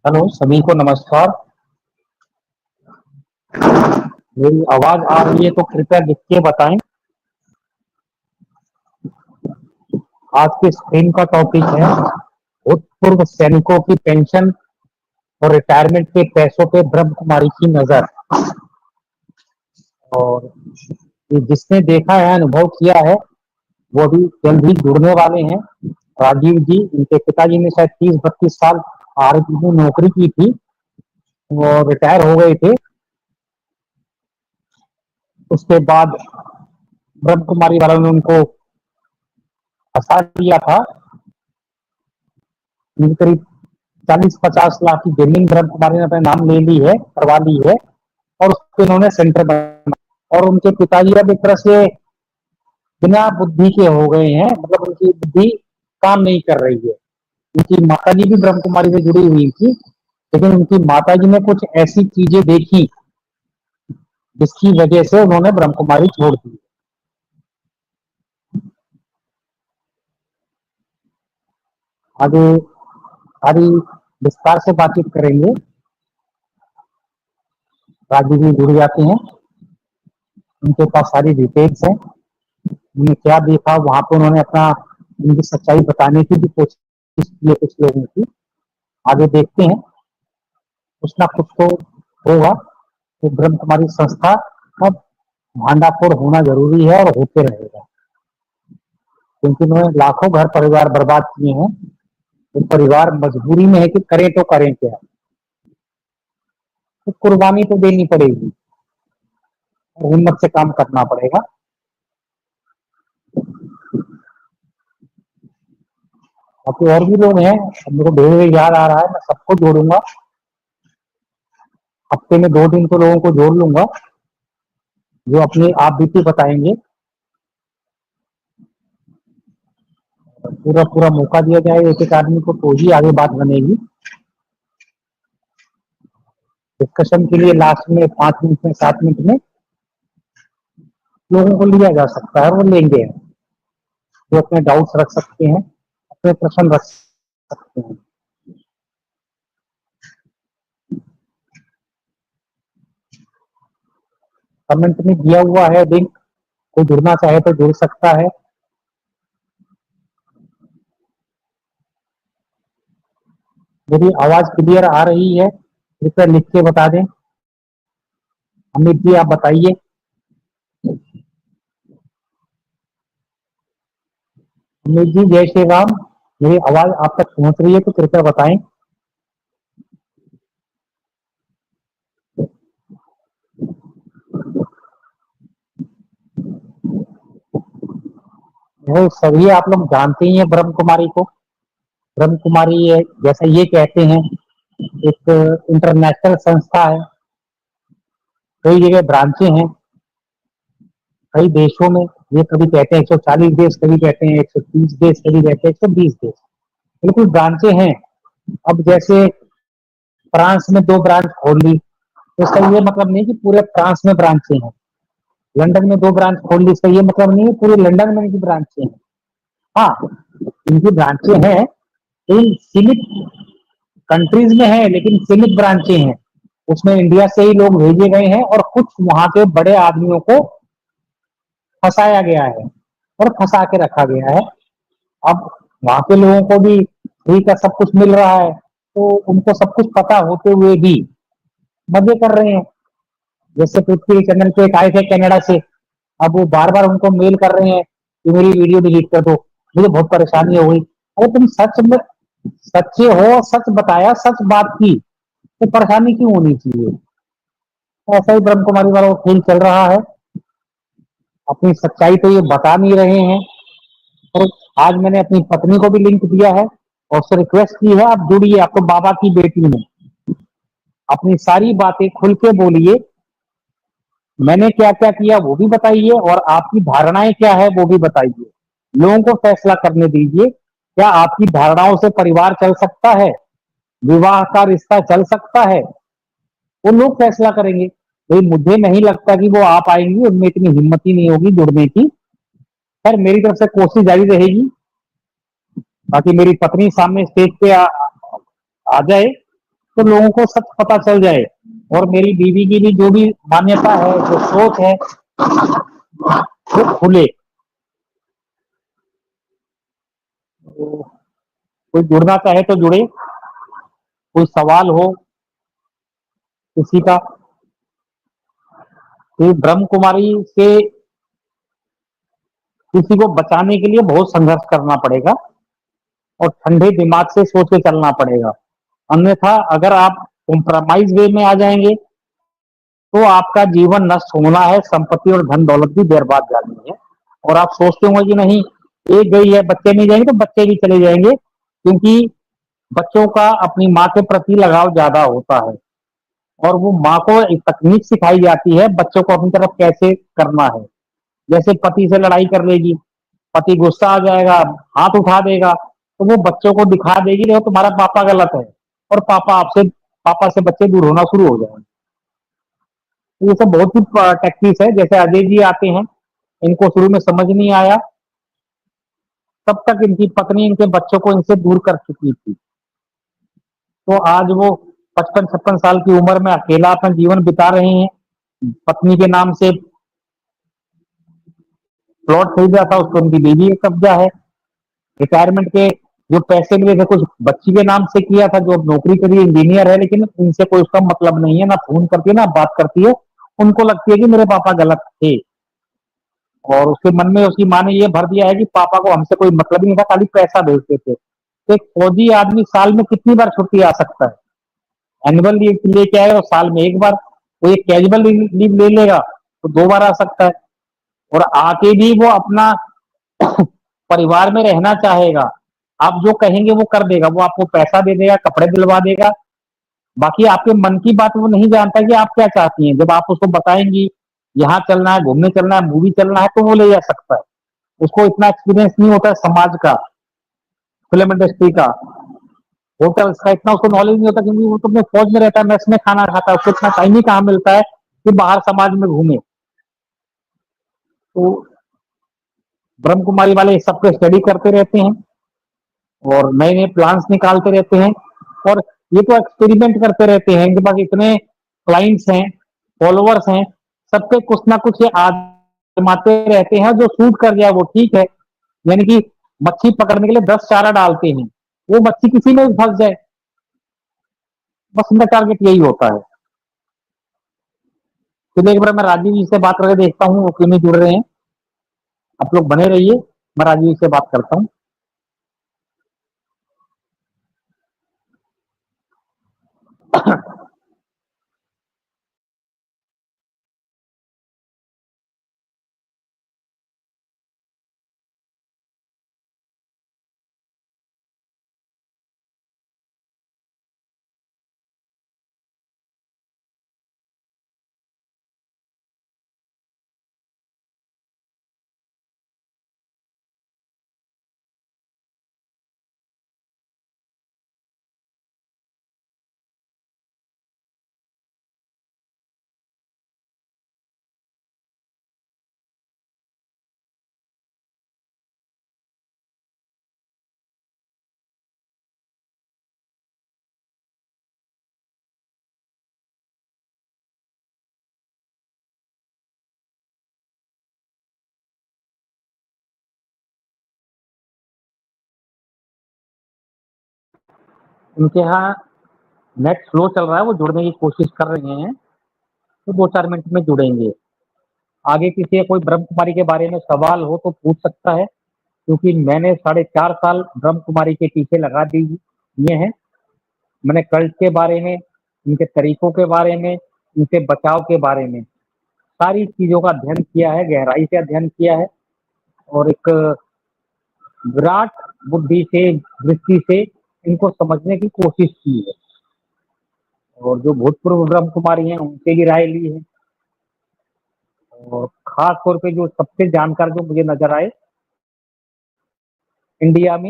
Hello, सभी को नमस्कार। मेरी आवाज आ रही है तो कृपया लिख के बताएं। आज के स्क्रीन का टॉपिक है भूतपूर्व सैनिकों की पेंशन और रिटायरमेंट के पैसों पे ब्रह्म कुमारी की नजर। और ये जिसने देखा है, अनुभव किया है, वो भी जल्द ही जुड़ने वाले हैं। राजीव जी, इनके पिताजी ने शायद 30-32 साल आरबी में नौकरी की थी और रिटायर हो गए थे। उसके बाद ब्रह्म कुमारी वालों ने उनको फंसा दिया था। करीब 40-50 लाख की जमीन ब्रह्म कुमारी ने अपने नाम ले ली है, करवा ली है, और उसको इन्होंने सेंटर बना। और उनके पिताजी अब एक तरह से बिना बुद्धि के हो गए हैं, मतलब उनकी बुद्धि काम नहीं कर रही है। उनकी माताजी भी ब्रह्म कुमारी से जुड़ी हुई थी, लेकिन उनकी माताजी ने कुछ ऐसी चीजें देखी जिसकी वजह से उन्होंने ब्रह्म कुमारी छोड़ दी। आगे सारी विस्तार से बातचीत करेंगे। राजीव जी जुड़ जाते हैं, उनके पास सारी डिटेल्स हैं, उन्होंने क्या देखा वहां पे, उन्होंने अपना उनकी सच्चाई बताने की भी कोशिश की है कुछ लोगों की। आगे देखते हैं, कुछ ना कुछ तो होगा। तो ब्रह्म कुमारी संस्था का भांडाफोड़ होना जरूरी है और होते रहेगा, क्योंकि उन्होंने लाखों घर परिवार बर्बाद किए हैं। तो परिवार मजबूरी में है कि करें तो करें क्या, तो कुर्बानी तो देनी पड़ेगी और हिम्मत से काम करना पड़ेगा। बाकी और भी लोग हैं, मेरे को ढेर याद आ रहा है, मैं सबको जोड़ूंगा। हफ्ते में 2 दिन तो लोगों को जोड़ लूंगा जो अपनी आप बीती बताएंगे। पूरा पूरा मौका दिया जाए एक एक आदमी को, तो ही आगे बात बनेगी। डिस्कशन के लिए लास्ट में 5 मिनट में 7 मिनट में लोगों को लिया जा सकता है, वो लेंगे। वो अपने डाउट्स रख सकते हैं, अपने प्रश्न रख सकते हैं। कमेंट में दिया हुआ है लिंक, कोई जुड़ना चाहे तो जुड़ सकता है। मेरी आवाज क्लियर आ रही है, कृपया लिख के बता दें। अमित जी आप बताइए। अमित जी जय श्री राम, मेरी आवाज आप तक पहुंच रही है तो कृपया बताएं। वो सभी आप लोग जानते ही हैं ब्रह्म कुमारी को। ब्रह्म कुमारी जैसा ये कहते हैं, एक इंटरनेशनल संस्था है। कई जगह ब्रांचें हैं, कई देशों में। ये कभी कहते हैं 140 देश, कभी कहते हैं 130 देश, कभी कहते हैं 120 देश। बिल्कुल ब्रांचें हैं। अब जैसे फ्रांस में 2 ब्रांच खोल ली, तो इसका ये मतलब नहीं कि पूरे फ्रांस में ब्रांचें हैं। लंदन में 2 ब्रांच खोल ली, इसका ये मतलब नहीं है पूरे लंदन में इनकी ब्रांचें हैं। हाँ, इनकी ब्रांचें हैं, इन सीमित कंट्रीज में है, लेकिन सीमित ब्रांचें हैं। उसमें इंडिया से ही लोग भेजे गए हैं और कुछ वहां के बड़े आदमियों को फंसाया गया है और फंसा के रखा गया है। अब वहां के लोगों को भी फ्री का सब कुछ मिल रहा है, तो उनको सब कुछ पता होते हुए भी मजे कर रहे हैं। जैसे पृथ्वी चंद्रन पे एक आए थे कनाडा से, अब वो बार बार उनको मेल कर रहे हैं कि मेरी वीडियो डिलीट कर दो, मुझे बहुत परेशानी हो गई। अरे तुम सच में सच्चे हो, सच बताया, सच बात की, तो परेशानी क्यों होनी चाहिए। ऐसा ही ब्रह्म कुमारी वाला खेल चल रहा है। अपनी सच्चाई तो ये बता नहीं रहे हैं। और आज मैंने अपनी पत्नी को भी लिंक दिया है और उससे रिक्वेस्ट की है, आप जुड़िए, आप तो बाबा की बेटी में अपनी सारी बातें खुल के बोलिए। मैंने क्या क्या किया वो भी बताइए, और आपकी धारणाएं क्या है वो भी बताइए। लोगों को फैसला करने दीजिए, क्या आपकी धारणाओं से परिवार चल सकता है, विवाह का रिश्ता चल सकता है, वो लोग फैसला करेंगे। भाई मुझे नहीं लगता कि वो आ पाएंगी, उनमें इतनी हिम्मत ही नहीं होगी जुड़ने की। पर मेरी तरफ से कोशिश जारी रहेगी, ताकि मेरी पत्नी सामने स्टेज पे आ जाए तो लोगों को सच पता चल जाए और मेरी बीवी की भी जो भी मान्यता है, जो सोच है, वो खुले। तो कोई जुड़ना चाहे तो जुड़े, कोई सवाल हो किसी का, तो ब्रह्म कुमारी से किसी को बचाने के लिए बहुत संघर्ष करना पड़ेगा और ठंडे दिमाग से सोच के चलना पड़ेगा। अन्यथा अगर आप कॉम्प्रोमाइज वे में आ जाएंगे तो आपका जीवन नष्ट होना है, संपत्ति और धन दौलत भी बर्बाद जानी है। और आप सोचते होंगे कि नहीं, एक गई है, बच्चे नहीं जाएंगे तो बच्चे भी चले जाएंगे, क्योंकि बच्चों का अपनी माँ के प्रति लगाव ज्यादा होता है और वो माँ को एक तकनीक सिखाई जाती है बच्चों को अपनी तरफ कैसे करना है। जैसे पति से लड़ाई कर लेगी, पति गुस्सा आ जाएगा, हाथ उठा देगा, तो वो बच्चों को दिखा देगी देखो तुम्हारा पापा गलत है, और पापा से बच्चे दूर होना शुरू हो जाएंगे। तो ये सब बहुत ही टैक्टिक्स है। जैसे अजय जी आते हैं, इनको शुरू में समझ नहीं आया, तब तक इनकी पत्नी इनके बच्चों को इनसे दूर कर चुकी थी। तो आज वो 55-56 साल की उम्र में अकेला अपना जीवन बिता रहे हैं। पत्नी के नाम से प्लॉट खरीदा था, उसको उनकी बीवी का कब्जा है। रिटायरमेंट के जो पैसे मिले थे कुछ बच्ची के नाम से किया था, जो अब नौकरी करी, इंजीनियर है, लेकिन इनसे कोई उसका मतलब नहीं है, ना फोन करती है ना बात करती है। उनको लगती है कि मेरे पापा गलत थे, और उसके मन में उसकी माँ ने ये भर दिया है कि पापा को हमसे कोई मतलब ही नहीं था, खाली पैसा भेजते थे। तो एक फौजी आदमी साल में कितनी बार छुट्टी आ सकता है? एनुअल लीव लेके आएगा तो साल में एक बार, वो एक कैजुअल लीव ले लेगा तो 2 बार आ सकता है। और आके भी वो अपना परिवार में रहना चाहेगा, आप जो कहेंगे वो कर देगा, वो आपको पैसा दे देगा, कपड़े दिलवा देगा। बाकी आपके मन की बात वो नहीं जानता कि आप क्या चाहती हैं। जब आप उसको बताएंगी यहाँ चलना है, घूमने चलना है, मूवी चलना है, तो वो ले जा सकता है। उसको इतना एक्सपीरियंस नहीं होता है समाज का, फिल्म इंडस्ट्री का, होटल्स का, इतना उसको नॉलेज नहीं होता, क्योंकि वो तो अपने फौज में रहता है, मैस में खाना खाता है, उसको इतना टाइम ही कहाँ मिलता है कि बाहर समाज में घूमे। तो ब्रह्म कुमारी वाले सबको स्टडी करते रहते हैं और नए नए प्लान्स निकालते रहते हैं, और ये तो एक्सपेरिमेंट करते रहते हैं। इनके पास इतने क्लाइंट्स हैं, फॉलोअर्स हैं, सब पे कुछ ना कुछ ये आजमाते रहते हैं, जो सूट कर जाए वो ठीक है। यानी कि मच्छी पकड़ने के लिए 10 चारा डालते हैं, वो मच्छी किसी में भी फंस जाए, बस इनका टारगेट यही होता है। तो एक बार मैं राजीव जी से बात करके देखता हूँ वो क्यों नहीं जुड़ रहे हैं। आप लोग बने रहिए, मैं राजीव जी से बात करता हूँ। उनके यहाँ नेट स्लो चल रहा है, वो जुड़ने की कोशिश कर रहे हैं, तो 2-4 मिनट में जुड़ेंगे। आगे किसी का कोई ब्रह्म कुमारी के बारे में सवाल हो तो पूछ सकता है, क्योंकि मैंने 4.5 साल ब्रह्म कुमारी के पीछे लगा दिए हैं। मैंने कल्ट के बारे में, इनके तरीकों के बारे में, इनसे बचाव के बारे में सारी चीजों का अध्ययन किया है, गहराई से अध्ययन किया है, और एक विराट बुद्धि से, दृष्टि से इनको समझने की कोशिश की है। और जो भूतपूर्व ब्रह्म कुमारी हैं उनसे भी राय ली है, और खास तौर पे जो सबसे जानकार जो मुझे नजर आए इंडिया में,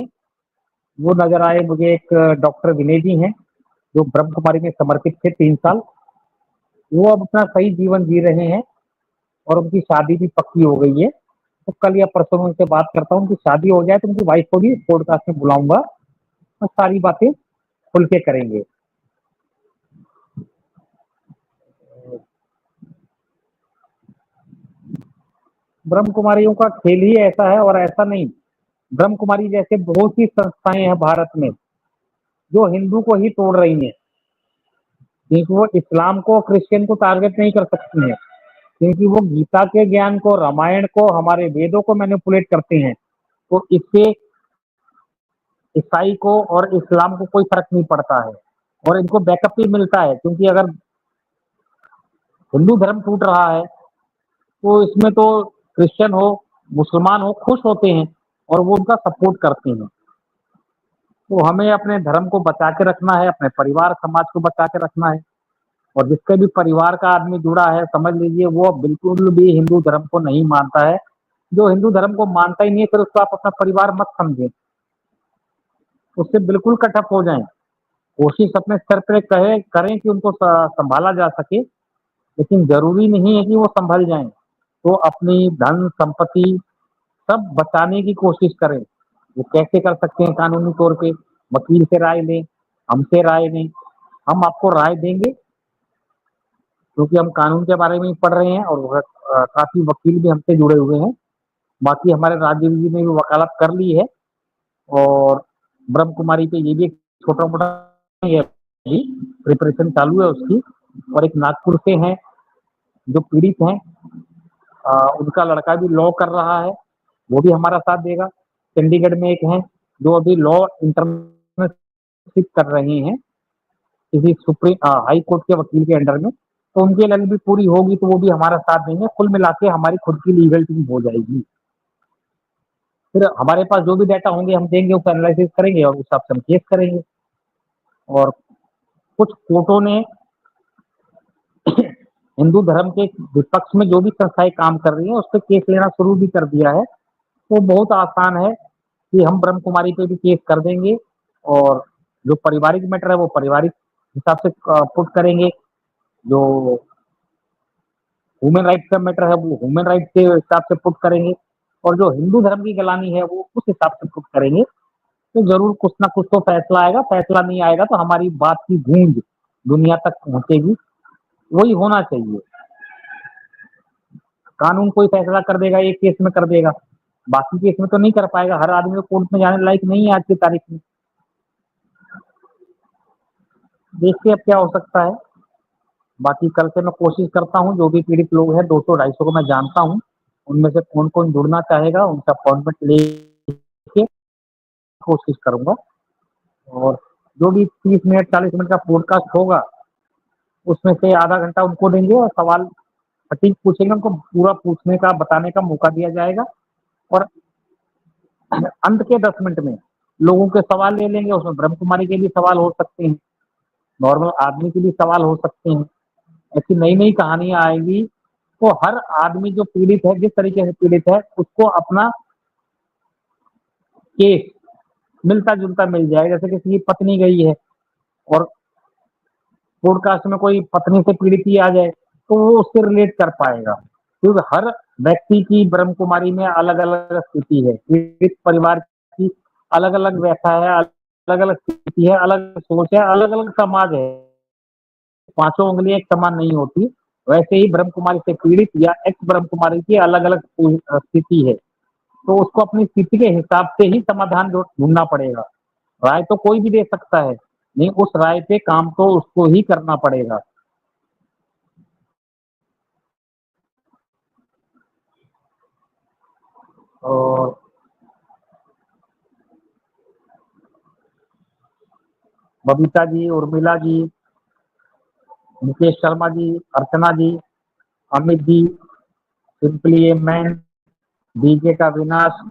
वो नजर आए मुझे एक डॉक्टर विनय जी हैं, जो ब्रह्म कुमारी में समर्पित थे 3 साल। वो अब अपना सही जीवन जी रहे हैं और उनकी शादी भी पक्की हो गई है। तो कल या परसों में उनसे बात करता हूँ, उनकी शादी हो जाए तो उनकी वाइफ को भी पॉडकास्ट में बुलाऊंगा और सारी बातें खुल के करेंगे। ब्रह्म कुमारियों का खेल ही ऐसा है, और ऐसा नहीं, ब्रह्म कुमारी जैसे बहुत सी संस्थाएं हैं भारत में जो हिंदू को ही तोड़ रही हैं, क्योंकि वो इस्लाम को, क्रिश्चियन को टारगेट नहीं कर सकती हैं, क्योंकि वो गीता के ज्ञान को, रामायण को, हमारे वेदों को मैनिपुलेट करते हैं। तो इससे ईसाई को और इस्लाम को कोई फर्क नहीं पड़ता है, और इनको बैकअप भी मिलता है, क्योंकि अगर हिंदू धर्म टूट रहा है तो इसमें तो क्रिश्चियन हो, मुसलमान हो, खुश होते हैं और वो उनका सपोर्ट करते हैं। तो हमें अपने धर्म को बचा के रखना है, अपने परिवार समाज को बचा के रखना है, और जिसके भी परिवार का आदमी जुड़ा है, समझ लीजिए वो बिल्कुल भी हिंदू धर्म को नहीं मानता है। जो हिंदू धर्म को मानता ही नहीं है, फिर उसको आप अपना परिवार मत समझें, उससे बिल्कुल कट ऑफ हो जाएं। कोशिश अपने स्तर पे कहे करें कि उनको संभाला जा सके, लेकिन जरूरी नहीं है कि वो संभल जाएं। तो अपनी धन संपत्ति सब बचाने की कोशिश करें। वो कैसे कर सकते हैं? कानूनी तौर पे वकील से राय लें, हमसे राय लें, हम आपको राय देंगे, क्योंकि हम कानून के बारे में ही पढ़ रहे हैं, और काफी वकील भी हमसे जुड़े हुए हैं। बाकी हमारे राजीव जी ने भी वकालत कर ली है, और ब्रह्म कुमारी पे ये भी छोटा मोटा अभी प्रिपरेशन चालू है उसकी। और एक नागपुर से हैं जो पीड़ित हैं, उनका लड़का भी लॉ कर रहा है, वो भी हमारा साथ देगा। चंडीगढ़ में एक हैं जो अभी लॉ इंटर्नशिप कर रहे हैं किसी सुप्रीम हाई कोर्ट के वकील के अंडर में, तो उनकी एलएलबी पूरी होगी तो वो भी हमारा साथ देंगे। कुल मिला के हमारी खुद की लीगल टीम हो जाएगी। फिर हमारे पास जो भी डाटा होंगे हम देंगे, उसका एनालिसिस करेंगे और उस हिसाब से हम केस करेंगे। और कुछ कोर्टों ने हिंदू धर्म के विपक्ष में जो भी संस्थाएं काम कर रही हैं उस पर केस लेना शुरू भी कर दिया है। तो बहुत आसान है कि हम ब्रह्म कुमारी पे भी केस कर देंगे, और जो पारिवारिक मैटर है वो पारिवारिक हिसाब से पुट करेंगे, जो ह्यूमन राइट्स का मैटर है वो ह्यूमन राइट्स के हिसाब से पुट करेंगे, और जो हिंदू धर्म की गलानी है वो उस हिसाब से पुट करेंगे। तो जरूर कुछ ना कुछ तो फैसला आएगा। फैसला नहीं आएगा तो हमारी बात की गूंज दुनिया तक पहुंचेगी, वही होना चाहिए। कानून कोई फैसला कर देगा, एक केस में कर देगा, बाकी केस में तो नहीं कर पाएगा। हर आदमी को कोर्ट में जाने लायक नहीं है आज की तारीख में। देखते अब क्या हो सकता है। बाकी कल से मैं कोशिश करता हूँ, जो भी पीड़ित लोग हैं 200-250 को मैं जानता हूँ, उनमें से कौन कौन जुड़ना चाहेगा उनका अपॉइंटमेंट लेके कोशिश करूंगा। और जो भी 30 मिनट 40 मिनट का पॉडकास्ट होगा उसमें से आधा घंटा उनको देंगे, और सवाल सटीक पूछेंगे, उनको पूरा पूछने का बताने का मौका दिया जाएगा। और अंत के 10 मिनट में लोगों के सवाल ले लेंगे। उसमें ब्रह्म कुमारी के भी सवाल हो सकते हैं, नॉर्मल आदमी के भी सवाल हो सकते हैं, ऐसी नई नई कहानियां आएंगी। तो हर आदमी जो पीड़ित है, जिस तरीके से पीड़ित है, उसको अपना केस मिलता जुलता मिल जाएगा। जैसे किसी की पत्नी गई है और पॉडकास्ट में कोई पत्नी से पीड़ित ही आ जाए तो वो उससे रिलेट कर पाएगा, क्योंकि हर व्यक्ति की ब्रह्म कुमारी में अलग अलग स्थिति है, पीड़ित परिवार की अलग अलग व्यथा है, अलग अलग स्थिति है, अलग सोच है, अलग अलग समाज है। पांचों उंगलियां एक समान नहीं होती। वैसे ही ब्रह्म कुमारी से पीड़ित या एक्स ब्रह्म कुमारी की अलग अलग स्थिति है, तो उसको अपनी स्थिति के हिसाब से ही समाधान ढूंढना पड़ेगा। राय तो कोई भी दे सकता है, नहीं उस राय पे काम तो उसको ही करना पड़ेगा। और बबीता जी, उर्मिला जी, मुकेश शर्मा जी, अर्चना जी, Amit ji, simply a man, DJ का विनाश,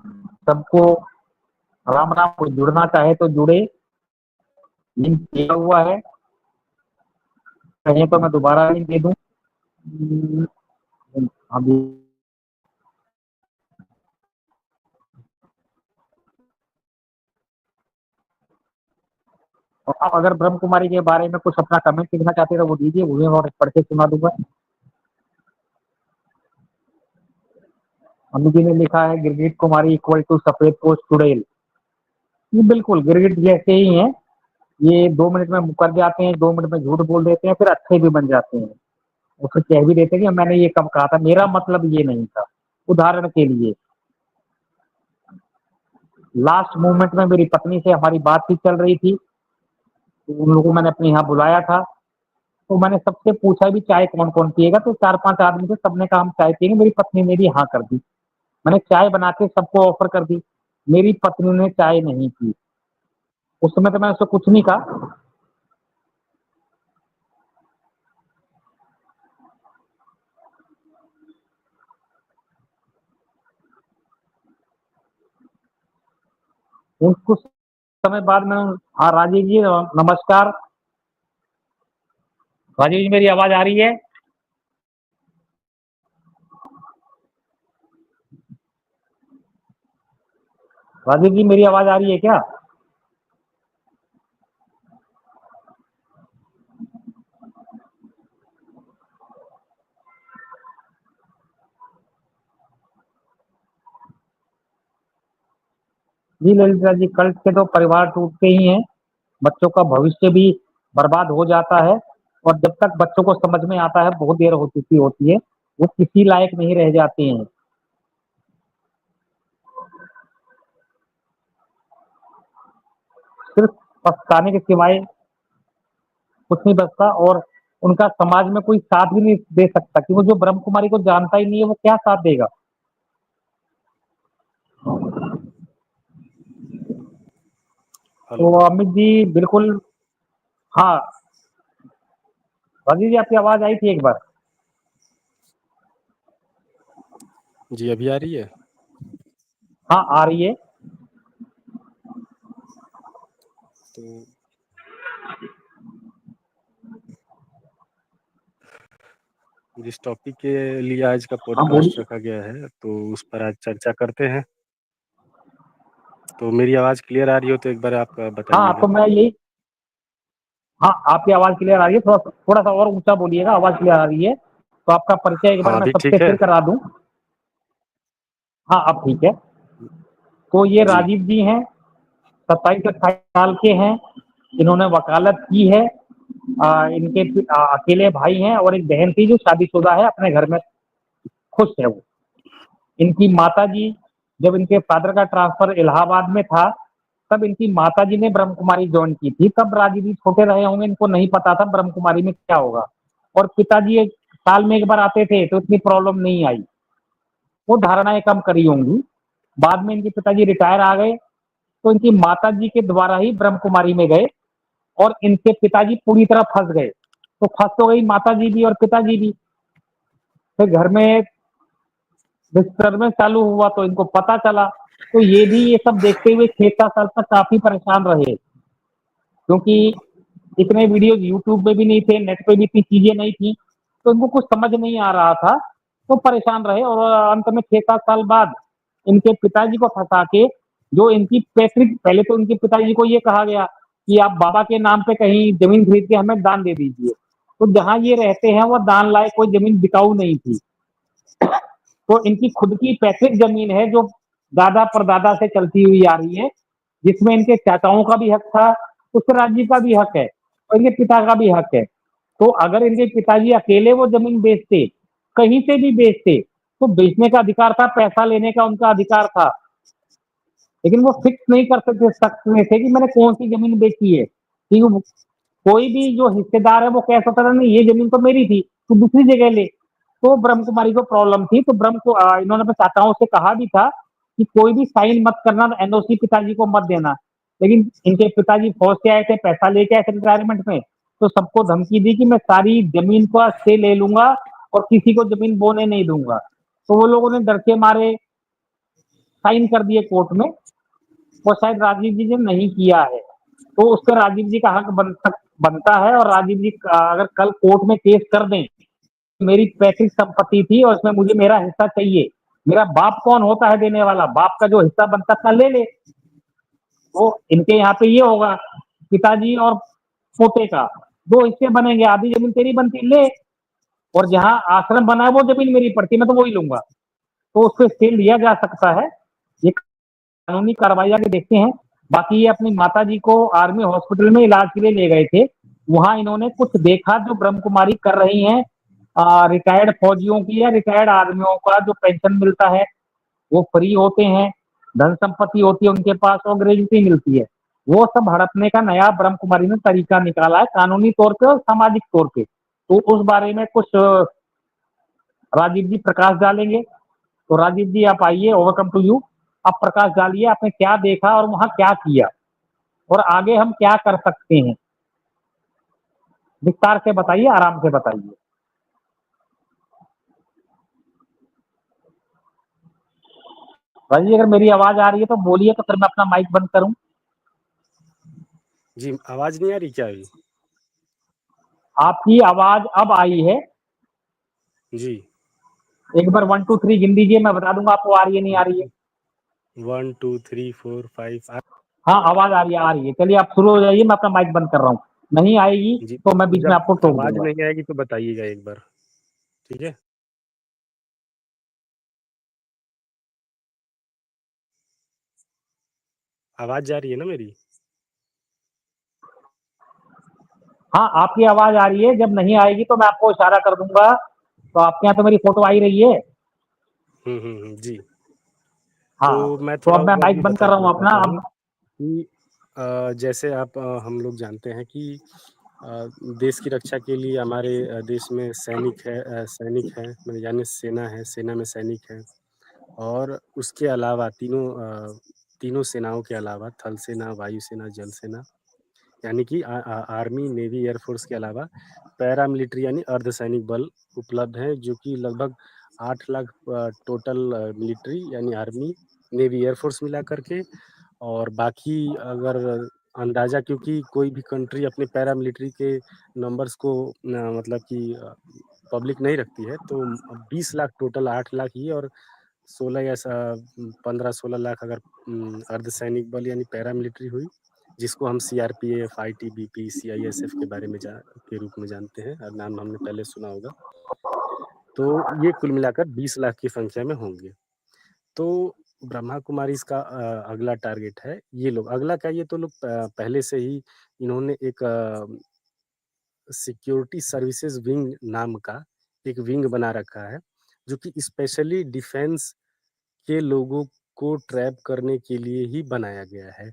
सबको राम राम। कोई जुड़ना चाहे तो जुड़े, लिंक दिया हुआ है, कहीं तो मैं दोबारा लिंक दे दूं। अभी और आप अगर ब्रह्म कुमारी के बारे में कुछ अपना कमेंट लिखना चाहते हैं तो वो दीजिए, वो भी मैं पढ़ के सुना दूंगा। अमित जी ने लिखा है गिरगिट कुमारी इक्वल टू सफेद पोस्ट चुड़ैल। ये बिल्कुल गिरगिट जैसे ही है, ये 2 मिनट में मुकर जाते हैं, 2 मिनट में झूठ बोल देते हैं, फिर अच्छे भी बन जाते हैं। और फिर कह भी देते हैं कि मैंने ये कब कहा था, मेरा मतलब ये नहीं था। उदाहरण के लिए लास्ट मोमेंट में मेरी पत्नी से हमारी बातचीत चल रही थी, तो उन लोगों को मैंने अपने यहाँ बुलाया था। तो मैंने सबसे पूछा भी चाय कौन-कौन पिएगा, तो 4-5 आदमी थे, सबने कहा हम चाय पिएंगे। मेरी पत्नी ने भी हाँ कर दी। मैंने चाय बना के सबको ऑफ़र कर दी। मेरी पत्नी ने चाय नहीं पी। उस समय तो मैंने उससे कुछ नहीं कहा। कुछ समय बाद मैं हाँ, राजीव जी नमस्कार। राजीव जी मेरी आवाज़ आ रही है? राजीव जी मेरी आवाज़ आ रही है क्या? जी ललिता जी, कल्ट से तो परिवार टूटते ही हैं, बच्चों का भविष्य भी बर्बाद हो जाता है और जब तक बच्चों को समझ में आता है बहुत देर हो चुकी होती है, वो किसी लायक नहीं रह जाते हैं। सिर्फ पछताने के सिवाय कुछ नहीं बचता और उनका समाज में कोई साथ भी नहीं दे सकता कि वो जो ब्रह्म कुमारी को जानता ही नहीं है वो क्या साथ देगा। हेलो। तो अमित जी बिल्कुल हाँ, राजीव जी आपकी आवाज़ आई थी एक बार। जी, अभी आ रही है? हाँ, आ रही है। तो जिस टॉपिक के लिए आज का हाँ, पॉडकास्ट बोलिए। रखा गया है, तो उस पर आज चर्चा करते हैं। तो मेरी आवाज़ क्लियर आ रही हो तो एक बार आप हाँ, बताइएगा। तो मैं यही हाँ, आपकी आवाज़ क्लियर आ रही है, थोड़ा-सा और ऊँचा बोलिएगा, आवाज़ क्लियर आ रही है। तो आपका परिचय एक बार हाँ, मैं अभी सबसे ठीक है? फिर करा दूँ। हाँ, अब ठीक है। तो ये जी। राजीव जी हैं, 27-28 साल के हैं, इन्होंने वकालत की है। इनके अकेले भाई हैं और एक बहन थी जो शादीशुदा है, अपने घर में खुश है वो। इनकी माताजी जब इनके फादर का ट्रांसफर इलाहाबाद में था, तब इनकी माताजी ने ब्रह्म कुमारी जॉइन की थी। तब राजीव जी छोटे रहे होंगे, इनको नहीं पता था ब्रह्म कुमारी में क्या होगा। और पिताजी एक साल में एक बार आते थे, तो इतनी प्रॉब्लम नहीं आई। वो धारणाएँ कम करी होंगी। बाद में इनके पिताजी रिटायर आ गए, तो इनकी माताजी के द्वारा ही ब्रह्म कुमारी में गए और इनके पिताजी पूरी तरह फँस गए। तो फँस तो गई माताजी भी और पिताजी भी। फिर घर में डिस्टर्बेंस चालू हुआ तो इनको पता चला। तो ये भी ये सब देखते हुए 6-7 साल तक काफ़ी परेशान रहे, क्योंकि इतने वीडियोज़ यूट्यूब पे भी नहीं थे, नेट पे भी इतनी चीज़ें नहीं थी, तो इनको कुछ समझ नहीं आ रहा था, तो परेशान रहे और अंत में 6-7 साल बाद इनके पिताजी को फँसा के जो इनकी पैतृक पहले तो इनके पिताजी को ये कहा गया कि आप बाबा के नाम पे कहीं ज़मीन खरीद के हमें दान दे दीजिए। तो जहाँ ये रहते हैं वो दान लायक कोई ज़मीन बिकाऊ नहीं थी। तो इनकी खुद की पैतृक ज़मीन है जो दादा-परदादा से चलती हुई आ रही है, जिसमें इनके चाचाओं का भी हक था, उस राज्य का भी हक है और इनके पिता का भी हक है। तो अगर इनके पिताजी अकेले वो ज़मीन बेचते, कहीं से भी बेचते, तो बेचने का अधिकार था, पैसा लेने का उनका अधिकार था। लेकिन वो फिक्स नहीं कर सकते थे कि मैंने कौन-सी ज़मीन बेची है। कि वो कोई भी जो हिस्सेदार है वो कह सकता था नहीं ये ज़मीन तो मेरी थी, तू दूसरी जगह ले। तो ब्रह्म कुमारी को प्रॉब्लम थी, तो इन्होंने अपने चाचाओं से कहा भी था कि कोई भी साइन मत करना, एनओसी पिताजी को मत देना। लेकिन इनके पिताजी फौज से आए थे, पैसा लेके आए थे रिटायरमेंट में, तो सबको धमकी दी कि मैं सारी ज़मीन का स्टे ले लूँगा और किसी को ज़मीन बोने नहीं दूँगा। तो वो लोगों ने डर के मारे साइन कर दिए कोर्ट में, वो शायद राजीव जी ने नहीं किया है। तो उस पर राजीव जी का हक बनता है और राजीव जी अगर कल कोर्ट में केस कर दें, मेरी पैतृक संपत्ति थी और उसमें मुझे मेरा हिस्सा चाहिए। मेरा बाप कौन होता है देने वाला? बाप का जो हिस्सा बनता था ले ले। तो इनके यहाँ पे ये होगा, पिताजी और पोते का 2 हिस्से बनेंगे, आधी ज़मीन तेरी बनती ले और जहाँ आश्रम बना है वो ज़मीन मेरी पड़ती है, मैं तो वही लूँगा। तो उसपे स्टे लिया जा सकता है। ये कानूनी कार्रवाई आगे देखते हैं। बाकी ये अपनी माताजी को आर्मी हॉस्पिटल में इलाज के लिए ले गए थे। वहाँ इन्होंने कुछ देखा जो ब्रह्म कुमारी कर रही हैं रिटायर्ड फौजियों की या रिटायर्ड आर्मियों का जो पेंशन मिलता है वो फ्री होते हैं, धन संपत्ति होती है उनके पास और ग्रेजुटी मिलती है। वो सब हड़पने का नया ब्रह्म कुमारी ने तरीका निकाला है, कानूनी तौर पे और सामाजिक तौर पे। तो उस बारे में कुछ राजीव जी प्रकाश डालेंगे। तो राजीव जी आप आइए, ओवरकम टू यू। आप प्रकाश डालिए, आपने क्या देखा और वहां क्या किया और आगे हम क्या कर सकते हैं, विस्तार से बताइए, आराम से बताइए। भाई अगर मेरी आवाज आ रही है तो बोलिए, तो फिर मैं अपना माइक बंद करूं। जी, आवाज नहीं आ रही क्या अभी? आपकी आवाज अब आई है। जी। एक बार 1 2 3 गिन दीजिए, मैं बता दूंगा आपको आ रही है नहीं आ रही है। 1 2 3 4 5 हाँ आवाज आ रही है, आ रही है। चलिए आप शुरू हो जाइए, मैं अपना माइक बंद कर रहा हूँ। नहीं आएगी जी, तो मैं तो बीच में जब आपको टोक आवाज दूंगा। नहीं आएगी तो बताइएगा एक बार, ठीक है? आवाज जा रही है ना मेरी? हाँ आपकी आवाज आ रही है, जब नहीं आएगी तो मैं आपको इशारा कर दूंगा। तो आपके यहाँ तो मेरी फोटो आई रही है। जी। हाँ तो मैं तो थोड़ा अब मैं और भी माइक बंद कर रहा हूँ बताना अपना चाहता हूँ अब। कि जैसे आप हम लोग जानते हैं कि देश की रक्षा के लिए हमारे देश में सैनिक है, मतलब यानी सेना है, सेना में सैनिक है। और उसके अलावा तीनों सेनाओं के अलावा थल सेना, वायु सेना, जल सेना, यानी कि आर्मी, नेवी, एयरफोर्स के अलावा पैरामिलिट्री यानी अर्धसैनिक बल उपलब्ध हैं, जो कि लगभग 8 लाख टोटल मिलिट्री यानी आर्मी, नेवी, एयरफोर्स मिला करके। और बाकी अगर अंदाज़ा, क्योंकि कोई भी कंट्री अपने पैरामिलिट्री के नंबर्स को मतलब कि पब्लिक नहीं रखती है, तो 20 लाख टोटल, 8 लाख ये और 16 या 15-16 लाख अगर अर्धसैनिक बल यानी पैरामिलिट्री हुई, जिसको हम सीआरपीएफ, आईटीबीपी, सीआईएसएफ के बारे में के रूप में जानते हैं, और नाम हमने पहले सुना होगा। तो ये कुल मिलाकर 20 लाख की संख्या में होंगे। तो ब्रह्मा कुमारीज़ का अगला टारगेट है ये लोग। अगला क्या, ये तो लोग पहले से ही इन्होंने एक सिक्योरिटी सर्विसेज विंग नाम का एक विंग बना रखा है, जो कि स्पेशली डिफेंस के लोगों को ट्रैप करने के लिए ही बनाया गया है।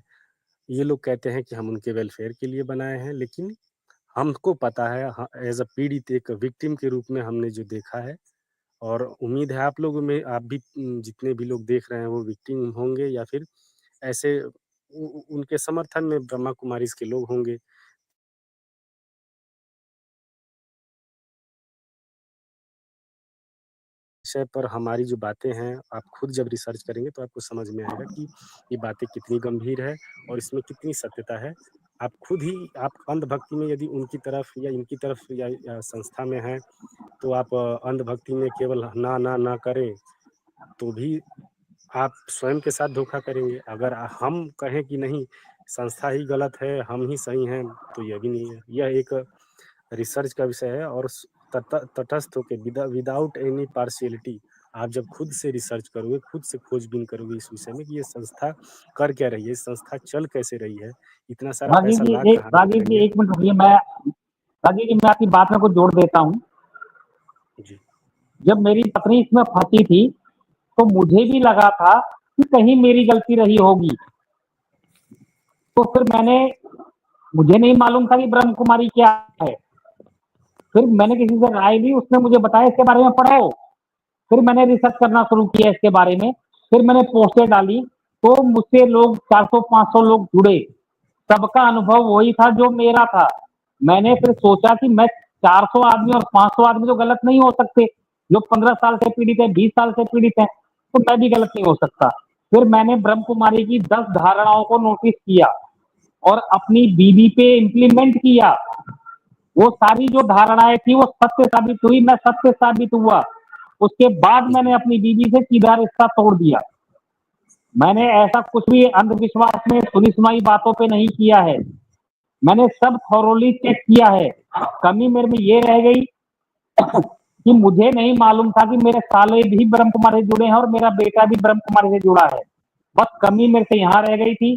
ये लोग कहते हैं कि हम उनके वेलफेयर के लिए बनाए हैं, लेकिन हमको पता है, एज़ अ पीड़ित एक विक्टिम के रूप में हमने जो देखा है, और उम्मीद है आप लोगों में, आप भी जितने भी लोग देख रहे हैं वो विक्टिम होंगे, या फिर ऐसे उनके समर्थन में ब्रह्मा कुमारीज़ के लोग होंगे। विषय पर हमारी जो बातें हैं, आप खुद जब रिसर्च करेंगे तो आपको समझ में आएगा कि ये बातें कितनी गंभीर है और इसमें कितनी सत्यता है। आप खुद ही, आप अंधभक्ति में यदि उनकी तरफ या इनकी तरफ या संस्था में हैं, तो आप अंधभक्ति में केवल ना, ना, ना करें, तो भी आप स्वयं के साथ धोखा करेंगे। अगर हम कहें कि नहीं, संस्था ही गलत है, हम ही सही हैं, तो यह भी नहीं है। यह एक रिसर्च का विषय है, और तटस्थ होके विदाउट एनी पार्शियलिटी आप जब खुद से रिसर्च करोगे, खुद से खोजबीन करोगे इस विषय में कि ये संस्था कर क्या रही है, संस्था चल कैसे रही है, इतना सारा पैसा ला कहाँ से रही है। राजीव जी 1 मिनट रुकिए, राजीव जी मैं आपकी बात में कुछ जोड़ देता हूँ। जी। जब मेरी पत्नी इसमें फंसी थी तो मुझे भी लगा था कि कहीं मेरी गलती रही होगी। तो फिर मुझे नहीं मालूम था कि ब्रह्म कुमारी क्या है। फिर मैंने किसी से राय ली, उसने मुझे बताया इसके बारे में पढ़ो। फिर मैंने रिसर्च करना शुरू किया इसके बारे में। फिर मैंने पोस्टें डाली, तो मुझसे लोग 400-500 लोग जुड़े। सबका अनुभव वही था जो मेरा था। मैंने फिर सोचा कि मैं 400 आदमी और 500 आदमी तो गलत नहीं हो सकते। जो 15 साल से पीड़ित है, 20 साल से पीड़ित है, तो मैं भी गलत नहीं हो सकता। फिर मैंने ब्रह्म कुमारी की 10 धारणाओं को नोटिस किया और अपनी बीवी पे इम्प्लीमेंट किया। वो सारी जो धारणाएं थी वो सत्य साबित हुई, मैं सत्य साबित हुआ। उसके बाद मैंने जी। अपनी बीवी से सीधा रिश्ता तोड़ दिया। मैंने ऐसा कुछ भी अंधविश्वास में सुनी सुनाई बातों पे नहीं किया है। मैंने सब थॉरोली चेक किया है। कमी मेरे में ये रह गई कि मुझे नहीं मालूम था कि मेरे साले भी ब्रह्म कुमारी से जुड़े हैं और मेरा बेटा भी ब्रह्म कुमारी से जुड़ा है। बस कमी मेरे से यहाँ रह गई थी,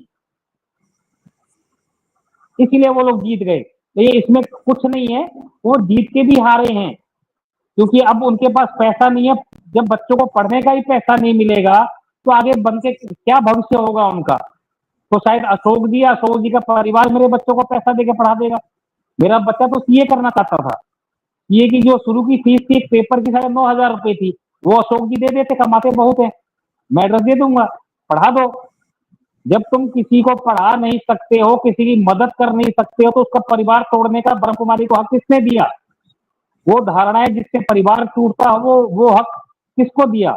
इसीलिए वो लोग जीत गए। तो ये इसमें कुछ नहीं है, वो जीत के भी हारे हैं। क्योंकि अब उनके पास पैसा नहीं है। जब बच्चों को पढ़ने का ही पैसा नहीं मिलेगा, तो आगे बन के क्या भविष्य होगा उनका? तो शायद अशोक जी का परिवार मेरे बच्चों को पैसा देके पढ़ा देगा। मेरा बच्चा तो सीए करना चाहता था। सीए की जो शुरू की फीस थी, एक पेपर की शायद 9,000 रुपए थी, वो अशोक जी दे देते, कमाते बहुत है। मैं एड्रेस दे दूंगा, पढ़ा दो। जब तुम किसी को पढ़ा नहीं सकते हो, किसी की मदद कर नहीं सकते हो, तो उसका परिवार तोड़ने का ब्रह्म कुमारी को हक किसने दिया? वो धारणा है जिससे परिवार टूटता है, वो हक किसको दिया?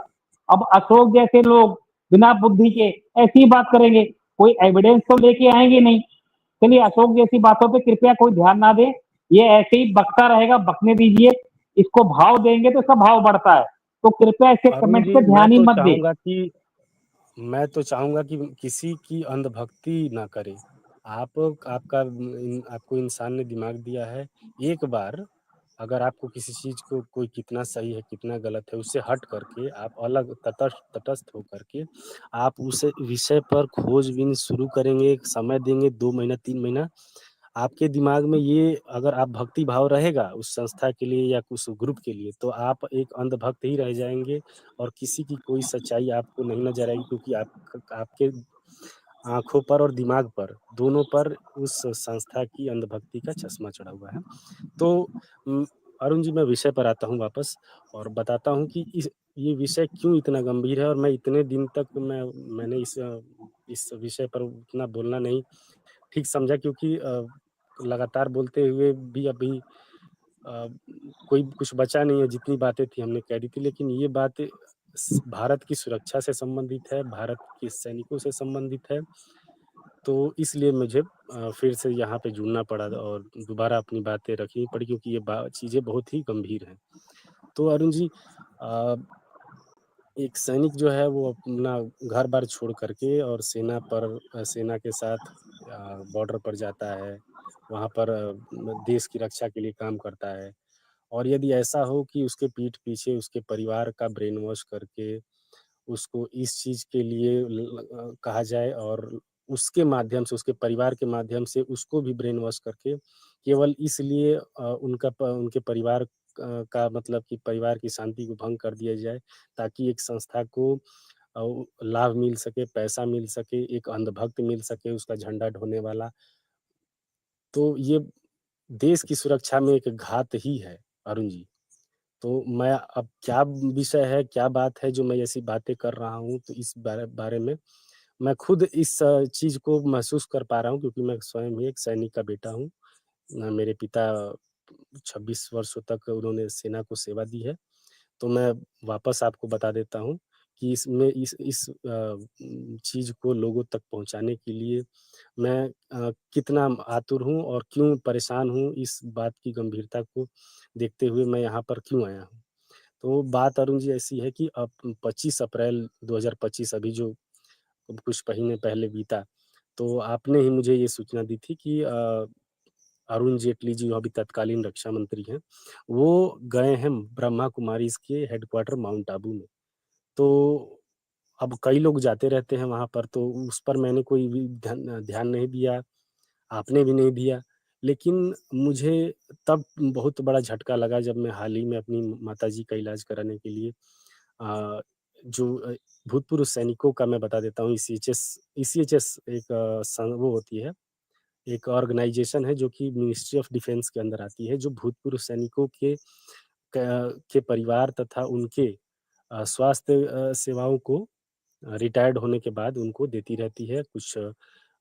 अब अशोक जैसे लोग बिना बुद्धि के ऐसी बात करेंगे, कोई एविडेंस तो लेके आएंगे नहीं। चलिए, अशोक जैसी बातों पे कृपया कोई ध्यान ना दे। ये ऐसे ही बकता रहेगा, बकने दीजिए। इसको भाव देंगे तो इसका भाव बढ़ता है। तो कृपया इसके अरुण कमेंट्स जी, पे ध्यान ही मत दे। मैं तो चाहूँगा कि किसी की अंधभक्ति ना करें। आप आपको इंसान ने दिमाग दिया है, एक बार अगर आपको किसी चीज़ को कोई कितना सही है, कितना गलत है, उससे हट करके आप अलग तटस्थ होकर के आप उस विषय पर खोजबीन शुरू करेंगे, एक समय देंगे 2 महीना, 3 महीना, आपके दिमाग में ये अगर आप भक्ति भाव रहेगा उस संस्था के लिए या उस ग्रुप के लिए, तो आप एक अंधभक्त ही रह जाएँगे और किसी की कोई सच्चाई आपको नहीं नज़र आएगी, क्योंकि आपके आँखों पर और दिमाग पर, दोनों पर उस संस्था की अंधभक्ति का चश्मा चढ़ा हुआ है। तो उम, अरुण जी, मैं विषय पर आता हूँ वापस और बताता हूँ कि ये विषय क्यों इतना गंभीर है और मैं इतने दिन तक मैंने इस विषय पर उतना बोलना नहीं ठीक समझा, क्योंकि लगातार बोलते हुए भी अभी अ, कोई कुछ बचा नहीं है, जितनी बातें थी हमने कह दी थी, लेकिन ये बात भारत की सुरक्षा से संबंधित है, भारत के सैनिकों से संबंधित है, तो इसलिए मुझे फिर से यहाँ पे जुड़ना पड़ा और दोबारा अपनी बातें रखनी पड़ी, क्योंकि ये चीज़ें बहुत ही गंभीर हैं। तो अरुण जी, अ, एक सैनिक जो है वो अपना घर-बार छोड़ करके और सेना के साथ बॉर्डर पर जाता है, वहाँ पर देश की रक्षा के लिए काम करता है। और यदि ऐसा हो कि उसके पीठ पीछे उसके परिवार का ब्रेन वॉश करके उसको इस चीज़ के लिए कहा जाए और उसके माध्यम से, उसके परिवार के माध्यम से उसको भी ब्रेन वॉश करके केवल इसलिए उनके परिवार का मतलब कि परिवार की शांति को भंग कर दिया जाए, ताकि एक संस्था को लाभ मिल सके, पैसा मिल सके, एक अंधभक्त मिल सके उसका झंडा ढोने वाला। तो ये देश की सुरक्षा में एक घात ही है, अरुण जी। तो मैं अब क्या विषय है, क्या बात है जो मैं ऐसी बातें कर रहा हूँ, तो इस बारे में मैं खुद इस चीज़ को महसूस कर पा रहा हूँ, क्योंकि मैं स्वयं ही एक सैनिक का बेटा हूँ। मेरे पिता 26 वर्षों तक उन्होंने सेना को सेवा दी है। तो मैं वापस आपको बता देता हूँ कि इसमें चीज़ को लोगों तक पहुँचाने के लिए मैं कितना आतुर हूँ और क्यों परेशान हूँ, इस बात की गंभीरता को देखते हुए मैं यहाँ पर क्यों आया हूँ। तो बात अरुण जी ऐसी है कि अब 25 अप्रैल 2025 अभी जो कुछ महीने पहले बीता, तो आपने ही मुझे ये सूचना दी थी कि अरुण जेटली जी, जो अभी तत्कालीन रक्षा मंत्री हैं, वो गए हैं ब्रह्मा कुमारीज़ के हेडक्वार्टर माउंट आबू में। तो अब कई लोग जाते रहते हैं वहाँ पर, तो उस पर मैंने कोई भी ध्यान नहीं दिया, आपने भी नहीं दिया। लेकिन मुझे तब बहुत बड़ा झटका लगा जब मैं हाल ही में अपनी माताजी का इलाज कराने के लिए अ, जो भूतपूर्व सैनिकों का मैं बता देता हूँ, ईसीएचएस एक वो होती है, एक ऑर्गेनाइज़ेशन है जो कि मिनिस्ट्री ऑफ डिफेंस के अंदर आती है, जो भूतपूर्व सैनिकों के परिवार तथा उनके स्वास्थ्य सेवाओं को रिटायर्ड होने के बाद उनको देती रहती है। कुछ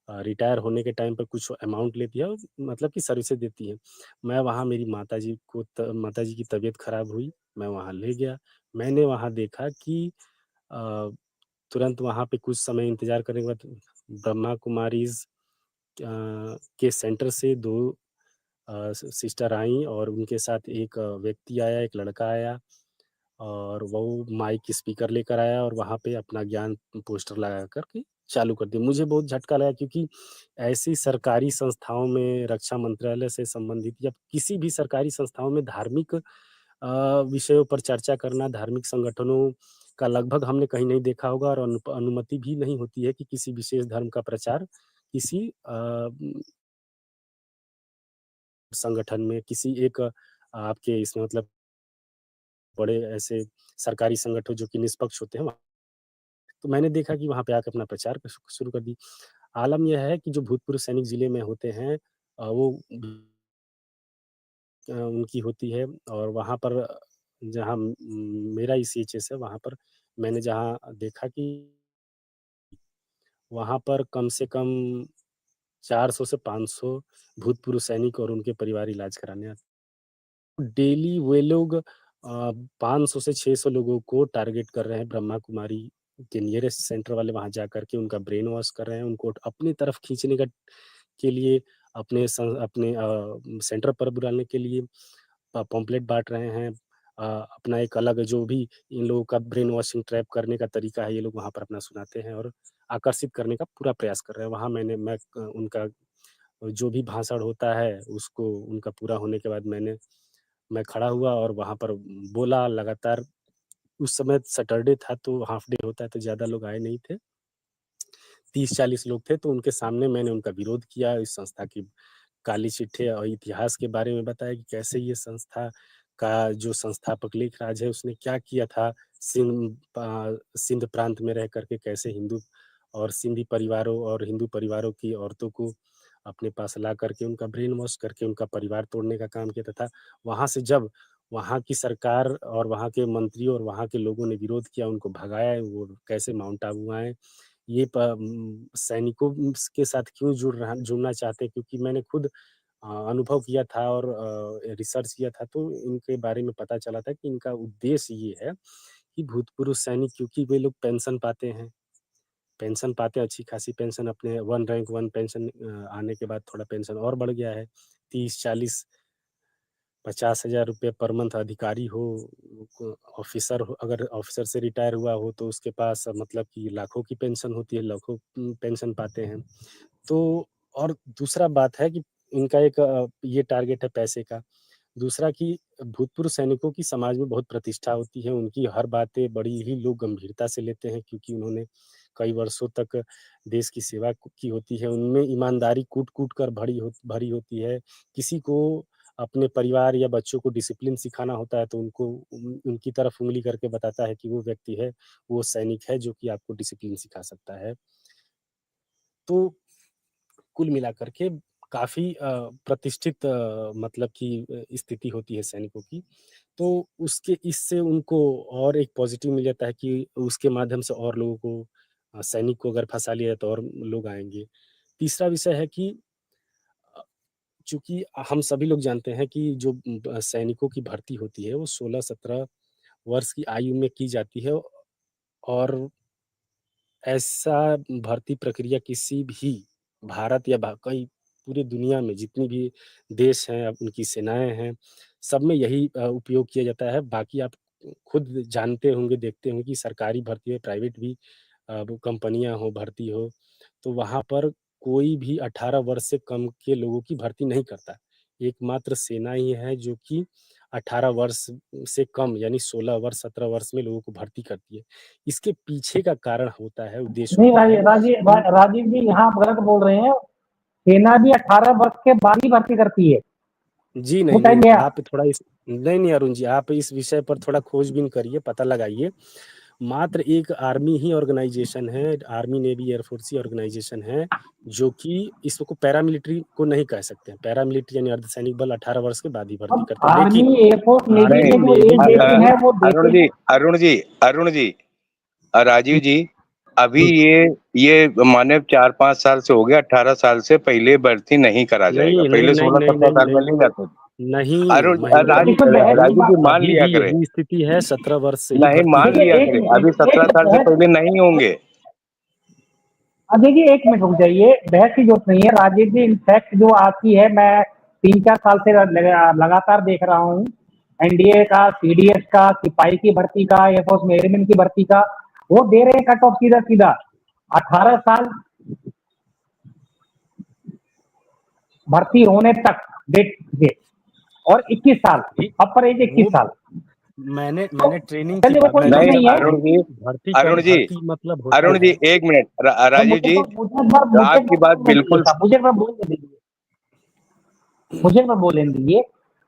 रिटायर होने के टाइम पर कुछ अमाउंट लेती है और मतलब कि सर्विसेज़ देती है। मैं वहाँ मेरी माताजी की तबीयत खराब हुई, मैं वहाँ ले गया। मैंने वहाँ देखा कि अ, तुरंत वहाँ पे कुछ समय इंतज़ार करने के बाद ब्रह्मा कुमारीज़ के सेंटर से 2 सिस्टर आईं और उनके साथ एक व्यक्ति आया, एक लड़का आया और वो माइक स्पीकर लेकर आया और वहाँ पे अपना ज्ञान पोस्टर लगा कर के चालू कर दिया। मुझे बहुत झटका लगा, क्योंकि ऐसी सरकारी संस्थाओं में, रक्षा मंत्रालय से संबंधित या किसी भी सरकारी संस्थाओं में धार्मिक विषयों पर चर्चा करना, धार्मिक संगठनों का लगभग हमने कहीं नहीं देखा होगा और अनुमति भी नहीं होती है कि किसी विशेष धर्म का प्रचार किसी संगठन में, किसी एक आपके इसमें मतलब बड़े ऐसे सरकारी संगठन जो कि निष्पक्ष होते हैं वहाँ, तो मैंने देखा कि वहाँ पे आके अपना प्रचार शुरू कर दी। आलम यह है कि जो भूतपूर्व सैनिक ज़िले में होते हैं वो उनकी होती है और वहाँ पर जहाँ मेरा ईसीएचएस है वहाँ पर मैंने जहाँ देखा कि वहाँ पर कम से कम 400 से 500 भूतपूर्व सैनिक और उनके परिवार इलाज कराने आते हैं। डेली वे लोग 500 से 600 लोगों को टारगेट कर रहे हैं, ब्रह्मा कुमारी के नियरेस्ट सेंटर वाले वहाँ जा कर के उनका ब्रेन वॉश कर रहे हैं, उनको अपनी तरफ खींचने का के लिए अपने सेंटर पर बुलाने के लिए पॉम्पलेट बाँट रहे हैं। अपना एक अलग जो भी इन लोगों का ब्रेन वॉशिंग ट्रैप करने का तरीका है, ये लोग वहाँ पर अपना सुनाते हैं और आकर्षित करने का पूरा प्रयास कर रहे हैं। वहाँ मैं उनका जो भी भाषण होता है, उसको उनका पूरा होने के बाद मैं खड़ा हुआ और वहाँ पर बोला लगातार। उस समय सैटरडे था तो हाल्फ डे होता है तो ज़्यादा लोग आए नहीं थे। 30-40 लोग थे तो उनके सामने मैंने उनका विरोध किया, इस संस्था की काली चिट्ठी और इतिहास के बारे में बताया कि कैसे ये संस्था का जो संस्थापक लेखराज है उसने क्या किया था सिंध प्रांत में रह करके कैसे हिंदू और सिंधी परिवारों और हिंदू परिवारों की औरतों को अपने पास ला करके उनका ब्रेन वॉश करके उनका परिवार तोड़ने का काम किया था। वहाँ से जब वहाँ की सरकार और वहाँ के मंत्री और वहाँ के लोगों ने विरोध किया, उनको भगाया, वो कैसे माउंट आबू आए, सैनिकों के साथ क्यों जुड़ना चाहते हैं क्योंकि मैंने खुद अनुभव किया था और रिसर्च किया था तो इनके बारे में पता चला था कि इनका उद्देश्य ये है कि भूतपूर्व सैनिक क्योंकि वे लोग पेंशन पाते हैं अच्छी खासी पेंशन अपने 1 रैंक 1 पेंशन आने के बाद थोड़ा पेंशन और बढ़ गया है 30-40 50,000 रुपये पर मंथ अधिकारी हो, ऑफिसर हो, अगर ऑफिसर से रिटायर हुआ हो तो उसके पास मतलब कि लाखों की पेंशन होती है, लाखों पेंशन पाते हैं। तो और दूसरा बात है कि इनका एक ये टारगेट है पैसे का। दूसरा कि भूतपूर्व सैनिकों की समाज में बहुत प्रतिष्ठा होती है, उनकी हर बातें बड़ी ही लोग गंभीरता से लेते हैं क्योंकि उन्होंने कई वर्षों तक देश की सेवा की होती है। उनमें ईमानदारी कूट-कूट कर भरी होती है। किसी को अपने परिवार या बच्चों को डिसिप्लिन सिखाना होता है तो उनको उनकी तरफ उँगली करके बताता है कि वो व्यक्ति है, वो सैनिक है जो कि आपको डिसिप्लिन सिखा सकता है। तो कुल मिलाकर के काफ़ी प्रतिष्ठित मतलब कि स्थिति होती है सैनिकों की। तो उसके इससे उनको और एक पॉज़िटिव मिल जाता है कि उसके माध्यम से और लोगों को सैनिक को अगर फँसा लिया तो और लोग आएँगे। तीसरा विषय है कि अ, चूँकि हम सभी लोग जानते हैं कि जो सैनिकों की भर्ती होती है वो 16-17 वर्ष की आयु में की जाती है और ऐसा भर्ती प्रक्रिया किसी भी भारत या कई पूरी दुनिया में जितनी भी देश हैं, अब उनकी सेनाएँ हैं, सब में यही उपयोग किया जाता है। बाकी आप खुद जानते होंगे, देखते होंगे कि सरकारी भर्ती है, प्राइवेट भी वो कंपनियाँ हो, भर्ती हो, तो वहाँ पर कोई भी 18 वर्ष से कम के लोगों की भर्ती नहीं करता। एकमात्र सेना ही है जो कि 18 वर्ष से कम यानी 16 वर्ष, 17 वर्ष में लोगों को भर्ती करती है। इसके पीछे का कारण होता है, उद्देश्य नहीं होता है कि राजीव जी यहाँ आप गलत बोल रहे हैं। सेना भी 18 वर्ष के बाद ही भर्ती करती है। जी, वो नहीं, टाइम नहीं, गया। आप थोड़ा इस नहीं, नहीं अरुण जी, आप इस विषय पर थोड़ा खोजबीन करिए, पता लगाइए। मात्र एक आर्मी ही ऑर्गनाइज़ेशन है, आर्मी, नेवी, एयर फोर्स ही ऑर्गनाइज़ेशन है, जो कि इसको पैरामिलिट्री को नहीं कह सकते हैं। पैरामिलिट्री यानी अर्धसैनिक बल 18 वर्ष के बाद ही भर्ती अब करते हैं। लेकिन आर्मी, एयरफोर्स, नेवी आर्मी, के जो नेवी एज जो देते है हैं वो देते हैं। अरुण जी राजीव जी अभी ये माने 4-5 साल से हो गया, 18 साल से पहले भर्ती नहीं करा जाएगा। नहीं, नहीं, पहले नहीं, नहीं, 16-17 नहीं, साल में नहीं, ले जाते थे। नहीं, अरुण इसमें बहस की राजीव बात जी मान अभी लिया भी करे, यही स्थिति है, 17 वर्ष से ही नहीं भर्ती मान होती देखिए लिया है। एक करे, मिनट अभी एक 17 साल से बहस। पहले नहीं होंगे। देखिए 1 मिनट रुक जाइए, बहस की जरूरत नहीं है राजीव जी। इनफैक्ट जो आती है, मैं 3-4 साल से लगातार देख रहा हूँ, एनडीए का, सीडीएस का, सिपाही की भर्ती का, एयरफोर्स में एयरमैन की भर्ती का, वो दे रहे हैं कट ऑफ सीधा सीधा 18 साल भर्ती होने तक डेट से, और 21 साल जी, अपर एज 21 वो साल। मैंने तो ट्रेनिंग की चलिए वो बात कोई मैंने इशू नहीं नहीं है। अरुण जी भर्ती मतलब होता अरुण जी है। एक मिनट तो राजीव जी मुझे आपकी बात बोलने दीजिए बिल्कुल साहब, मुझे बोलने दीजिए। मुझे बोलने दीजिए।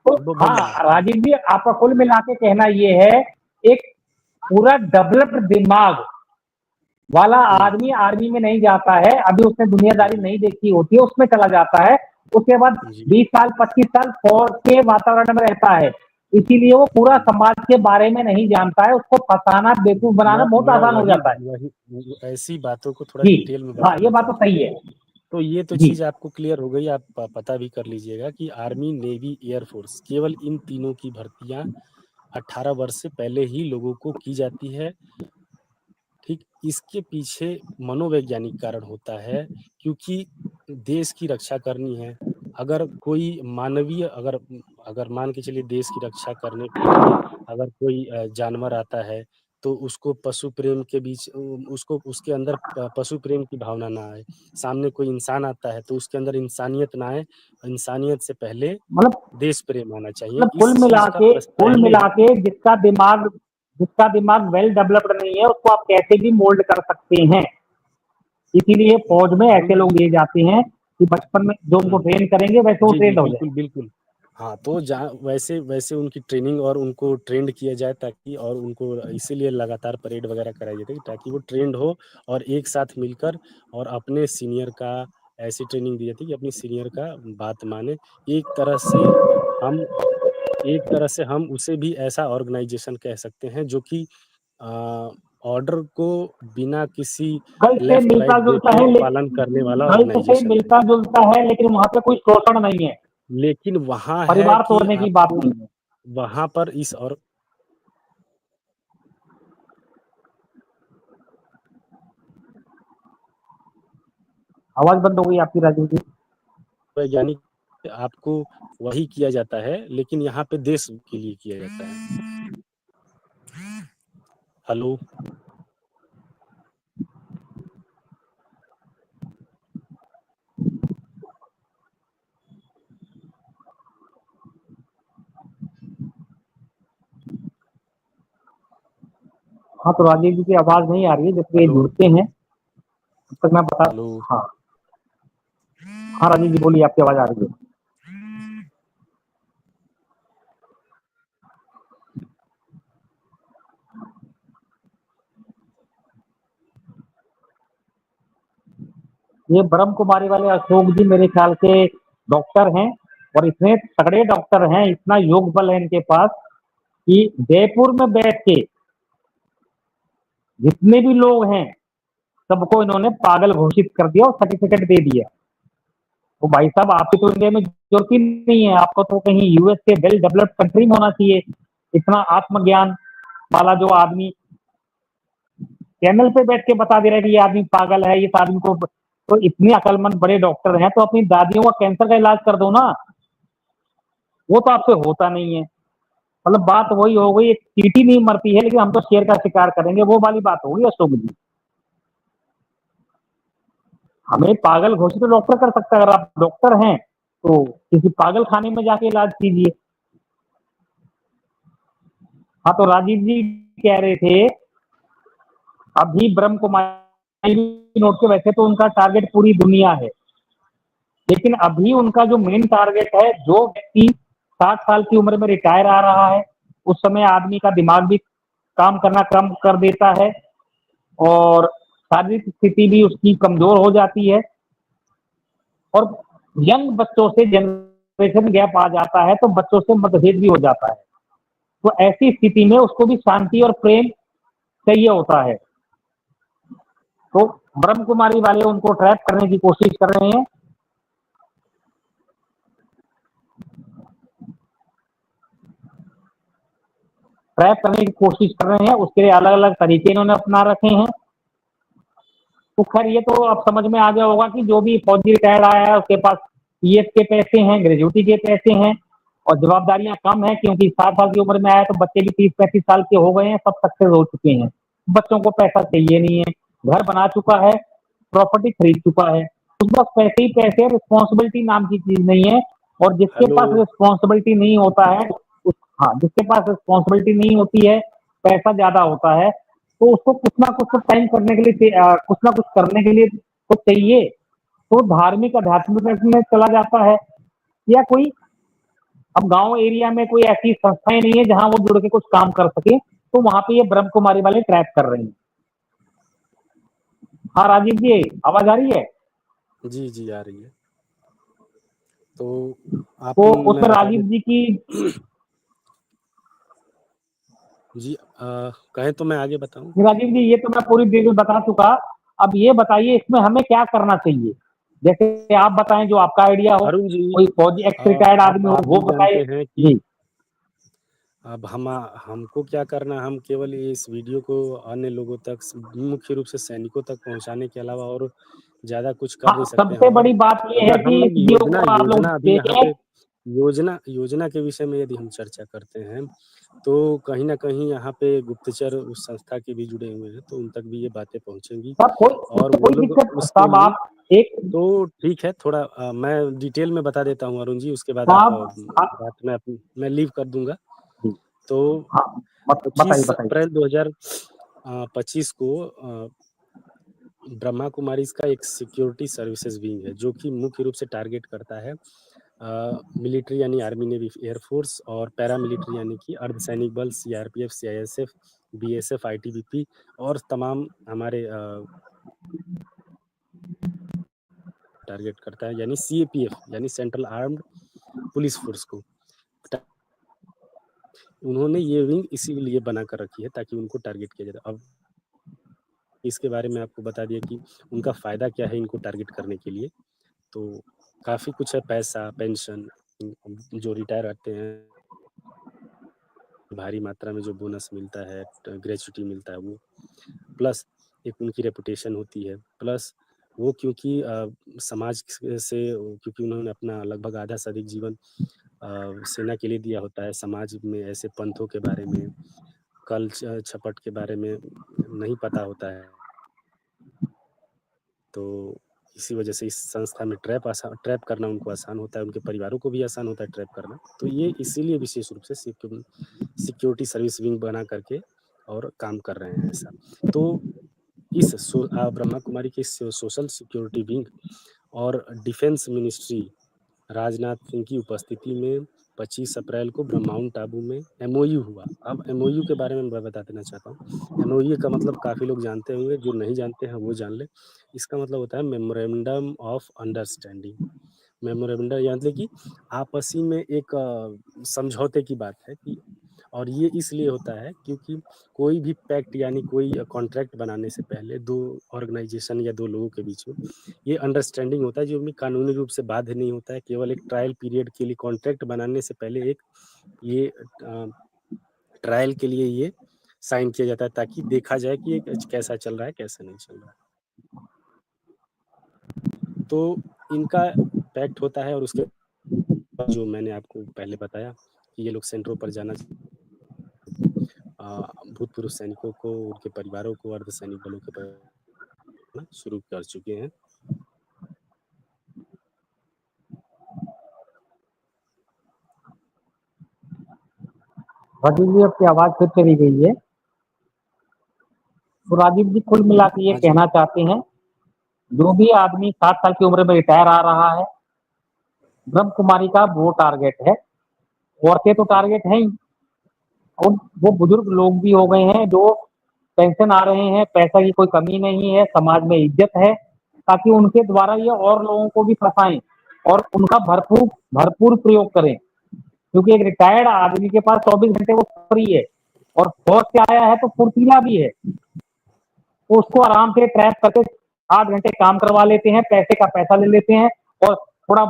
तो वो बोलिए। हाँ राजीव जी, आपका कुल मिला के कहना ये है, एक पूरा डेवलप्ड दिमाग वाला आदमी आर्मी में नहीं जाता है, अभी उसने दुनियादारी जी, नहीं देखी होती है, उसमें चला जाता है। उसके बाद जी, 20 साल 25 साल फौज के वातावरण में रहता है, इसीलिए वो पूरा जी। समाज के बारे में नहीं जानता है, उसको फंसाना बेवकूफ बनाना बहुत मैं आसान हो वही जाता है। वही ऐसी बातों को थोड़ा जी डिटेल में हाँ, ये बताना बात तो चाहता हूँ। सही है। तो ये तो जी चीज़ आपको क्लियर हो गई, आप पता भी कर लीजिएगा कि आर्मी, नेवी, एयरफोर्स केवल इन तीनों की भर्तियाँ 18 वर्ष से पहले ही लोगों को की जाती है। ठीक, इसके पीछे मनोवैज्ञानिक कारण होता है, क्योंकि देश की रक्षा करनी है। अगर कोई मानवीय अगर अगर मान के चलिए देश की रक्षा करने के लिए अगर कोई जानवर आता है, तो उसको पशु प्रेम के बीच उसको उसके अंदर पशु प्रेम की भावना ना आए। सामने कोई इंसान आता है, तो उसके अंदर इंसानियत ना आए, इंसानियत से पहले मतलब देश प्रेम आना चाहिए। मतलब इस चीज़ का कुल पहले मिला के जिसका दिमाग वेल डेवलप्ड नहीं है, उसको आप कैसे भी मोल्ड कर सकते हैं। इसीलिए फौज में हम ऐसे लोग लिए जाते हैं कि बचपन में जो उनको हुँ। ट्रेन करेंगे वैसे वो जी, जी, ट्रेंड हो जाए। बिल्कुल, बिल्कुल। हाँ, तो जहाँ वैसे वैसे उनकी ट्रेनिंग और उनको ट्रेंड किया जाए, ताकि और उनको इसीलिए लगातार परेड वगैरह कराई जाती है, ताकि वो ट्रेंड हो और एक साथ मिलकर और अपने सीनियर का ऐसी ट्रेनिंग दी जाती है कि अपनी सीनियर का बात माने। एक तरह से हम एक तरह से हम उसे भी ऐसा ऑर्गेनाइज़ेशन कह सकते हैं जो कि अ, ऑर्डर को बिना किसी कल से लेफ्ट मिलता राइट जुलता देखे है, पालन करने वाला कल से ऑर्गेनाइज़ेशन है। मिलता जुलता है, लेकिन वहां पे कोई शोषण नहीं है, लेकिन वहाँ है परिवार कि तोड़ने की बात आपको नहीं है। वहाँ पर इस और आवाज बंद हो गई आपकी राजीव जी। वैज्ञानिक आपको वही किया जाता है, लेकिन यहाँ पे देश के लिए किया जाता है। हेलो, हाँ तो राजीव जी की आवाज नहीं आ रही है, जब ये हेलो, जुड़ते हैं तब तक मैं बता। हेलो। हाँ हाँ राजीव जी बोलिए, आपकी आवाज आ रही है। ये ब्रह्म कुमारी वाले अशोक जी मेरे ख्याल से डॉक्टर हैं, और इतने तगड़े डॉक्टर हैं, इतना योग बल है इनके पास कि जयपुर में बैठ के जितने भी लोग हैं सबको इन्होंने पागल घोषित कर दिया और सर्टिफिकेट दे दिया। तो भाई साहब, आपकी तो इंडिया में जरूरत ही नहीं है, आपको तो कहीं यूएस के वेल डेवलप्ड कंट्री में होना चाहिए। इतना आत्मज्ञान वाला जो आदमी चैनल पे बैठ के बता दे रहा है कि ये आदमी पागल है, इस आदमी को, तो इतने अकलमंद बड़े डॉक्टर हैं, तो अपनी दादियों का कैंसर का इलाज कर दो ना। वो तो आपसे होता नहीं है। मतलब बात वही हो गई, एक चींटी नहीं मरती है लेकिन हम तो शेर का शिकार करेंगे, वो वाली बात हो गई अशोक जी। हमें पागल घोषित तो डॉक्टर कर सकता है, अगर आप डॉक्टर हैं तो किसी पागल खाने में जाके इलाज कीजिए। हाँ तो राजीव जी कह रहे थे, अभी ब्रह्म कुमारी नोट के, वैसे तो उनका टारगेट पूरी दुनिया है, लेकिन अभी उनका जो मेन टारगेट है, जो व्यक्ति 60 साल की उम्र में रिटायर आ रहा है, उस समय आदमी का दिमाग भी काम करना कम कर देता है और शारीरिक स्थिति भी उसकी कमजोर हो जाती है, और यंग बच्चों से जनरेशन गैप आ जाता है, तो बच्चों से मतभेद भी हो जाता है। तो ऐसी स्थिति में उसको भी शांति और प्रेम चाहिए होता है। तो ब्रह्म कुमारी वाले उनको ट्रैप करने की कोशिश कर रहे हैं। ट्रैप करने की कोशिश कर रहे हैं, उसके लिए अलग अलग तरीके इन्होंने अपना रखे हैं। तो खैर ये तो अब समझ में आ गया होगा कि जो भी फौजी रिटायर्ड आया है उसके पास पीएफ के पैसे हैं, ग्रेजुटी के पैसे हैं, और जवाबदारियां कम है, क्योंकि 60 साल की उम्र में आया तो बच्चे भी 30-35 साल के हो गए हैं, सब सक्सेस हो चुके हैं। बच्चों को पैसा चाहिए नहीं है, घर बना चुका है, प्रॉपर्टी खरीद चुका है, उस बस पैसे ही पैसे, रिस्पॉन्सिबिलिटी नाम की चीज नहीं है। और जिसके हेलो, पास रिस्पॉन्सिबिलिटी नहीं होता है हाँ, जिसके पास रिस्पॉन्सिबिलिटी नहीं होती है, पैसा ज्यादा होता है, तो उसको कुछ ना कुछ तो टाइम करने के लिए कुछ ना कुछ करने के लिए तो चाहिए। तो धार्मिक आध्यात्मिक में चला जाता है, या कोई अब गांव एरिया में कोई ऐसी संस्थाएं नहीं है जहां वो जुड़ के कुछ काम कर सके, तो वहां पे ये ब्रह्म कुमारी वाले ट्रैप कर रहे हैं। हाँ राजीव जी, आवाज आ रही है? जी, जी, आ रही है। तो तो आपको मैं उसमें बता राजीव जी की जी कहें तो मैं आगे बताऊँ? राजीव जी, ये तो मैं पूरी डिटेल बता चुका। अब ये बताइए इसमें हमें क्या करना चाहिए? जैसे आप बताएं जो आपका आइडिया हो, अरुण जी, कोई फौजी एक्स रिटायर्ड आदमी हो आप वो भी बताए। जानते हैं कि जी अब हमको क्या करना है, हम केवल इस वीडियो को अन्य लोगों तक मुख्य रूप से सैनिकों तक पहुंचाने के अलावा और ज़्यादा कुछ कर हाँ, नहीं सकते हैं। सबसे और बड़ी बात ये है अगर कि हम इस लोग वीडियो योजना को आप लोग योजना अभी यहाँ देखें। पे योजना के विषय में यदि हम चर्चा करते हैं, तो कहीं न कहीं यहाँ पे गुप्तचर उस संस्था के भी जुड़े हुए हैं, तो उन तक भी ये बातें पहुँचेंगी सब कोई, और उससे वो कोई लोग दिक्कत, उसके सब लिए आप एक तो ठीक है, थोड़ा मैं डिटेल में बता देता हूँ अरुण जी, उसके बाद आप आप बात मैं लीव कर दूँगा। जी तो हाँ, बताइए 25 बताइए। अप्रैल 2025 को ब्रह्मा कुमारीज़ का एक सिक्योरिटी सर्विसेज विंग है, जो कि मुख्य रूप से टारगेट करता है मिलिट्री यानी आर्मी, नेवी, एयरफोर्स और पैरामिलिट्री यानी कि अर्धसैनिक बल, सीआरपीएफ, सीआईएसएफ, बीएसएफ, आईटीबीपी और तमाम हमारे टारगेट करता है, यानी सीएपीएफ यानी सेंट्रल आर्म्ड पुलिस फोर्स को। उन्होंने ये विंग इसीलिए बना कर रखी है ताकि उनको टारगेट किया जाए। अब इसके बारे में आपको बता दिया कि उनका फ़ायदा क्या है इनको टारगेट करने के लिए। तो काफ़ी कुछ है, पैसा, पेंशन, जो रिटायर आते हैं भारी मात्रा में जो बोनस मिलता है, ग्रेच्युटी मिलता है वो, प्लस एक उनकी रेपुटेशन होती है, प्लस वो क्योंकि समाज से क्योंकि उन्होंने अपना लगभग आधा से अधिक जीवन सेना के लिए दिया होता है, समाज में ऐसे पंथों के बारे में, कल छपट के बारे में नहीं पता होता है। तो इसी वजह से इस संस्था में ट्रैप करना उनको आसान होता है, उनके परिवारों को भी आसान होता है ट्रैप करना। तो ये इसीलिए विशेष रूप से सिक्योरिटी सर्विस विंग बना करके और काम कर रहे हैं ऐसा। तो इस ब्रह्मा कुमारी की सोशल सिक्योरिटी विंग और डिफेंस मिनिस्ट्री राजनाथ सिंह की उपस्थिति में 25 अप्रैल को माउंट आबू में एमओयू हुआ। अब एमओयू के बारे में मैं बता देना चाहता हूँ। एमओयू का मतलब काफ़ी लोग जानते होंगे, जो नहीं जानते हैं वो जान लें। इसका मतलब होता है मेमोरेंडम ऑफ अंडरस्टैंडिंग। मेमोरेंडम यानी कि आपसी में एक समझौते की बात है कि, और ये इसलिए होता है क्योंकि कोई भी पैक्ट यानी कोई कॉन्ट्रैक्ट बनाने से पहले 2 ऑर्गेनाइजेशन या 2 लोगों के बीच में ये अंडरस्टैंडिंग होता है, जो भी कानूनी रूप से बाध्य नहीं होता है। केवल एक ट्रायल पीरियड के लिए कॉन्ट्रैक्ट बनाने से पहले एक ये ट्रायल के लिए ये साइन किया जाता है ताकि देखा जाए कि ये कैसा चल रहा है, कैसा नहीं चल रहा है। तो इनका पैक्ट होता है और उसके बाद जो मैंने आपको पहले बताया कि ये लोग सेंटरों पर जाना भूतपूर्व सैनिकों को, उनके परिवारों को, अर्धसैनिक बलों के शुरू कर चुके हैं। राजीव जी, आपकी आवाज फिर चली गई है। तो राजीव जी, कुल मिला के ये हाँ जी। कहना चाहते हैं, जो भी आदमी 60 साल की उम्र में रिटायर आ रहा है, ब्रह्म कुमारी का वो टारगेट है। औरतें तो टारगेट है ही, और वो बुजुर्ग लोग भी हो गए हैं जो पेंशन आ रहे हैं, पैसा की कोई कमी नहीं है, समाज में इज्जत है, ताकि उनके द्वारा ये और लोगों को भी फंसाएं और उनका भरपूर भरपूर प्रयोग करें। क्योंकि एक रिटायर्ड आदमी के पास 24 घंटे वो फ्री है, और फौज से आया है तो फुर्तीला भी है, तो उसको आराम से ट्रैप करके 8 घंटे काम करवा लेते हैं, पैसे का पैसा ले लेते हैं और थोड़ा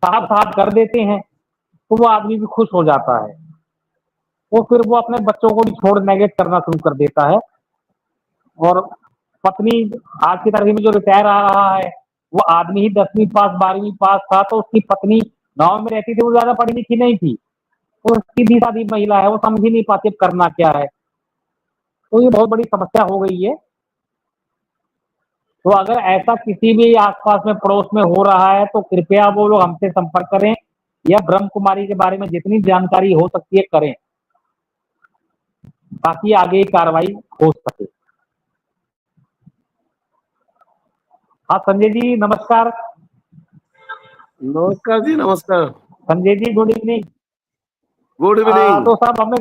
साहब साहब कर देते हैं, तो वो आदमी भी खुश हो जाता है। वो फिर वो अपने बच्चों को भी छोड़ नेगेट करना शुरू कर देता है। और पत्नी, आज की तारीख में जो रिटायर आ रहा है, वो आदमी ही 10वीं पास 12वीं पास था, तो उसकी पत्नी गांव में रहती थी, वो ज्यादा पढ़ी लिखी नहीं थी, तो सीधी सादी महिला है, वो समझ ही नहीं पाती करना क्या है। तो ये बहुत बड़ी समस्या हो गई है। तो अगर ऐसा किसी भी आसपास में पड़ोस में हो रहा है तो कृपया वो लोग हमसे संपर्क करें, या ब्रह्म कुमारी के बारे में जितनी जानकारी हो सकती है करें, ताकि आगे कार्रवाई हो सके। हाँ संजय जी, नमस्कार। नमस्कार जी, नमस्कार। Sanjay ji, good evening. Good evening. तो साहब हमें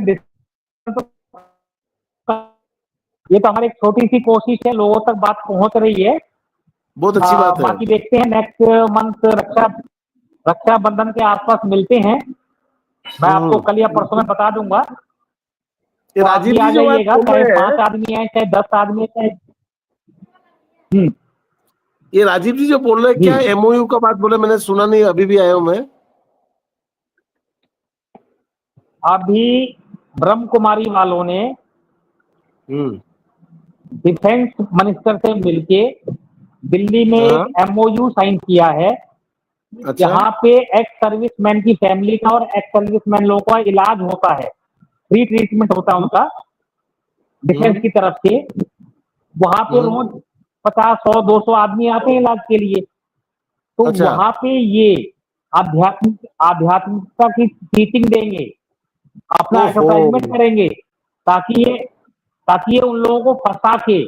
ये तो हमारी एक छोटी सी कोशिश है, लोगों तक बात पहुंच रही है। बहुत अच्छी बात है। बाकी देखते हैं नेक्स्ट मंथ रक्षाबंधन के आसपास मिलते हैं। मैं आपको कल या परसों में बता दूंगा। ये तो आप राजीव भी आ जी जो बात जाइएगा, बोल चाहे रहे 5 हैं, आदमी आए चाहे 10 आदमी चाहे। ये राजीव जी जो बोल रहे हैं, जी। क्या एमओयू का बात बोले? मैंने सुना नहीं, अभी भी आया हूं मैं। अभी ब्रह्म कुमारी वालों ने डिफेंस मिनिस्टर से मिलके दिल्ली में हाँ, एक एमओयू साइन किया है। अच्छा। यहाँ पे एक्स सर्विसमैन की फैमिली का और एक्स सर्विसमैन लोगों का इलाज होता है, फ्री ट्रीटमेंट होता है उनका डिफेंस की तरफ से। वहां पे रोज 50, 100, 200 आदमी आते हैं इलाज के लिए। तो अच्छा। वहां पे ये आध्यात्मिकता की टीचिंग देंगे, अपना ओहो। एक्सरसाइजमेंट करेंगे, ताकि ये उन लोगों को फंसा के,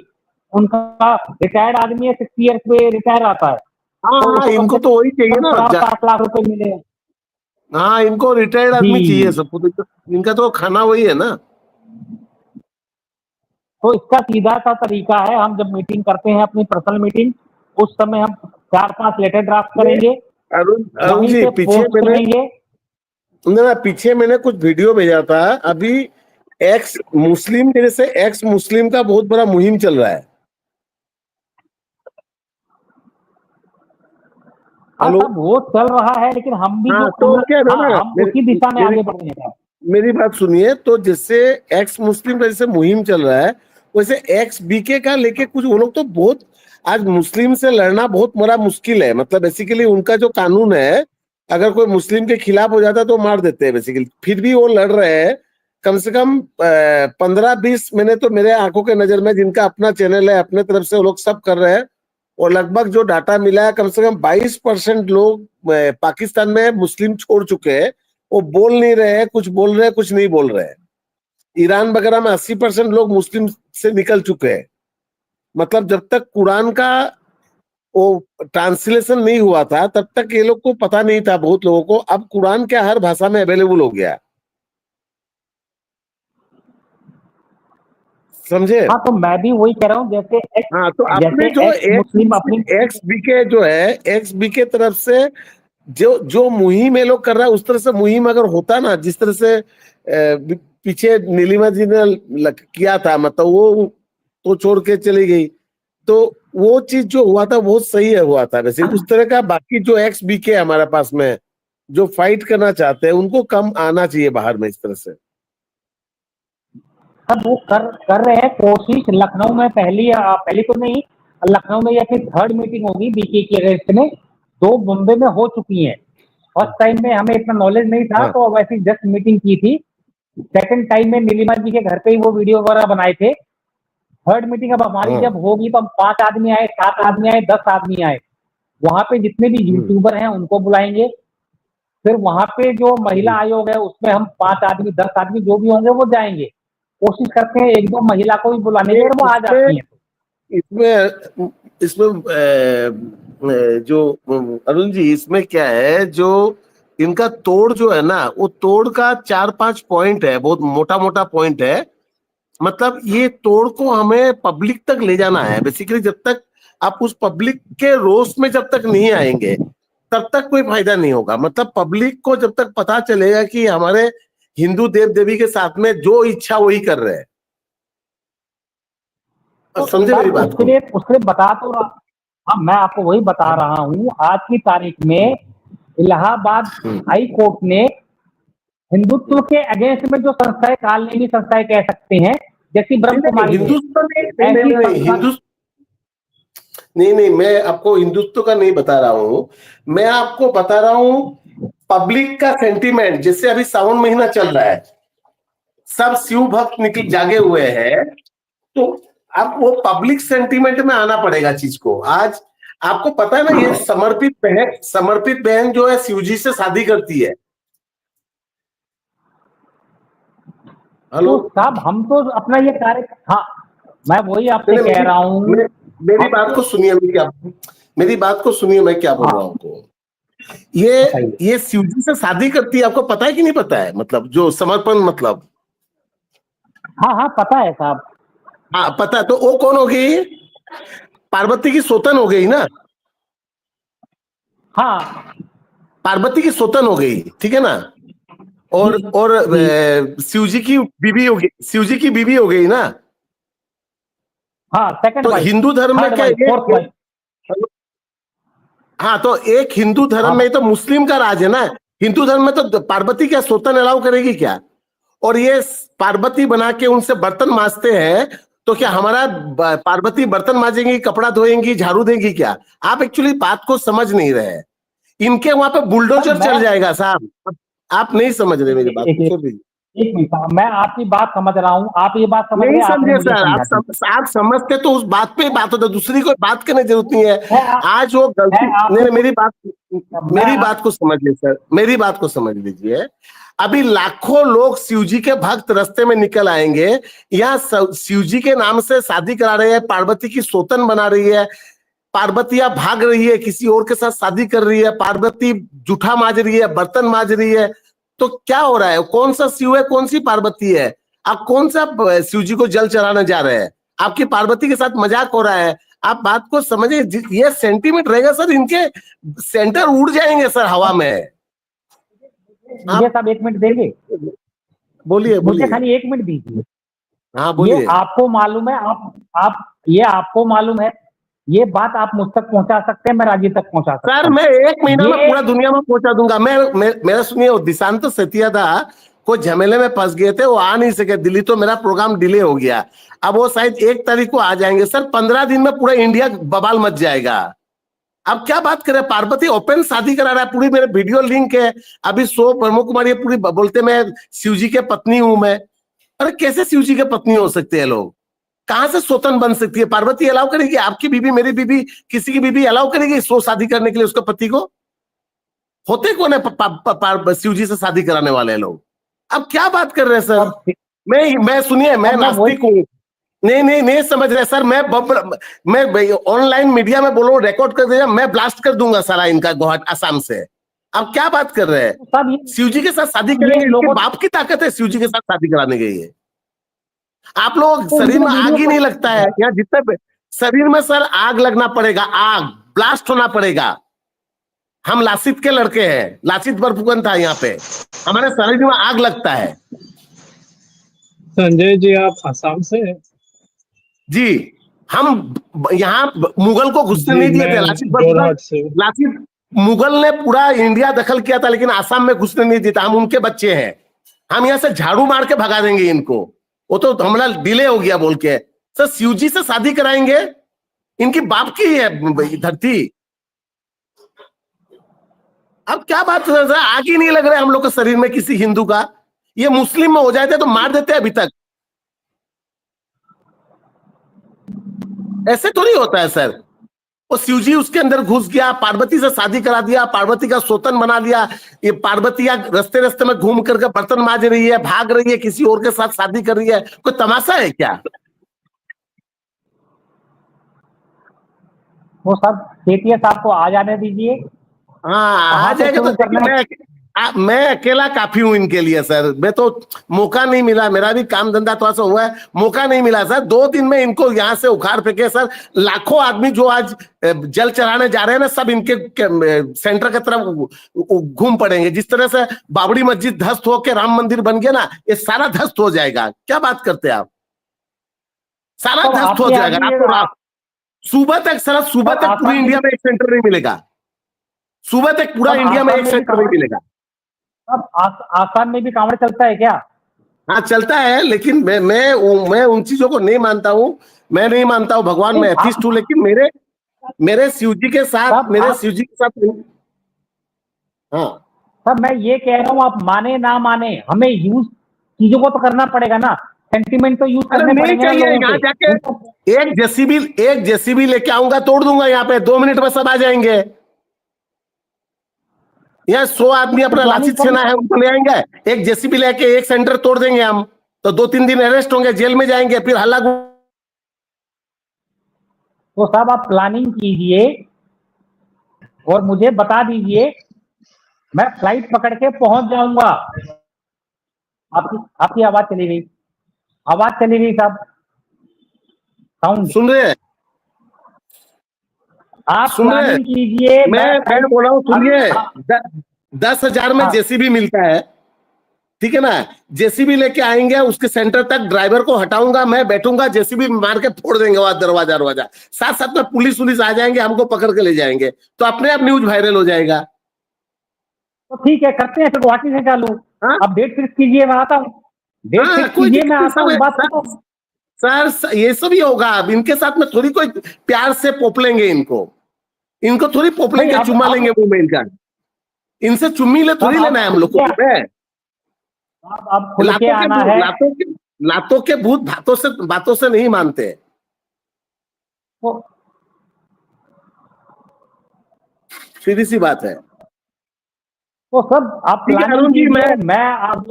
उनका रिटायर्ड आदमी है 60 ईयर्स पे रिटायर आता है, हाँ तो हाँ, उसको कम इनको से तो वही चाहिए कम ना 50-60 लाख रुपए मिले। हाँ, इनको रिटायर्ड आदमी चाहिए जी। सबको, तो इनका तो खाना वही है ना। तो इसका सीधा सा तरीका है, हम जब मीटिंग करते हैं अपनी पर्सनल मीटिंग, उस समय हम 4-5 लेटर ड्राफ्ट करेंगे, अरुण वहीं जी, पे पोस्ट करेंगे। पीछे मैंने कुछ वीडियो भेजा था। अभी एक्स मुस्लिम के जैसे एक्स मुस्लिम का बहुत बड़ा मुहिम चल रहा है। हाँ हेलो। सब वो चल रहा है, लेकिन हम भी हाँ, जो तो क्या है ना, हम उसी दिशा में आगे बढ़ रहे हैं। मेरी बात सुनिए। तो जैसे एक्स मुस्लिम का जैसे मुहिम चल रहा है, वैसे एक्स बीके का लेके कुछ वो लोग तो बहुत, आज मुस्लिम से लड़ना बहुत बड़ा मुश्किल है। मतलब बेसिकली उनका जो कानून है, अगर कोई मुस्लिम के खिलाफ हो जाता है तो मार देते हैं बेसिकली। फिर भी वो लड़ रहे हैं। कम से कम 15-20 मैंने तो मेरे आंखों के नजर में, जिनका अपना चैनल है, अपने तरफ से वो लोग सब कर रहे हैं। और लगभग जो डाटा मिला है, कम से कम 22% लोग पाकिस्तान में मुस्लिम छोड़ चुके हैं। वो बोल नहीं रहे हैं, कुछ बोल रहे हैं, कुछ नहीं बोल रहे हैं। ईरान वगैरह में 80% लोग मुस्लिम से निकल चुके हैं। मतलब जब तक कुरान का वो ट्रांसलेशन नहीं हुआ था, तब तक ये लोग को पता नहीं था, बहुत लोगों को। अब कुरान क्या हर भाषा में अवेलेबल हो गया, समझे? हाँ तो मैं भी वही कह रहा हूँ, हाँ, तो जैसे अपने जो एक्स मुस्लिम अपनी एक्स बीके जो है, एक्स बीके तरफ से जो जो मुहिम ये लोग कर रहा है, उस तरह से मुहिम अगर होता ना, जिस तरह से पीछे नीलिमा जी ने किया था, मतलब वो तो छोड़ के चली गई। तो वो चीज जो हुआ था बहुत सही है, हुआ था वैसे। उस तरह का बाकी जो एक्स बीके हमारे पास में जो फाइट करना चाहते हैं, उनको कम आना चाहिए बाहर में इस तरह से। सब वो कर रहे हैं कोशिश। लखनऊ में पहली तो नहीं, लखनऊ में ये अपनी 3rd मीटिंग होगी बीके के अगेंस्ट में। 2 बॉम्बे में हो चुकी हैं। फर्स्ट टाइम में हमें इतना नॉलेज नहीं था, हाँ। तो वैसी जस्ट मीटिंग की थी। सेकंड टाइम में नीलिमा जी के घर पे ही वो वीडियो वगैरह बनाए थे। 3rd मीटिंग अब हमारी हाँ। जब होगी, तो हम 5 आदमी आए, 7 आदमी आए, 10 आदमी आए, वहां पे जितने भी यूट्यूबर हैं उनको बुलाएंगे। फिर वहां पे जो महिला आयोग है, उसमें हम 5 आदमी 10 आदमी जो भी होंगे वो जाएंगे। कोशिश करते हैं 1-2 महिला को भी बुलाने की, अगर वो आ जाती हैं। इसमें इसमें जो अरुण जी, इसमें क्या है, जो इनका तोड़ जो है ना, वो तोड़ का 4-5 पॉइंट है, बहुत मोटा मोटा पॉइंट है। मतलब ये तोड़ को हमें पब्लिक तक ले जाना है बेसिकली। जब तक आप उस पब्लिक के रोष में जब तक नहीं आएंगे, तब तक कोई फायदा नहीं होगा। मतलब पब्लिक को जब तक पता चलेगा कि हमारे हिंदू देव देवी के साथ में जो इच्छा वही कर रहे हैं, तो समझे मेरी बात को? उसके लिए बता तो रहा। हाँ, मैं आपको वही बता रहा हूँ। आज की तारीख में इलाहाबाद हाई कोर्ट ने हिंदुत्व के अगेंस्ट में जो संस्थाएं, कालनेमी संस्थाएं कह सकते हैं, जैसी ब्रह्म कुमारी है, ऐसी संस्था। नहीं, मैं आपको हिंदुत्व का नहीं बता रहा हूं। मैं आपको बता रहा हूं पब्लिक का सेंटीमेंट। जैसे अभी सावन महीना चल रहा है, सब शिव भक्त निकल जागे हुए हैं, तो अब वो पब्लिक सेंटीमेंट में आना पड़ेगा चीज को। आज आपको पता है ना, ये समर्पित बहन जो है शिव जी से शादी करती है। हेलो। तो साहब हम तो अपना ये कार्य, हाँ मैं वही आपसे कह रहा हूँ। मेरी बात को सुनिए, मेरी बात को सुनिए, मैं क्या बोल रहा हूँ आपको। ये शिवजी से शादी करती है, आपको पता है कि नहीं पता है? मतलब जो समर्पण, मतलब हाँ हाँ पता है साहब। हाँ पता है। तो वो कौन हो गई? पार्वती की सोतन हो गई ना। हाँ पार्वती की सोतन हो गई, ठीक है ना। और शिवजी की बीवी हो गई, शिवजी की बीवी हो गई ना। हाँ सेकंड तो वाइफ, हिंदू धर्म में थर्ड क्या वाइफ, फोर्थ वाइफ। हाँ, तो एक हिंदू धर्म में तो मुस्लिम का राज है ना। हिंदू धर्म में तो पार्वती क्या सोतन अलाउ करेगी क्या? और ये पार्वती बना के उनसे बर्तन मांजते हैं, तो क्या हमारा पार्वती बर्तन मांजेंगी, कपड़ा धोएंगी, झाड़ू देंगी क्या? आप एक्चुअली बात को समझ नहीं रहे। इनके वहां पे बुलडोजर चल जाएगा साहब। आप नहीं समझ रहे मेरी बात को। छोड़ दीजिए। एक मिनट साहब, मैं आपकी बात समझ रहा हूँ, आप ये बात समझ रहे नहीं हैं, आपने समझे मुझे सर। समझा दी। आप समझते तो उस बात पे ही बात होता, दूसरी कोई बात करने की जरूरत नहीं है। मैं आज वो गलती आपको नहीं, मेरी बात को समझ लीजिए सर, मेरी बात को समझ लीजिए। अभी लाखों लोग शिवजी के भक्त रास्ते में निकल आएंगे। यहाँ शिवजी के नाम से शादी करा रहे हैं, पार्वती की सोतन बना रही है, पार्वतियां भाग रही है, किसी और के साथ शादी कर रही है, पार्वती जूठा मांज रही है, बर्तन मांज रही है। तो क्या हो रहा है? कौन सा शिव है, कौन सी पार्वती है? आप कौन सा शिव जी को जल चढ़ाने जा रहे हैं? आपकी पार्वती के साथ मजाक हो रहा है। आप बात को समझे। ये सेंटीमेंट रहेगा सर, इनके सेंटर उड़ जाएंगे सर हवा में। मुझे साहब 1 मिनट देंगे? बोलिए मुझे बोलिए। खाली 1 मिनट दीजिए। हाँ ये बोलिए। आपको मालूम है, ये आपको मालूम है, ये बात आप मुझ तक पहुंचा सकते हैं, मैं राज्य तक पहुंचा सकता सर हूं। मैं 1 महीना में पूरा दुनिया में पहुंचा दूंगा। मेरा सुनिए, वो दिशांत सेतिया था, कोई झमेले में फंस गए थे, वो आ नहीं सके दिल्ली, तो मेरा प्रोग्राम डिले हो गया। अब वो शायद 1 तारीख को आ जाएंगे सर। 15 दिन में पूरा इंडिया बवाल मच जाएगा। अब क्या बात करें? पार्वती ओपन शादी करा रहा है, पूरी मेरे वीडियो लिंक है। अभी शो प्रमोद कुमार ये पूरी बोलते मैं शिवजी के पत्नी हूं मैं। अरे कैसे शिवजी के पत्नी हो सकते हैं लोग? कहां से स्वतंत्र बन सकती है? पार्वती अलाउ करेगी? आपकी बीबी, मेरी बीबी, किसी की बीबी अलाउ करेगी सो शादी करने के लिए उसके पति को? होते कौन है शिवजी से शादी कराने वाले लोग? अब क्या बात कर रहे हैं सर? मैं सुनिए, मैं नास्तिक हूं। नहीं समझ रहे सर। मैं ऑनलाइन मीडिया में बोलो, रिकॉर्ड कर दीजिए, मैं ब्लास्ट कर दूंगा सारा इनका गुवाहाटी असम से। अब क्या बात कर रहे हैं? शिवजी के साथ शादी करेंगे? इनके बाप की ताकत है शिवजी के साथ शादी कराने के लिए। आप लोग शरीर में आग ही नहीं लगता है यहाँ जितने शरीर में सर आग लगना पड़ेगा, आग ब्लास्ट होना पड़ेगा। हम लासित के लड़के हैं, लासित बरफुकन था यहाँ पे, हमारे शरीर में आग लगता है। संजय जी आप असम से? जी, हम यहाँ मुगल को घुसने नहीं दिए थे। लासित मुगल ने पूरा इंडिया दखल किया था, लेकिन आसाम में घुसने नहीं दिया था। हम उनके बच्चे हैं, हम यहाँ से झाड़ू मार के भगा देंगे इनको। वो तो हमला डिले हो गया बोल के सर शिवजी से शादी कराएंगे? इनकी बाप की है धरती। अब क्या बात कर रहे? आग ही नहीं लग रहा है हम लोग के शरीर में किसी हिंदू का। ये मुस्लिम में हो जाते तो मार देते अभी तक। ऐसे तो नहीं होता है सर। वो शिवजी उसके अंदर घुस गया, पार्वती से शादी करा दिया, पार्वती का सोतन बना लिया। ये पार्वती रास्ते रास्ते में घूम करके बर्तन मांज रही है, भाग रही है, किसी और के साथ शादी कर रही है। कोई तमाशा है क्या? वो सब सेतिया साहब को आ जाने दीजिए। हाँ आ जाएगा। तो मैं अकेला काफी हूं इनके लिए सर। मैं तो मौका नहीं मिला, मेरा भी काम धंधा थोड़ा सा हुआ है, मौका नहीं मिला सर। 2 दिन में इनको यहां से उखाड़ फेंके सर। लाखों आदमी जो आज जल चढ़ाने जा रहे हैं ना, सब इनके सेंटर की तरफ घूम पड़ेंगे। जिस तरह से बाबरी मस्जिद ध्वस्त होकर राम मंदिर बन गया ना, ये सारा ध्वस्त हो जाएगा। क्या बात करते हैं आप? सारा ध्वस्त हो जाएगा रातों रात। सुबह तक सर, सुबह तक पूरी इंडिया में एक सेंटर नहीं मिलेगा। सुबह तक पूरा इंडिया में एक सेंटर नहीं मिलेगा। अब आसाम में भी कांवड़ चलता है क्या? हाँ चलता है, लेकिन मैं उन चीजों को नहीं मानता हूँ। मैं नहीं मानता हूँ भगवान में एथिस्ट हूँ, लेकिन मेरे शिवजी के साथ, हाँ सर मैं ये कह रहा हूँ, आप माने ना माने, हमें यूज चीजों को तो करना पड़ेगा ना। सेंटिमेंट तो यूज करने पड़ेंगे। यहाँ जाके एक जेसीबी लेके आऊंगा, तोड़ दूंगा यहाँ पे, 2 मिनट में सब आ जाएंगे। यहाँ 100 आदमी अपना लासित सेना है, उनको ले आएंगे, एक जेसीबी लेके एक सेंटर तोड़ देंगे हम, तो 2-3 दिन अरेस्ट होंगे, जेल में जाएंगे, फिर हल्ला। तो साहब आप प्लानिंग कीजिए और मुझे बता दीजिए मैं फ्लाइट पकड़ के पहुंच जाऊंगा। आपकी आवाज चली गई, आवाज चली गई साहब, साउंड। सुन रहे हैं? आप सुन रहे हैं? प्लानिंग कीजिए। मैं बोल रहा हूँ, सुनिए, हाँ, 10,000 में हाँ। जेसीबी मिलता है, ठीक है ना? जेसीबी लेके आएंगे, उसके सेंटर तक ड्राइवर को हटाऊंगा, मैं बैठूंगा, जेसीबी मार के फोड़ देंगे वहां दरवाजा, साथ साथ में पुलिस आ जाएंगे, हमको पकड़ के ले जाएंगे, तो अपने आप न्यूज वायरल हो जाएगा। तो ठीक है, करते हैं फिर गुवाहाटी से चालू। हाँ? अब डेट फिक्स कीजिए, मैं आता हूँ। डेट हाँ, फिक्स कोई कीजिए, दिक्कत मैं नहीं आता हूँ, बात खत्म। सर, ये सब ही होगा। अब इनके साथ में थोड़ी कोई प्यार से पोपलेंगे, इनको थोड़ी पोपलेंगे, नहीं, चुम्मा लेंगे मुंह में इनका, इनसे चुम्मी ले थोड़ी लेना है हम लोग को। अब खुल के आना है। लातों के भूत बातों से नहीं मानते। सीधी सी बात है। तो सब आप ठीक है प्लानिंग अरुण जी, कीजिए, मैं आप।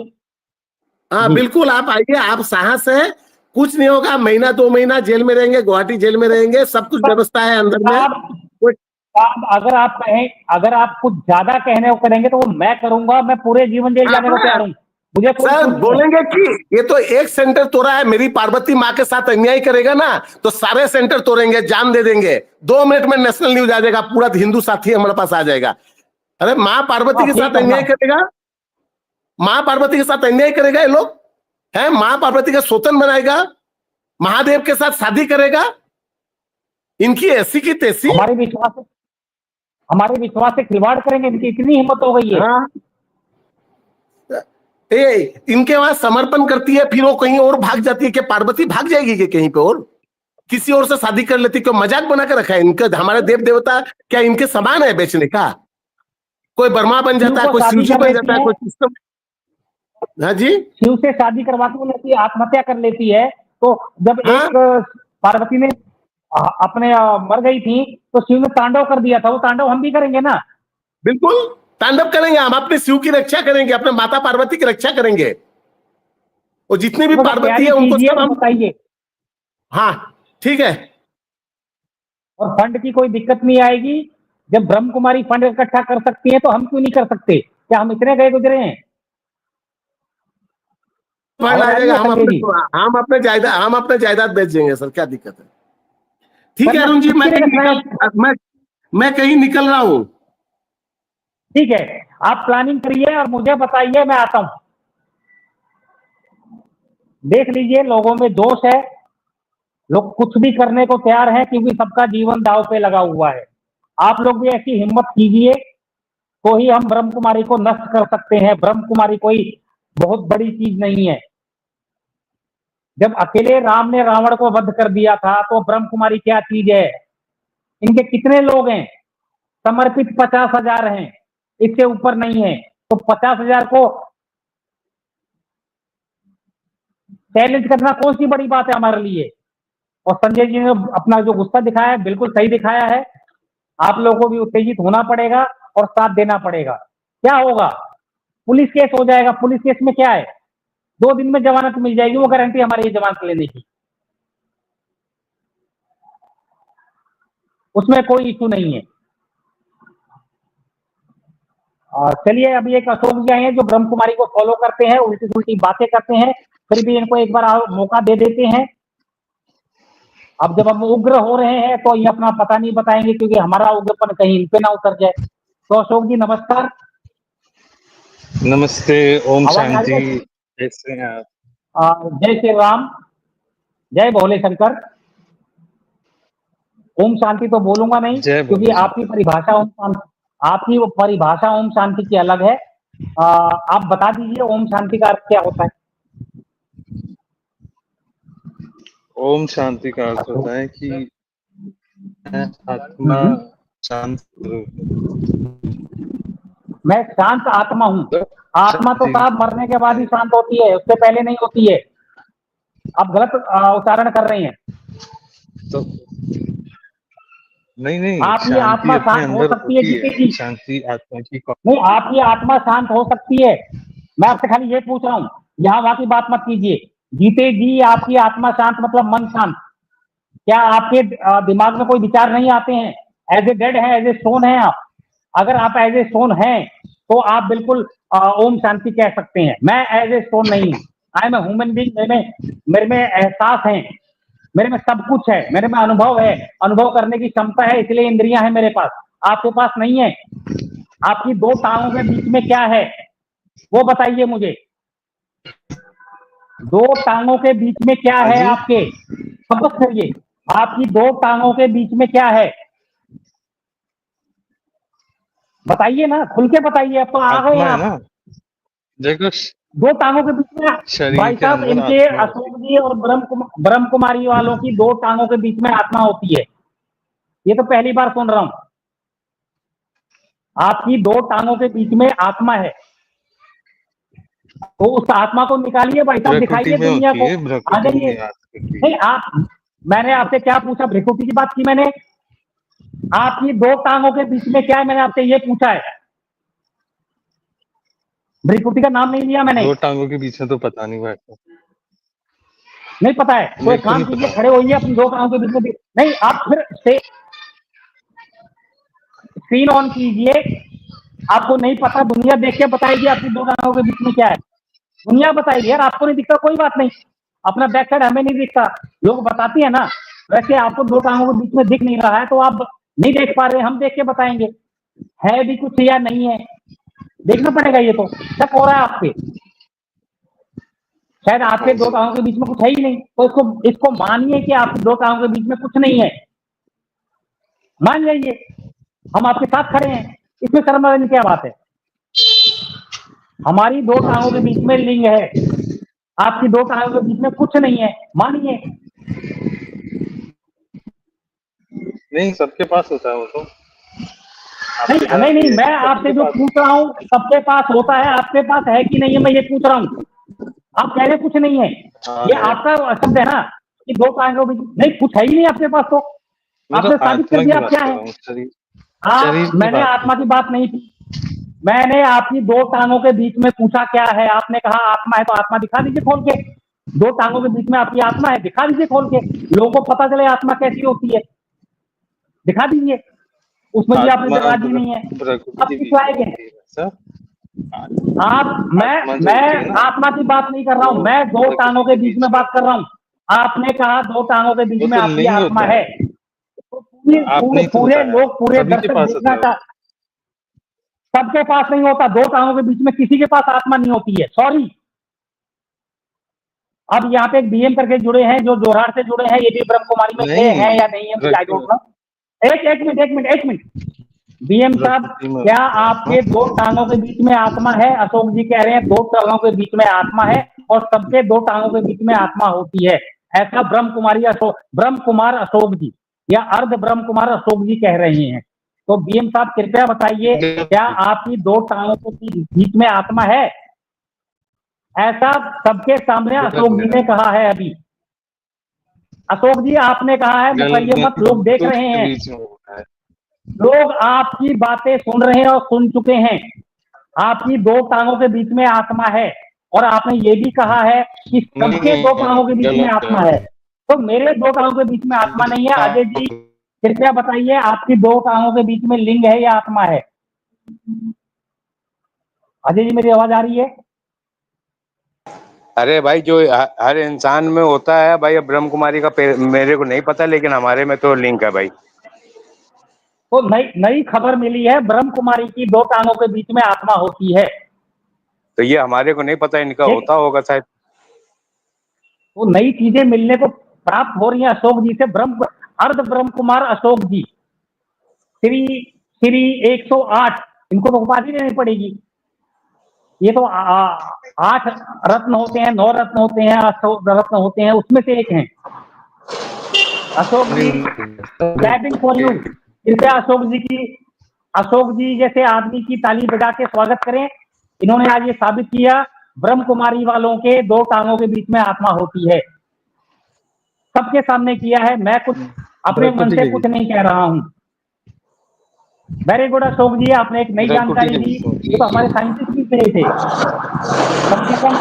हाँ बिल्कुल, आप आइए, आप साहस है, कुछ नहीं होगा। महीना 2 महीना जेल में रहेंगे, गुवाहाटी जेल में रहेंगे, सब कुछ व्यवस्था है अंदर में। अगर आप कुछ ज्यादा कहने को करेंगे तो वो मैं करूंगा। मैं पूरे जीवन जेल जाने को तैयार हूँ। मुझे सर बोलेंगे कि ये तो एक सेंटर तोड़ा है, मेरी पार्वती माँ के साथ अन्याय करेगा ना तो सारे सेंटर तोड़ेंगे, जान दे देंगे। 2 मिनट में नेशनल न्यूज आ जाएगा, पूरा हिंदू साथी हमारे पास आ जाएगा। अरे माँ पार्वती के साथ अन्याय करेगा, माँ पार्वती के साथ अन्याय करेगा ये लोग है, माँ पार्वती का सोतन बनाएगा, महादेव के साथ शादी करेगा, इनकी ऐसी की तैसी। हमारे विश्वास से खिलवाड़ करेंगे, इनकी इतनी हिम्मत हो गई है। हाँ, इनके वहां समर्पण करती है, फिर वो कहीं और भाग जाती है। क्या पार्वती भाग जाएगी कि कहीं पे और किसी और से शादी कर लेती? क्यों मजाक बना के रखा है इनका? हमारे देव देवता क्या इनके समान है बेचने का? कोई बर्मा बन जाता है, कोई शिवजी बन जाता है, कोई सिस्टम। हाँ जी, शिव से शादी करवा के लेती है, आत्महत्या कर लेती है। तो जब एक पार्वती ने अपने मर गई थी तो शिव ने तांडव कर दिया था, वो तांडव हम भी करेंगे ना। बिल्कुल तांडव करेंगे हम, अपने शिव की रक्षा करेंगे, अपने माता पार्वती की रक्षा करेंगे, और जितनी भी पार्वती है उनको सब हम बताइए। हाँ ठीक है, और फंड की कोई दिक्कत नहीं आएगी। जब ब्रह्म कुमारी फंड इकट्ठा कर सकती है तो हम क्यों नहीं कर सकते? क्या हम इतने गए गुजरे हैं? फंड आ जाएगा, हम अपने जायदाद बेच देंगे सर, क्या दिक्कत है? ठीक है अरुण जी, मैं कहीं निकल रहा हूं। ठीक है, आप प्लानिंग करिए और मुझे बताइए, मैं आता हूं। देख लीजिए, लोगों में जोश है, लोग कुछ भी करने को तैयार हैं, क्योंकि सबका जीवन दांव पे लगा हुआ है। आप लोग भी ऐसी हिम्मत कीजिए, तो ही हम ब्रह्म कुमारी को नष्ट कर सकते हैं। ब्रह्म कुमारी कोई बहुत बड़ी चीज नहीं है। जब अकेले राम ने रावण को वध कर दिया था तो ब्रह्म कुमारी क्या चीज है? इनके कितने लोग हैं? समर्पित 50,000 हैं, इससे ऊपर नहीं है। तो 50,000 को चैलेंज करना कौन सी बड़ी बात है हमारे लिए? और संजय जी ने अपना जो गुस्सा दिखाया है बिल्कुल सही दिखाया है। आप लोगों को भी उत्तेजित होना पड़ेगा और साथ देना पड़ेगा। क्या होगा? पुलिस केस हो जाएगा। पुलिस केस में क्या है? 2 दिन में जमानत मिल जाएगी, वो गारंटी हमारी जमानत लेने की, उसमें कोई इशू नहीं है। चलिए, अभी एक अशोक जी आए हैं जो ब्रह्म कुमारी को फॉलो करते हैं, उल्टी उल्टी बातें करते हैं, फिर भी इनको एक बार मौका दे देते हैं। अब जब हम उग्र हो रहे हैं तो ये अपना पता नहीं बताएंगे, क्योंकि हमारा उग्रपन कहीं इन पे ना उतर जाए। तो अशोक जी नमस्कार। नमस्ते, ओम शांति। कैसे हैं आप? जय श्री राम, जय भोले शंकर। ओम शांति तो बोलूंगा नहीं, क्योंकि आपकी परिभाषा ओम शांति की अलग है। आप बता दीजिए ओम शांति का अर्थ क्या होता है? ओम शांति का अर्थ होता है कि आत्मा शांत, मैं शांत आत्मा हूँ। आत्मा तो साहब मरने के बाद ही शांत होती है, उससे पहले नहीं होती है। आप गलत उच्चारण कर रहे हैं। तो नहीं, आपकी आत्मा शांत हो सकती है जीते जी। शांति आत्मा की नहीं, आपकी आत्मा शांत हो सकती है। मैं आपसे खाली ये पूछ रहा हूँ, यहाँ वहां की बात मत कीजिए। जीते जी आपकी आत्मा शांत मतलब मन शांत। क्या आपके दिमाग में कोई विचार नहीं आते हैं? एज ए डेड है, एज ए स्टोन है आप? अगर आप एज ए स्टोन हैं तो आप बिल्कुल ओम शांति कह सकते हैं। मैं एज ए स्टोन नहीं हूँ, I am a human being. मेरे में एहसास है, मेरे में सब कुछ है, मेरे में अनुभव है, अनुभव करने की क्षमता है, इसलिए इंद्रियां हैं मेरे पास, आपके पास नहीं है। आपकी दो टांगों के बीच में क्या है वो बताइए मुझे। दो टांगों के बीच में क्या है आपके, समझ करिए, आपकी दो टांगों के बीच में क्या है बताइए ना, खुल के बताइए। अब तो आ गए आत्मा है आप। ना, देखो दो टांगों के बीच में शरीर भाई के साहब, अंदर इनके आत्मा होती अशोक जी और ब्रह्म कुमारी वालों की दो टांगों के बीच में आत्मा होती है, ये तो पहली बार सुन रहा हूं। आपकी दो टांगों के बीच में आत्मा है, तो उस आत्मा को निकालिए भाई साहब, प्रकृति दिखाइए में दुनिया होती को। है, आ प्रकृति जाइए। में आत्मा नहीं आप, मैंने आपसे क्या पूछा, भ्रिकुटी की बात की मैंने? आपकी दो टांगों के बीच में क्या है, मैंने आपसे ये पूछा है। भ्रिकुटी का नाम नहीं लिया मैंने। दो टांगों के बीच में तो पता नहीं बैठता, नहीं पता है तो मेरे एक को काम नहीं कीजिए, पता। खड़े होइए, अपनी दो टांगों के बीच में नहीं, आप फिर स्क्रीन ऑन कीजिए। आपको नहीं पता, दुनिया देख के बताएगी आपकी दो टांगों के बीच में क्या है। दुनिया बताएगी यार, आपको नहीं दिखता कोई बात नहीं, अपना बैक साइड हमें नहीं दिखता, लोग बताती है ना। वैसे आपको दो टांगों के बीच में दिख नहीं रहा है तो आप नहीं देख पा रहे, हम देख के बताएंगे है भी कुछ या नहीं है, देखना पड़ेगा। ये तो शक हो रहा है आपसे, शायद आपके दो टांगों के बीच में कुछ है ही नहीं, तो इसको मानिए कि आपके दो टांगों के बीच में कुछ नहीं है, मान जाइए, हम आपके साथ खड़े हैं, इसमें शर्म वाली क्या बात है। हमारी दो टांगों के बीच में लिंग है, आपकी दो टांगों के बीच में कुछ नहीं है, मानिए। नहीं, सबके पास होता है वो तो। नहीं आपके नहीं पास नहीं, भी है, मैं सबके आपसे जो पास पूछ रहा हूँ सबके पास होता है, आपके पास है कि नहीं है मैं ये पूछ रहा हूँ। आप कह रहे कुछ नहीं है, हाँ ये है। आपका शब्द है ना कि दो टांगों के बीच नहीं, कुछ है ही नहीं आपके पास, तो मैं तो आपने साबित कर आत्मा की दिया आप बात क्या कर है। रहा हूँ, शरीर शरीर आप, की मैंने बात आत्मा नहीं। की बात नहीं की, मैंने आपकी दो टांगों के बीच में पूछा क्या है, आपने कहा आत्मा है, तो आत्मा दिखा दीजिए खोल के। दो टांगों के बीच में आपकी आत्मा है, दिखा दीजिए खोल के, लोगों को पता चले आत्मा कैसी होती है, दिखा दीजिए। उसमें भी आपने आत्मा जवाब दी नहीं है, प्रकृति अब के किस बीच में लायक है होती है सर। आप। आत्मा जो मैं होती है ना, आत्मा की बात नहीं कर रहा हूं, वो मैं दो टांगों प्रकृति के के बीच में बीच में बात कर होती रहा है। हूं। आपने कहा दो टांगों के बीच वो में तो आपकी लिंग आत्मा होता है, है, तो पूरे आपने ही तो पूरे बताया, लोग, पूरे सभी के दर्शक पास होता देखना है वो। सबके पास नहीं होता, दो टांगों के बीच में किसी के पास आत्मा नहीं होती है, सॉरी। अब यहाँ पे एक बीएम करके जुड़े हैं, जो जोरहाट से जुड़े हैं, ये भी ब्रह्म कुमारी में थे हैं नहीं, या नहीं है मुझे आई डोंट नो। एक मिनट बीएम साहब, प्रकृति में क्या होता है आपके दो टांगों के बीच में आत्मा है? अशोक जी कह रहे हैं दो टांगों के बीच में आत्मा है और सबके दो टांगों के बीच में आत्मा होती है, ऐसा ब्रह्म कुमार अशोक जी या अर्ध ब्रह्म कुमार अशोक जी कह रहे हैं। तो बीएम साहब कृपया बताइए, क्या आपकी दो टांगों के बीच में आत्मा है? ऐसा सबके सामने गलत अशोक जी मेरा ने कहा है। अभी अशोक जी आपने कहा है, गलत मुकरिए मत, लोग देख मेरे रहे के हैं, बीच में होता है। लोग आपकी बातें सुन रहे हैं और सुन चुके हैं। आपकी दो टांगों के बीच में आत्मा है और आपने ये भी कहा है कि सबके दो टांगों के नहीं, बीच में गलत आत्मा है। है, तो मेरे दो टांगों के बीच में आत्मा नहीं है। अजय जी कृपया बताइए, आपकी दो टांगों के बीच में लिंग है या आत्मा है? अजय जी मेरी आवाज आ रही है? अरे भाई, जो हर इंसान में होता है भाई, अब ब्रह्म कुमारी का मेरे को नहीं पता, लेकिन हमारे में तो लिंक है भाई। तो नई खबर मिली है, ब्रह्म कुमारी की दो टांगों के बीच में आत्मा होती है। तो ये हमारे को नहीं पता, इनका एक होता होगा शायद। वो नई चीजें मिलने को प्राप्त हो रही हैं अशोक जी से। अर्ध ब्रह्म कुमार अशोक जी, श्री श्री 108, इनको तो उपाधि देनी पड़ेगी। ये तो 8 रत्न होते हैं, 9 रत्न होते हैं, 8 रत्न होते हैं, उसमें से एक हैं Ashok ji. Clapping for you. कृपया अशोक जी जैसे आदमी की ताली बजा के स्वागत करें। इन्होंने आज ये साबित किया, ब्रह्म कुमारी वालों के दो टांगों के बीच में आत्मा होती है, सबके सामने किया है। मैं कुछ अपने मन प्रकृति से के कुछ बीच नहीं कह रहा हूं। वेरी गुड अशोक जी, आपने एक नई प्रकृति जानकारी के दी। बीच में होती ये तो है। हमारे साइंटिस्ट भी कहे थे, कम से कम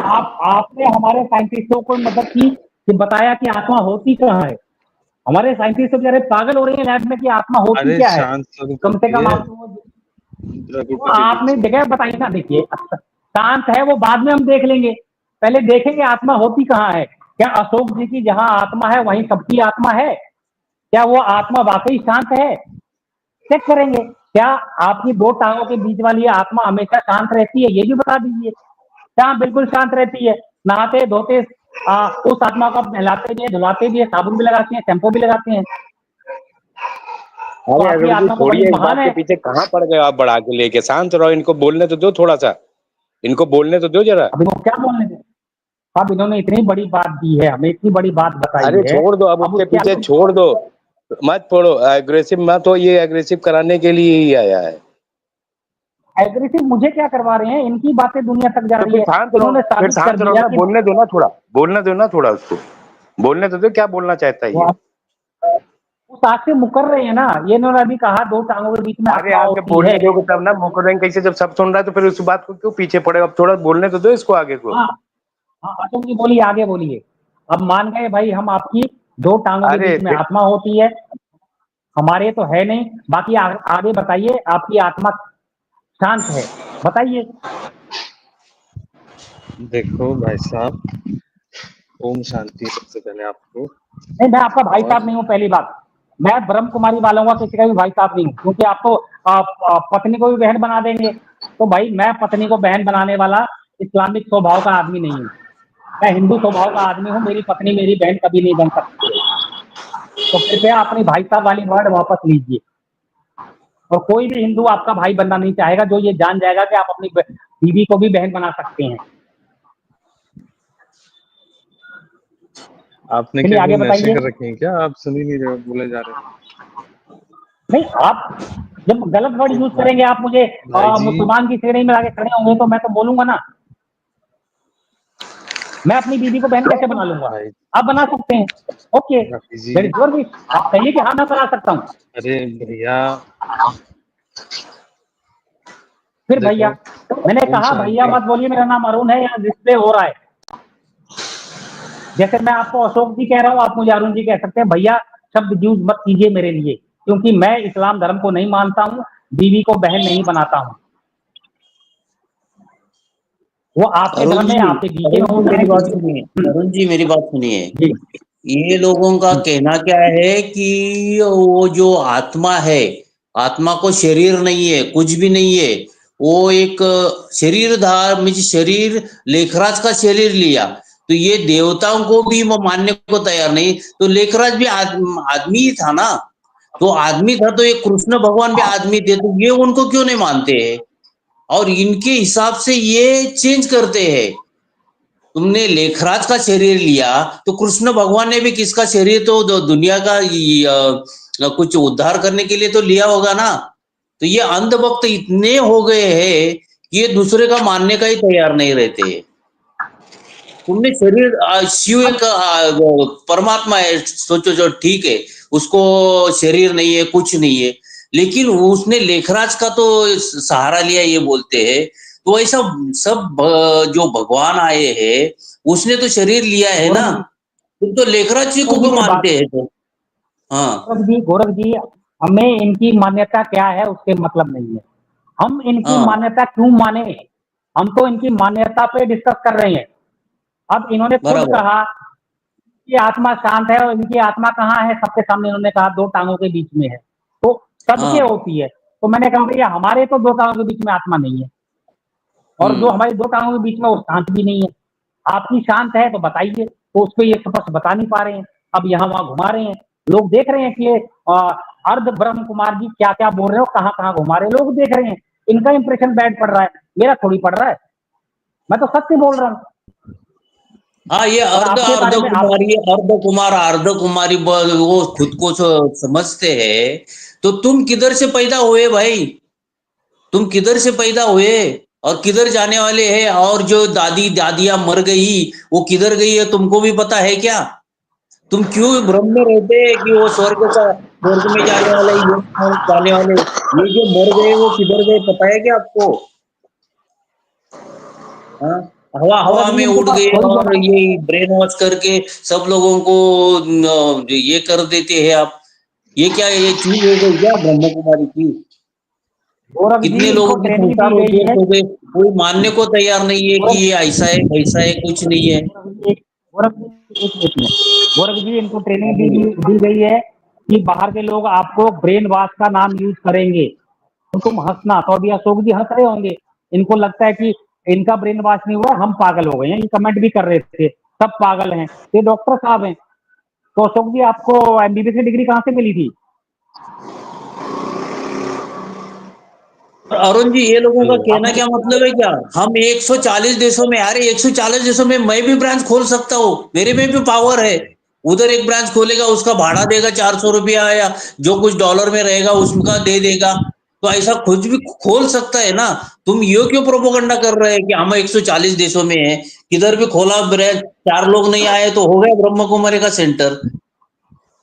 आपने हमारे साइंटिस्टों को मदद की कि बताया कि आत्मा होती कहाँ है। हमारे साइंटिस्ट तो कह रहे पागल हो रहे हैं लैब में कि आत्मा होती अरे क्या है। शांत स्वरूप कम से होती कम है। आपको तो आपने जगह बताई ना, देखिए शांत है वो बाद में हम देख लेंगे, पहले देखेंगे आत्मा होती कहाँ है। क्या अशोक जी की जहाँ आत्मा है वहीं सबकी आत्मा है? क्या वो आत्मा वाकई शांत है? चेक करेंगे। क्या आपकी दो टांगों के बीच वाली आत्मा हमेशा शांत रहती है? ये भी बता दीजिए। क्या बिल्कुल शांत रहती है? नहाते धोते उस आत्मा को आप नहलाते भी है, धुलाते भी है, साबुन भी लगाते हैं, शैम्पू भी लगाते हैं, तो अरे आपकी अरुण जी आत्मा तो बड़ी छोड़िए, इस महान बात के है। पीछे कहाँ पड़ गए आप बढ़ा के लेके, शांत रहो, इनको बोलने तो दो थोड़ा सा, इनको बोलने तो दो जरा। अब इनको क्या बोलने दें? अब इन्होंने इतनी बड़ी बात दी है, हमें इतनी बड़ी बात बताई अरे है, छोड़ दो, अब अब उसके उसके पीछे आगे छोड़ दो, मत पढ़ो, एग्रेसिव मत हो, ये एग्रेसिव कराने के लिए ही आया है। एग्रेसिव मुझे क्या करवा रहे हैं? इनकी बातें दुनिया तक जा तो रही फिर है। शांत रहो, इन्होंने फिर साबित कर शांत रहो दिया ना, कि बोलने दो ना थोड़ा, बोलने दो ना थोड़ा, उसको बोलने तो दो, क्या बोलना चाहता है वो ये। उस आग से मुकर रहे हैं ना। ये इन्होंने अभी कहा दो टांगों के बीच में अरे आत्मा आगे होती है। बोलने दोगे तब ना, मुकरेंगे कैसे जब सब सुन रहा है, तो फिर उस बात को क्यों पीछे पड़ेगा, अब थोड़ा बोलने तो दो इसको आगे को। हाँ हाँ, अशोक जी बोलिए, आगे बोलिए। अब मान गए भाई हम आपकी दो टांगों के अरे बीच में आत्मा होती है, हमारे तो है नहीं। बाकी आगे बताइए, आपकी आत्मा शांत है, बताइए। देखो भाई साहब, ओम शांति सबसे पहले आपको। नहीं, मैं आपका भाई और साहब नहीं हूँ, पहली बात। मैं ब्रह्म कुमारी वालों का किसी का भी भाई साहब नहीं हूँ, क्योंकि आप तो पत्नी को भी बहन बना देंगे। तो भाई मैं पत्नी को बहन बनाने वाला इस्लामिक स्वभाव का आदमी नहीं हूँ। मैं हिंदू स्वभाव का आदमी हूँ, मेरी पत्नी मेरी बहन कभी नहीं बन सकती है। तो कृपया अपनी भाई साहब वाली वर्ड वापस लीजिए। और कोई भी हिंदू आपका भाई बनना नहीं चाहेगा जो ये जान जाएगा कि आप अपनी बीवी को भी बहन बना सकते हैं। आपने चलिए क्या कोई आगे नशे बताइए। कर रखे हैं क्या? आप सुन ही नहीं रहे हो, बोले जा रहे हैं। नहीं, आप जब गलत वर्ड यूज भाई करेंगे, आप मुझे भाई जी, मुसलमान की श्रेणी में लाके खड़े होंगे, तो मैं तो बोलूंगा ना। मैं अपनी बीवी को बहन कैसे बना लूंगा? भाई आप बना सकते हैं, ओके, भाई जी, दैट इज योर विश। आप कहिए कि हाँ मैं बना सकता हूँ। अरे भैया फिर भैया, देखो, मैंने ओम कहा भैया शांति। मत बोलिए, मेरा नाम अरुण है, यहाँ डिस्प्ले हो रहा है। जैसे मैं आपको अशोक जी कह रहा हूँ, आप मुझे अरुण जी कह सकते हैं। भैया शब्द यूज मत कीजिए मेरे लिए, क्योंकि मैं इस्लाम धर्म को नहीं मानता हूँ, बीवी को बहन नहीं बनाता हूँ। वो आपके धर्म में, आपके बीके में अरुण हो जी मेरी चाहे बात किसी सुनिए, अरुण जी मेरी बात सुनिए। जी ये लोगों का कहना क्या है कि वो जो आत्मा है, आत्मा को शरीर नहीं है, कुछ भी नहीं है। वो एक शरीरधार में शरीर, लेखराज का शरीर लिया, तो ये देवताओं को भी वो मानने को तैयार नहीं। तो लेखराज भी आदमी ही था ना, तो आदमी था, तो ये कृष्ण भगवान भी आदमी थे, तो ये उनको क्यों नहीं मानते हैं? और इनके हिसाब से ये चेंज करते हैं। तुमने लेखराज का शरीर लिया, तो कृष्ण भगवान ने भी किसका शरीर तो दुनिया का कुछ उद्धार करने के लिए तो लिया होगा ना। तो ये अंधभक्त इतने हो गए हैं कि ये दूसरे का मानने का ही तैयार नहीं रहते। तुमने शरीर, शिव एक परमात्मा है, सोचो, जो ठीक है, उसको शरीर नहीं है, कुछ नहीं है, लेकिन उसने लेखराज का तो सहारा लिया, ये बोलते हैं। तो ऐसा सब जो भगवान आए हैं, उसने तो शरीर लिया है ना। तुम तो लेखराज जी को क्यों मानते हैं? तो हाँ गोरख जी, हमें इनकी मान्यता क्या है उससे मतलब नहीं है। हम इनकी हाँ मान्यता क्यों माने? हम तो इनकी मान्यता पे डिस्कस कर रहे हैं। अब इन्होंने खुद बराबर। कहा कि आत्मा शांत है, और इनकी आत्मा कहाँ है? सबके सामने इन्होंने कहा दो टांगों के बीच में है। तो सबके हाँ होती है। तो मैंने कहा भैया हमारे तो दो टांगों के बीच में आत्मा नहीं है, और जो हमारी दो टांगों के बीच में वो शांत भी नहीं है। आपकी शांत है तो बताइए। तो उसको ये स्पष्ट बता नहीं पा रहे हैं, अब यहाँ वहां घुमा रहे हैं। लोग देख रहे हैं कि ये अर्ध ब्रह्म कुमार जी क्या क्या बोल रहे हो, कहाँ कहाँ घुमा रहे हैं, लोग देख रहे हैं। इनका इंप्रेशन बैड पड़ रहा है, मेरा थोड़ी पड़ रहा है। मैं तो सत्य बोल रहा हूँ। हाँ, ये और अर्ध आपके अर्ध बारे में आप कुमारी, अर्ध कुमार, अर्ध कुमारी वो खुद को समझते हैं। तो तुम किधर से पैदा हुए भाई? तुम किधर से पैदा हुए और किधर जाने वाले हैं? और जो दादी दादियां मर गई, वो किधर गई है तुमको भी पता है क्या? तुम क्यों भ्रम में रहते हैं कि वो स्वर्ग में जाने वाले, ये जाने वाले? ये जो मर गए वो किधर गए पता है क्या आपको? हाँ, हवा हवा गोरख जी में इनके उड़ पास गए कोई और जवाब। ये ब्रेन वॉश करके सब लोगों को ये कर देते हैं आप। ये क्या, ये चीज हो गई क्या ब्रह्म कुमारी की? गौरव जी कितने इनको लोगों की ट्रेनिंग संसार दी गई उद्योग है। हो गए, कोई मानने को तैयार नहीं है कि ये ऐसा है वैसा है, कुछ नहीं है। गौरव जी इनको ट्रेनिंग दी गई है कि बाहर के लोग आपको ब्रेन वॉश का नाम यूज करेंगे, तो तुम हंसना। तो अभी अशोक जी हंस रहे होंगे, इनको लगता है कि इनका ब्रेन वॉश नहीं हुआ, हम पागल हो गए हैं। ये कमेंट भी कर रहे थे सब पागल हैं, ये डॉक्टर साहब हैं। तो अशोक जी आपको एमबीबीएस की डिग्री कहाँ से मिली थी? अरुण जी, ये लोगों का कहना आपने क्या मतलब है क्या? हम 140 देशों में, अरे 140 देशों में मैं भी ब्रांच खोल सकता हूँ, मेरे में भी पावर है। उधर एक ब्रांच खोलेगा, उसका भाड़ा देगा 400 रुपया, या जो कुछ डॉलर में रहेगा उसका दे देगा। तो ऐसा कुछ भी खोल सकता है ना। तुम ये क्यों प्रोपोगंडा कर रहे हैं कि हम 140 देशों में हैं, किधर भी खोला ब्रांच, 4 लोग नहीं आए तो हो गया ब्रह्म कुमारी का सेंटर।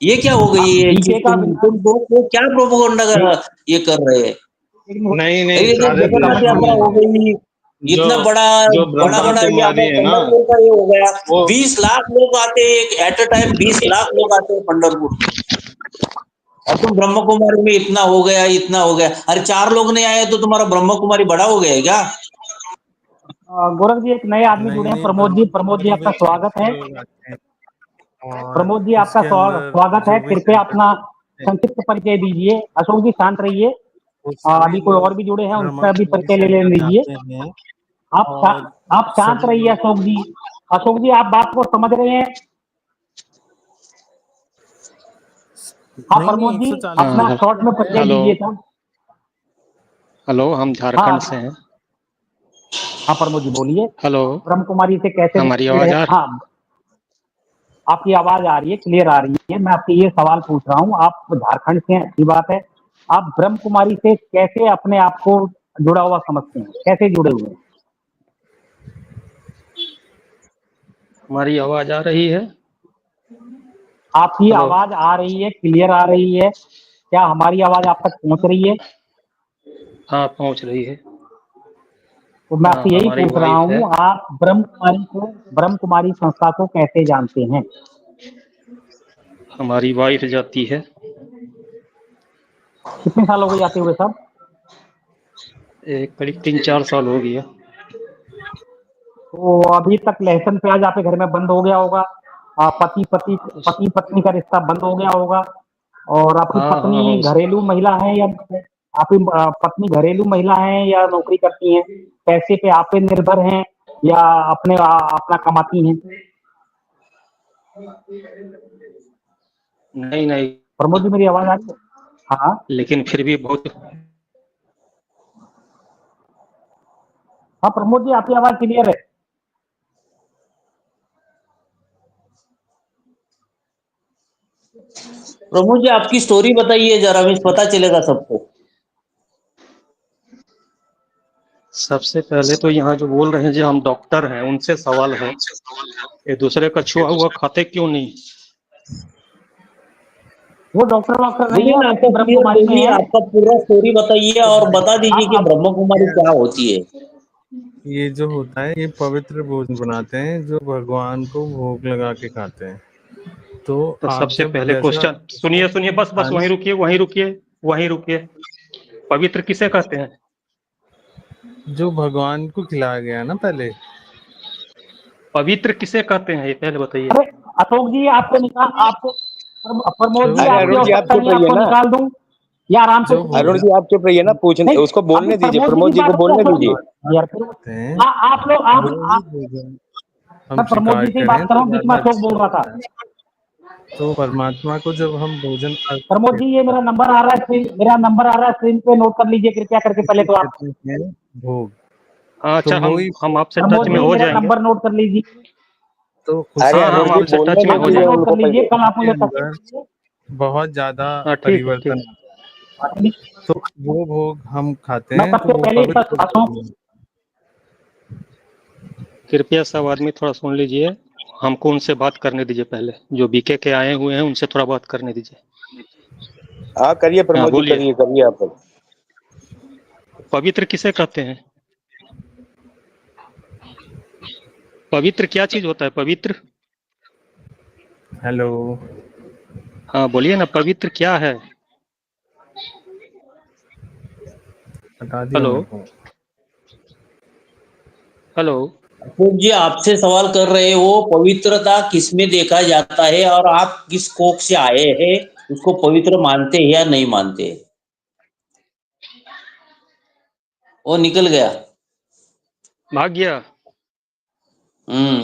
ये क्या हो गई ये चीज? बीके का तुम क्या प्रोपोगंडा ये कर रहे हैं? नहीं नहीं ये जो सारे जगन्नाथ सुनिए, यात्रा हो गई, जो इतना बड़ा जो बड़ा ब्रह्मा बड़ा ये कुमारी अपना है ना, पंढरपुर का ये हो गया। वो 20 लाख लोग आते हैं एक एट अ टाइम, 20 लाख लोग आते हैं पंढरपुर। और तुम ब्रह्म कुमारी में इतना हो गया, इतना हो गया। अरे 4 लोग नहीं आए तो तुम्हारा ब्रह्म कुमारी बड़ा हो गया है क्या? गौरव जी एक नए आदमी जुड़े हैं, प्रमोद जी। प्रमोद जी आपका स्वागत है। प्रमोद जी आपका स्वागत है। कृपया अपना संक्षिप्त परिचय दीजिए। अशोक जी शांत रहिए। अभी कोई और भी जुड़े हैं, उनका भी परिचय ले लेने दीजिए। आप शांत रहिए अशोक जी। अशोक जी आप बात को समझ रहे हैं? हाँ प्रमोद जी अपना शॉर्ट में परिचय हेलो दीजिए था। हेलो, हम झारखंड से हाँ हैं। हाँ प्रमोद जी बोलिए। हेलो, ब्रह्म कुमारी से कैसे हमारी related आवाज है? आ रही? हाँ आपकी आवाज आ रही है, क्लियर आ रही है। मैं आपसे ये सवाल पूछ रहा हूँ, आप झारखंड से हैं, अच्छी बात है। आप ब्रह्म कुमारी से कैसे अपने आप को जुड़ा हुआ समझते हैं, कैसे जुड़े हुए हैं? हमारी आवाज आ रही है? आपकी हेलो, आवाज आ रही है, क्लियर आ रही है। क्या हमारी आवाज आप तक पहुंच रही है? हाँ पहुंच रही है। तो मैं हाँ आपसे यही हमारी पूछ रहा वाइफ है। हूँ, आप ब्रह्म कुमारी संस्था को कैसे जानते हैं? हमारी वाइफ जाती है। कितने साल हो गए जाते हुए सब? एक करीब 3-4 साल हो गया। तो अभी तक लहसुन प्याज आपके घर में बंद हो गया होगा। पति पत्नी का रिश्ता बंद हो गया होगा। और आपकी हाँ हाँ पत्नी घरेलू महिला है या आपकी पत्नी घरेलू महिला है या नौकरी करती हैं? पैसे पे आप पे निर्भर हैं या अपना कमाती हैं? नहीं नहीं, प्रमोद जी मेरी आवाज आ रही है? हाँ लेकिन फिर भी बहुत। हाँ प्रमोद जी आपकी आवाज क्लियर है। प्रभु जी आपकी स्टोरी बताइए जरा, हमें पता चलेगा सबको। सबसे पहले तो यहाँ जो बोल रहे हैं जो हम डॉक्टर हैं, उनसे सवाल है, ये दूसरे का छुआ हुआ खाते क्यों नहीं? वो डॉक्टर नहीं बोलिए है, ना, अभी आपका ब्रह्म क्लियर कुमारी में बोलिए, है। आपका पूरा स्टोरी बताइए और बता दीजिए कि आप ब्रह्म कुमारी क्या होती है। ये जो होता है ये पवित्र भोजन बनाते हैं जो भगवान को भोग लगा के खाते हैं। तो तो आप सबसे जब पहले जैसा क्वेश्चन सुनिए सुनिए, बस बस वहीं रुकिए वहीं रुकिए वहीं रुकिए। पवित्र किसे कहते हैं? जो भगवान को खिलाया गया ना पहले। पवित्र किसे कहते हैं ये पहले बताइए। अरे अशोक जी आपको निकाल आपको प्रमोद जो जी अरे आपकी अरुण जी आप आवश्यकता चुप नहीं है, रहिए आपको ना, निकाल दूं या आराम से जो अरुण भोजन जी आप चुप रहिए ना, पूछ नहीं उसको बोलने अभी दीजिए, प्रमोद जी की प्रमोद जी को बात होगी बोलने अशोक दीजिए। जी यार फिर खाते हैं आप लोग वही भोजन हम मैं प्रमोद जी शिकार से ही करें बात कर रहा तो हूँ, बीच में ज्यादा अशोक अच्छा बोल रहा था। होता है। तो परमात्मा को जब हम भोजन अर्पित प्रमोद जी ये करते मेरा हैं नंबर आ रहा है मेरा नंबर आ रहा है स्क्रीन पे, नोट कर लीजिए कृपया करके पहले इसे तो आप। कहते हैं भोग। हाँ तो अच्छा, वो ही हम आपसे टच प्रमोद में जी हो मेरा जाएंगे। नंबर नोट कर लीजिए। तो अरे हाँ उसी हाँ, अरुण हम जी आपसे बोलने टच में हाँ हो दीजिए नंबर नोट जाएंगे। कर उनको लीजिए, पहले। कल आप के मुझे अंदर बहुत ज्यादा हाँ ठीक है ठीक। परिवर्तन आता है। तो वो भोग हम खाते मैं हैं तो सबसे वो पहले पवित्र अशोक भोग है। कृपया सब आदमी थोड़ा सुन लीजिए, हमको उनसे बात करने दीजिए। पहले जो बीके के आए हुए हैं उनसे थोड़ा बात करने दीजिए। हाँ करिए हाँ प्रमोद जी, बोलिए, करिए करिए आप। पवित्र किसे कहते हैं? पवित्र क्या चीज होता है पवित्र? हेलो। हाँ बोलिए ना, पवित्र क्या है? हटा दिया हेलो मेरे को। हेलो। अशोक जी आपसे सवाल कर रहे हो पवित्रता किसमें देखा जाता है और आप किस कोख से आए हैं, उसको पवित्र मानते हैं या नहीं मानते? वो निकल गया। भाग गया।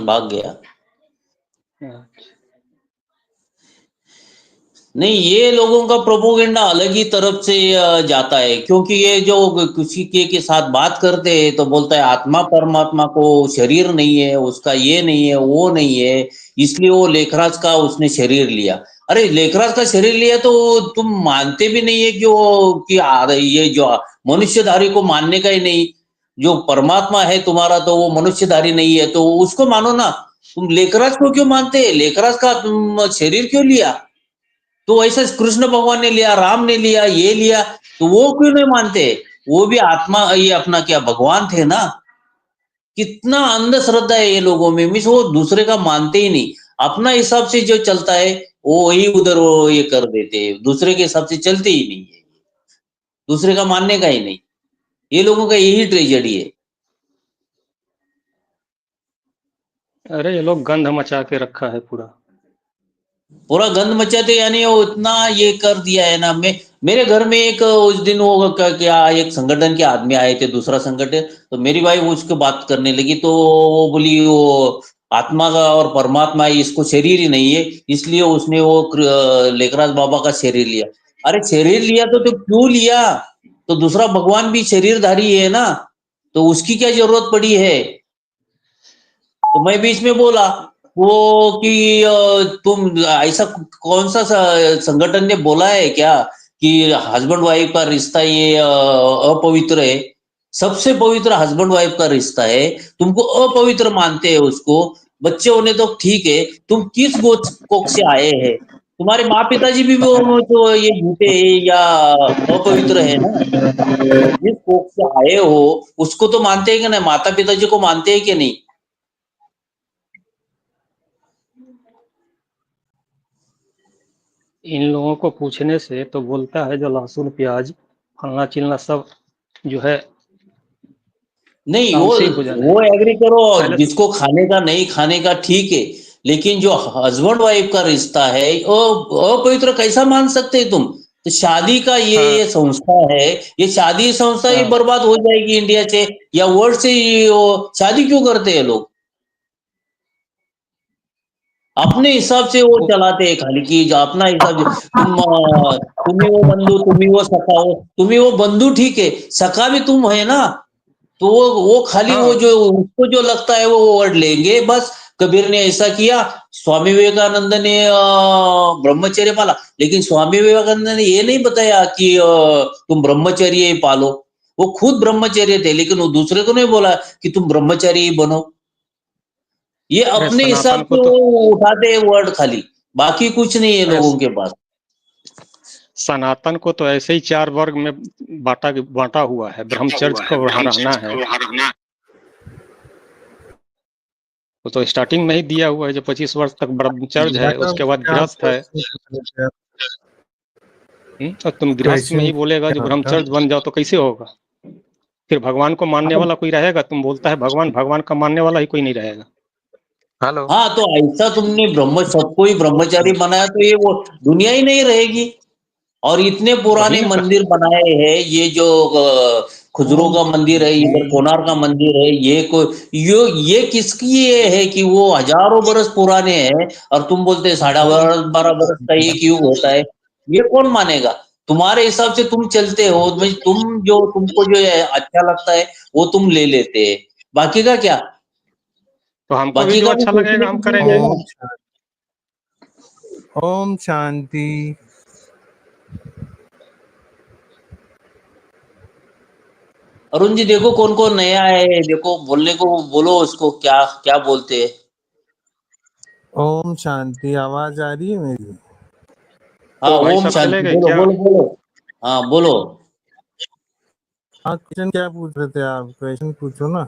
भाग गया। नहीं, ये लोगों का प्रोपोगेंडा अलग ही तरफ से जाता है, क्योंकि ये जो किसी के साथ बात करते हैं तो बोलता है आत्मा परमात्मा को शरीर नहीं है, उसका ये नहीं है वो नहीं है, इसलिए वो लेखराज का उसने शरीर लिया। अरे लेखराज का शरीर लिया तो तुम मानते भी नहीं है कि वो ये जो मनुष्यधारी को मानने का ही नहीं, जो परमात्मा है तुम्हारा तो वो मनुष्यधारी नहीं है, तो उसको मानो ना। तुम लेखराज को क्यों मानते हैं? लेखराज का तुम शरीर क्यों लिया? तो ऐसा कृष्ण भगवान ने लिया, राम ने लिया, ये लिया, तो वो क्यों नहीं मानते? वो भी आत्मा, ये अपना क्या भगवान थे ना। कितना अंधश्रद्धा है ये लोगों में, मीन्स वो दूसरे का मानते ही नहीं, अपना हिसाब से जो चलता है वो वही उधर वो ये कर देते हैं, दूसरे के हिसाब से चलते ही नहीं है, दूसरे का मानने का ही नहीं। ये लोगों का यही ट्रेजेडी है। अरे ये लोग गंध मचा के रखा है पूरा। पूरा गंद मचाते, यानी वो इतना ये कर दिया है ना। मेरे घर में एक उस दिन वो क्या एक संगठन के आदमी आए थे, दूसरा संगठन, तो मेरी वाइफ उसको बात करने लगी, तो वो बोली वो आत्मा का और परमात्मा इसको शरीर ही नहीं है, इसलिए उसने वो लेखराज बाबा का शरीर लिया। अरे शरीर लिया तो क्यों लिया? तो दूसरा भगवान भी शरीरधारी है ना, तो उसकी क्या जरूरत पड़ी है? तो मैं बीच में बोला वो कि तुम ऐसा कौन सा संगठन ने बोला है क्या कि हस्बैंड वाइफ का रिश्ता ये अपवित्र है? सबसे पवित्र हस्बैंड वाइफ का रिश्ता है, तुमको अपवित्र मानते हैं उसको। बच्चे होने तो ठीक है, तुम किस कोख से आए हैं? तुम्हारे माँ पिताजी भी वो तो ये झूठे हैं या अपवित्र है ना। तुम जिस कोख से आए हो उसको तो मानते हैं कि नहीं, माता पिताजी को मानते हैं कि नहीं? इन लोगों को पूछने से तो बोलता है जो लहसुन प्याज फलना चिलना सब जो है नहीं, तामसिक भोजन है। वो एग्री करो, पहले जिसको खाने का नहीं खाने का ठीक है, लेकिन जो हस्बैंड वाइफ का रिश्ता है वो अपवित्र कैसा मान सकते हैं तुम? तो शादी का ये संस्था है, ये शादी संस्था ही बर्बाद हो जाएगी इंडिया से या वर्ल्ड से। वो शादी क्यों करते हैं लोग? अपने हिसाब से वो चलाते हैं खाली, कि जो अपना हिसाब से तुम ही वो बंधु, तुम ही वो सखा हो, तुम ही वो बंधु ठीक है, सखा भी तुम है ना। तो वो खाली वो जो उसको जो लगता है वो वर्ड लेंगे बस। कबीर ने ऐसा किया, स्वामी विवेकानंद ने ब्रह्मचर्य पाला, लेकिन स्वामी विवेकानंद ने ये नहीं बताया कि तुम ब्रह्मचर्य ही पालो। वो खुद ब्रह्मचर्य थे, लेकिन वो दूसरे को नहीं बोला कि तुम ब्रह्मचारी ही बनो। ये अपने हिसाब से वो उठाते हैं वर्ड खाली, बाकी कुछ नहीं है लोगों के पास। सनातन को तो ऐसे ही 4 वर्ग में बांटा हुआ है। ब्रह्मचर्य को रहना है, वो तो स्टार्टिंग में ही दिया हुआ है, जो 25 वर्ष तक ब्रह्मचर्य है, उसके बाद गृहस्थ है। और तुम गृहस्थ में ही बोलेगा जो ब्रह्मचर्य बन जाओ तो कैसे होगा? फिर भगवान को मानने वाला कोई रहेगा? तुम बोलता है भगवान का मानने वाला ही कोई नहीं रहेगा। हेलो। हाँ, तो ऐसा तुमने सबको ही ब्रह्मचारी बनाया तो ये वो दुनिया ही नहीं रहेगी। और इतने पुराने मंदिर बनाए हैं, ये जो खुजरो का मंदिर है, इधर कोणार्क का मंदिर है, ये किसकी ये है कि वो हजारों बरस पुराने हैं, और तुम बोलते 12.5 बरस का एक युग होता है। ये कौन मानेगा? तुम्हारे हिसाब से तुम चलते हो, तुम जो तुमको जो अच्छा लगता है वो तुम ले लेते हैं, बाकी का क्या? तो हमको भी बाकी जो का अच्छा सोचने लगेगा की हम चीज करेंगे। है ना। ओम शांति। अरुण जी देखो कौन कौन नया है, देखो बोलने को बोलो, उसको क्या क्या बोलते हैं। ओम शांति। आवाज आ रही है मेरी? हाँ, तो भाई ओम सब चले शांति, गए बोलो क्या? बोलो बोलो। हाँ बोलो। हाँ, क्वेश्चन क्या पूछ रहे थे आप? क्वेश्चन पूछो ना।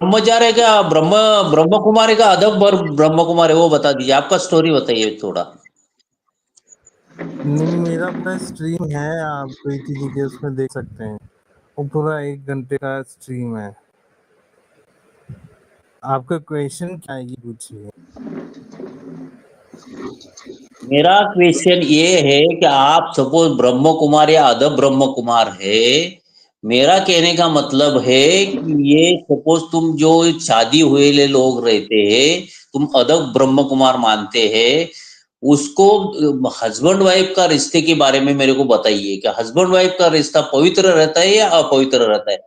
ब्रह्मचार्य का ब्रह्म कुमारी का अदब ब्रह्म कुमारी वो बता दीजिए, आपका स्टोरी बताइए थोड़ा। नहीं, मेरा अपना स्ट्रीम है, आप प्रीति के उसमें देख सकते हैं, वो पूरा 1 घंटे का स्ट्रीम है। आपका क्वेश्चन क्या है ये पूछिए। मेरा क्वेश्चन ये है कि आप सपोज ब्रह्म कुमार या अदब ब्रह्म कुमार है, मेरा कहने का मतलब है कि ये सपोज तुम जो शादी हुए लोग रहते हैं, तुम अदब ब्रह्म कुमार मानते हैं, उसको हस्बैंड वाइफ का रिश्ते के बारे में मेरे को बताइए कि हस्बैंड वाइफ का रिश्ता पवित्र रहता है या अपवित्र रहता है?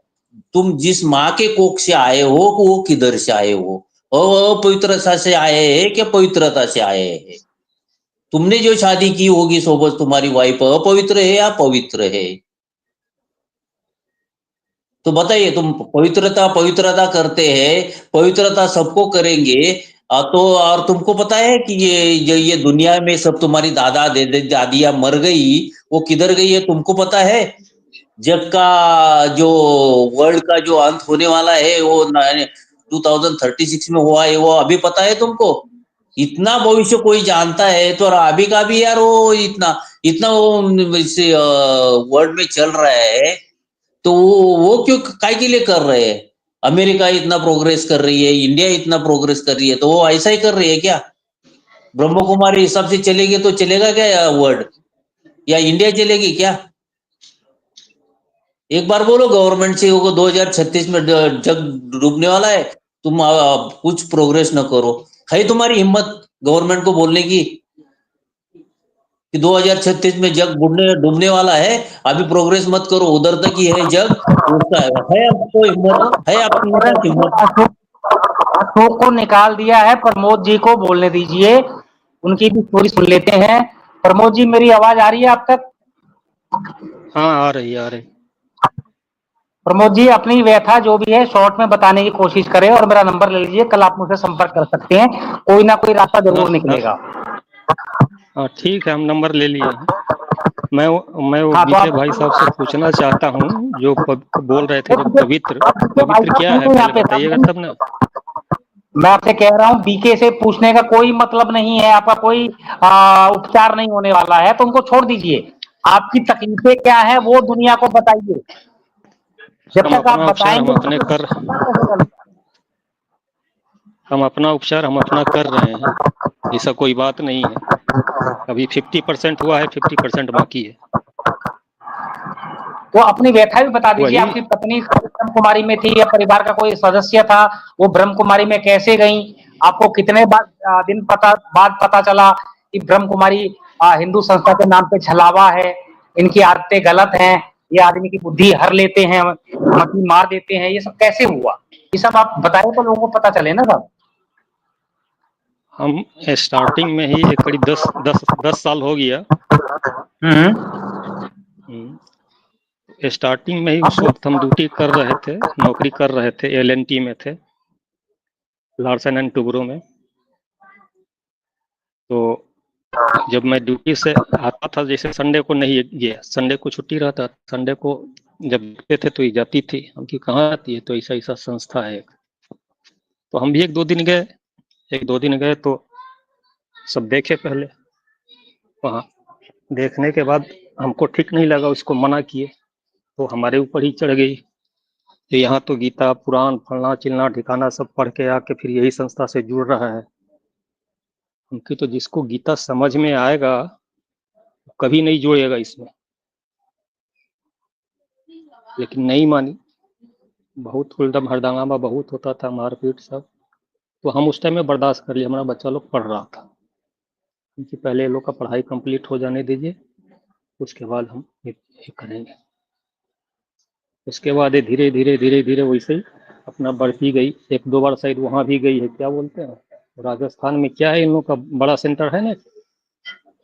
तुम जिस माँ के कोख से आए हो वो किधर से आए हो, अपवित्रता से आए हैं कि पवित्रता से आए हैं? तुमने जो शादी की होगी सोबत तुम्हारी वाइफ अपवित्र है या पवित्र है? तो बताइए, तुम पवित्रता पवित्रता करते हैं, पवित्रता सबको करेंगे, तो और तुमको पता है कि ये दुनिया में सब तुम्हारी दादा दादियां मर गई, वो किधर गई है तुमको पता है? जग का जो वर्ल्ड का जो अंत होने वाला है वो 2036 में हुआ है, वो अभी पता है तुमको? इतना भविष्य कोई जानता है तो अभी का भी यार वो इतना इतना वो वर्ल्ड में चल रहा है, तो वो क्यों काय के लिए कर रहे हैं? अमेरिका इतना प्रोग्रेस कर रही है, इंडिया इतना प्रोग्रेस कर रही है, तो वो ऐसा ही कर रही है क्या? ब्रह्म कुमारी हिसाब से चलेगी तो चलेगा क्या वर्ल्ड, या इंडिया चलेगी क्या? एक बार बोलो गवर्नमेंट से, वो 2036 में जग डूबने वाला है, तुम कुछ प्रोग्रेस न करो। है तुम्हारी हिम्मत गवर्नमेंट को बोलने की कि 2036 में जग डूबने वाला है, अभी प्रोग्रेस मत करो, उधर तक ही है जग, उड़ता है आपको हिम्मत, है आपके पास हिम्मत? अशोक को निकाल दिया है, प्रमोद जी को बोलने दीजिए, उनकी भी स्टोरी सुन लेते हैं। प्रमोद जी, मेरी आवाज आ रही है आप तक? हाँ, आ रही आ रही। प्रमोद जी, अपनी व्यथा जो भी है शॉर्ट में बताने की कोशिश करें, और मेरा नंबर ले लीजिए, कल आप मुझसे संपर्क कर सकते हैं, कोई ना कोई रास्ता जरूर निकलेगा। हाँ ठीक है, हम नंबर ले लिए हैं। मैं वो हाँ, तो बीके आप भाई साहब से पूछना चाहता हूँ, जो बोल रहे थे जो पवित्र पवित्र क्या है, यहाँ पहले पे बताइएगा तब ना। मैं आपसे कह रहा हूँ, बीके से पूछने का कोई मतलब नहीं है, आपका कोई उपचार नहीं होने वाला है, तो उनको छोड़ दीजिए। आपकी तकलीफें क्या है वो दुनिया को बताइए, जब हम तक आप अपना उपचार बताएंगे हम अपना उपचार हम अपना कर रहे हैं, ऐसा कोई बात नहीं है। अभी 50% हुआ है, 50% बाकी है। तो अपनी व्यथा भी बता दीजिए, वही आपकी पत्नी ब्रह्म कुमारी में थी या परिवार का कोई सदस्य था, वो ब्रह्म कुमारी में कैसे गई, आपको कितने दिन बाद पता चला कि ब्रह्म कुमारी हिंदू संस्था के नाम पे छलावा है, इनकी आदतें गलत हैं, ये आदमी की बुद्धि हर लेते हैं, मती मार देते हैं, ये सब कैसे हुआ? ये सब आप बताएं तो लोगों को पता चले ना साहब। हम स्टार्टिंग में ही एक करीब 10 साल हो गया। स्टार्टिंग में ही उस वक्त हम ड्यूटी कर रहे थे, नौकरी कर रहे थे, LNT में थे, लार्सन एंड टुब्रो में। तो जब मैं ड्यूटी से आता था, जैसे संडे को नहीं गया, संडे को छुट्टी रहता, संडे को जब गए थे तो ये जाती थी, हम की कहाँ आती है, तो ऐसा ऐसा संस्था है। तो हम भी 1-2 दिन गए, 1-2 दिन गए तो सब देखे पहले, वहाँ देखने के बाद हमको ठीक नहीं लगा, उसको मना किए, तो हमारे ऊपर ही चढ़ गई। तो यहाँ तो गीता पुराण फलना चिलना ठिकाना सब पढ़ के आके फिर यही संस्था से जुड़ रहा है। उनकी तो जिसको गीता समझ में आएगा कभी नहीं जुड़ेगा इसमें, लेकिन नहीं मानी। बहुत हुलदम हरदंगामा बहुत होता था, मारपीट सब। तो हम उस टाइम में बर्दाश्त कर लिए, हमारा बच्चा लोग पढ़ रहा था, क्योंकि पहले लोग का पढ़ाई कंप्लीट हो जाने दीजिए, उसके बाद हम ये करेंगे। उसके बाद ये धीरे धीरे धीरे धीरे वैसे ही अपना बढ़ती गई। 1-2 बार शायद वहाँ भी गई है, क्या बोलते हैं राजस्थान में, क्या है इन लोग का बड़ा सेंटर है ना,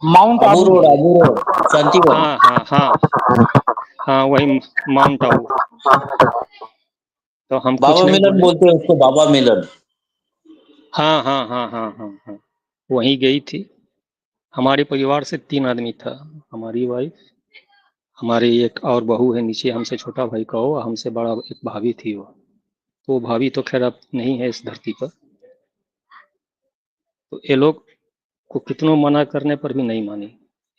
माउंट आबू आबू। रोड शांतिवन। हाँ हाँ हाँ हाँ, वही माउंट आबू। तो हम कुछ बाबा नहीं मिलन बोले। बोलते हैं उसको, बाबा मिलन। हाँ हाँ हाँ हाँ हाँ हाँ, वहीं गई थी। हमारे परिवार से 3 आदमी था, हमारी वाइफ, हमारी एक और बहू है नीचे, हमसे छोटा भाई का हो, हमसे बड़ा एक भाभी थी वो। तो भाभी तो खैर अब नहीं है इस धरती पर। तो ये लोग को कितनों मना करने पर भी नहीं मानी।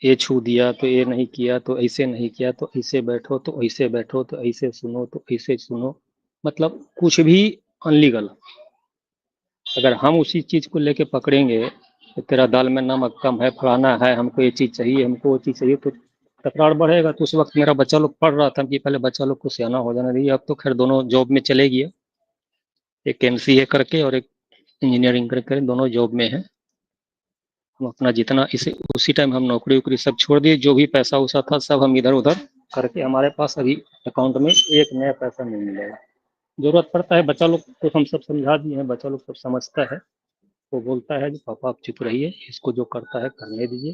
ये छू दिया तो ये नहीं किया तो ऐसे नहीं किया तो ऐसे बैठो तो ऐसे बैठो तो ऐसे सुनो तो ऐसे सुनो, मतलब कुछ भी अनलीगल। अगर हम उसी चीज को लेके पकड़ेंगे तो तेरा दाल में नमक कम है, फलाना है, हमको ये चीज चाहिए, हमको वो चीज चाहिए, तो तकरार बढ़ेगा। तो उस वक्त मेरा बच्चा लोग पढ़ रहा था कि पहले बच्चा लोग को सियाना हो जाना चाहिए। अब तो खैर दोनों जॉब में चले गए, एक MCA करके और एक इंजीनियरिंग करके, दोनों जॉब में है। हम अपना जितना इसे उसी टाइम हम नौकरी वोकरी सब छोड़ दिए, जो भी पैसा वैसा था सब हम इधर उधर करके, हमारे पास अभी अकाउंट में एक नया पैसा नहीं मिलेगा। जरूरत पड़ता है बच्चा लोग को हम सब समझा दिए हैं, बच्चा लोग सब समझता है। वो बोलता है कि पापा आप चुप रहिए, इसको जो करता है करने दीजिए,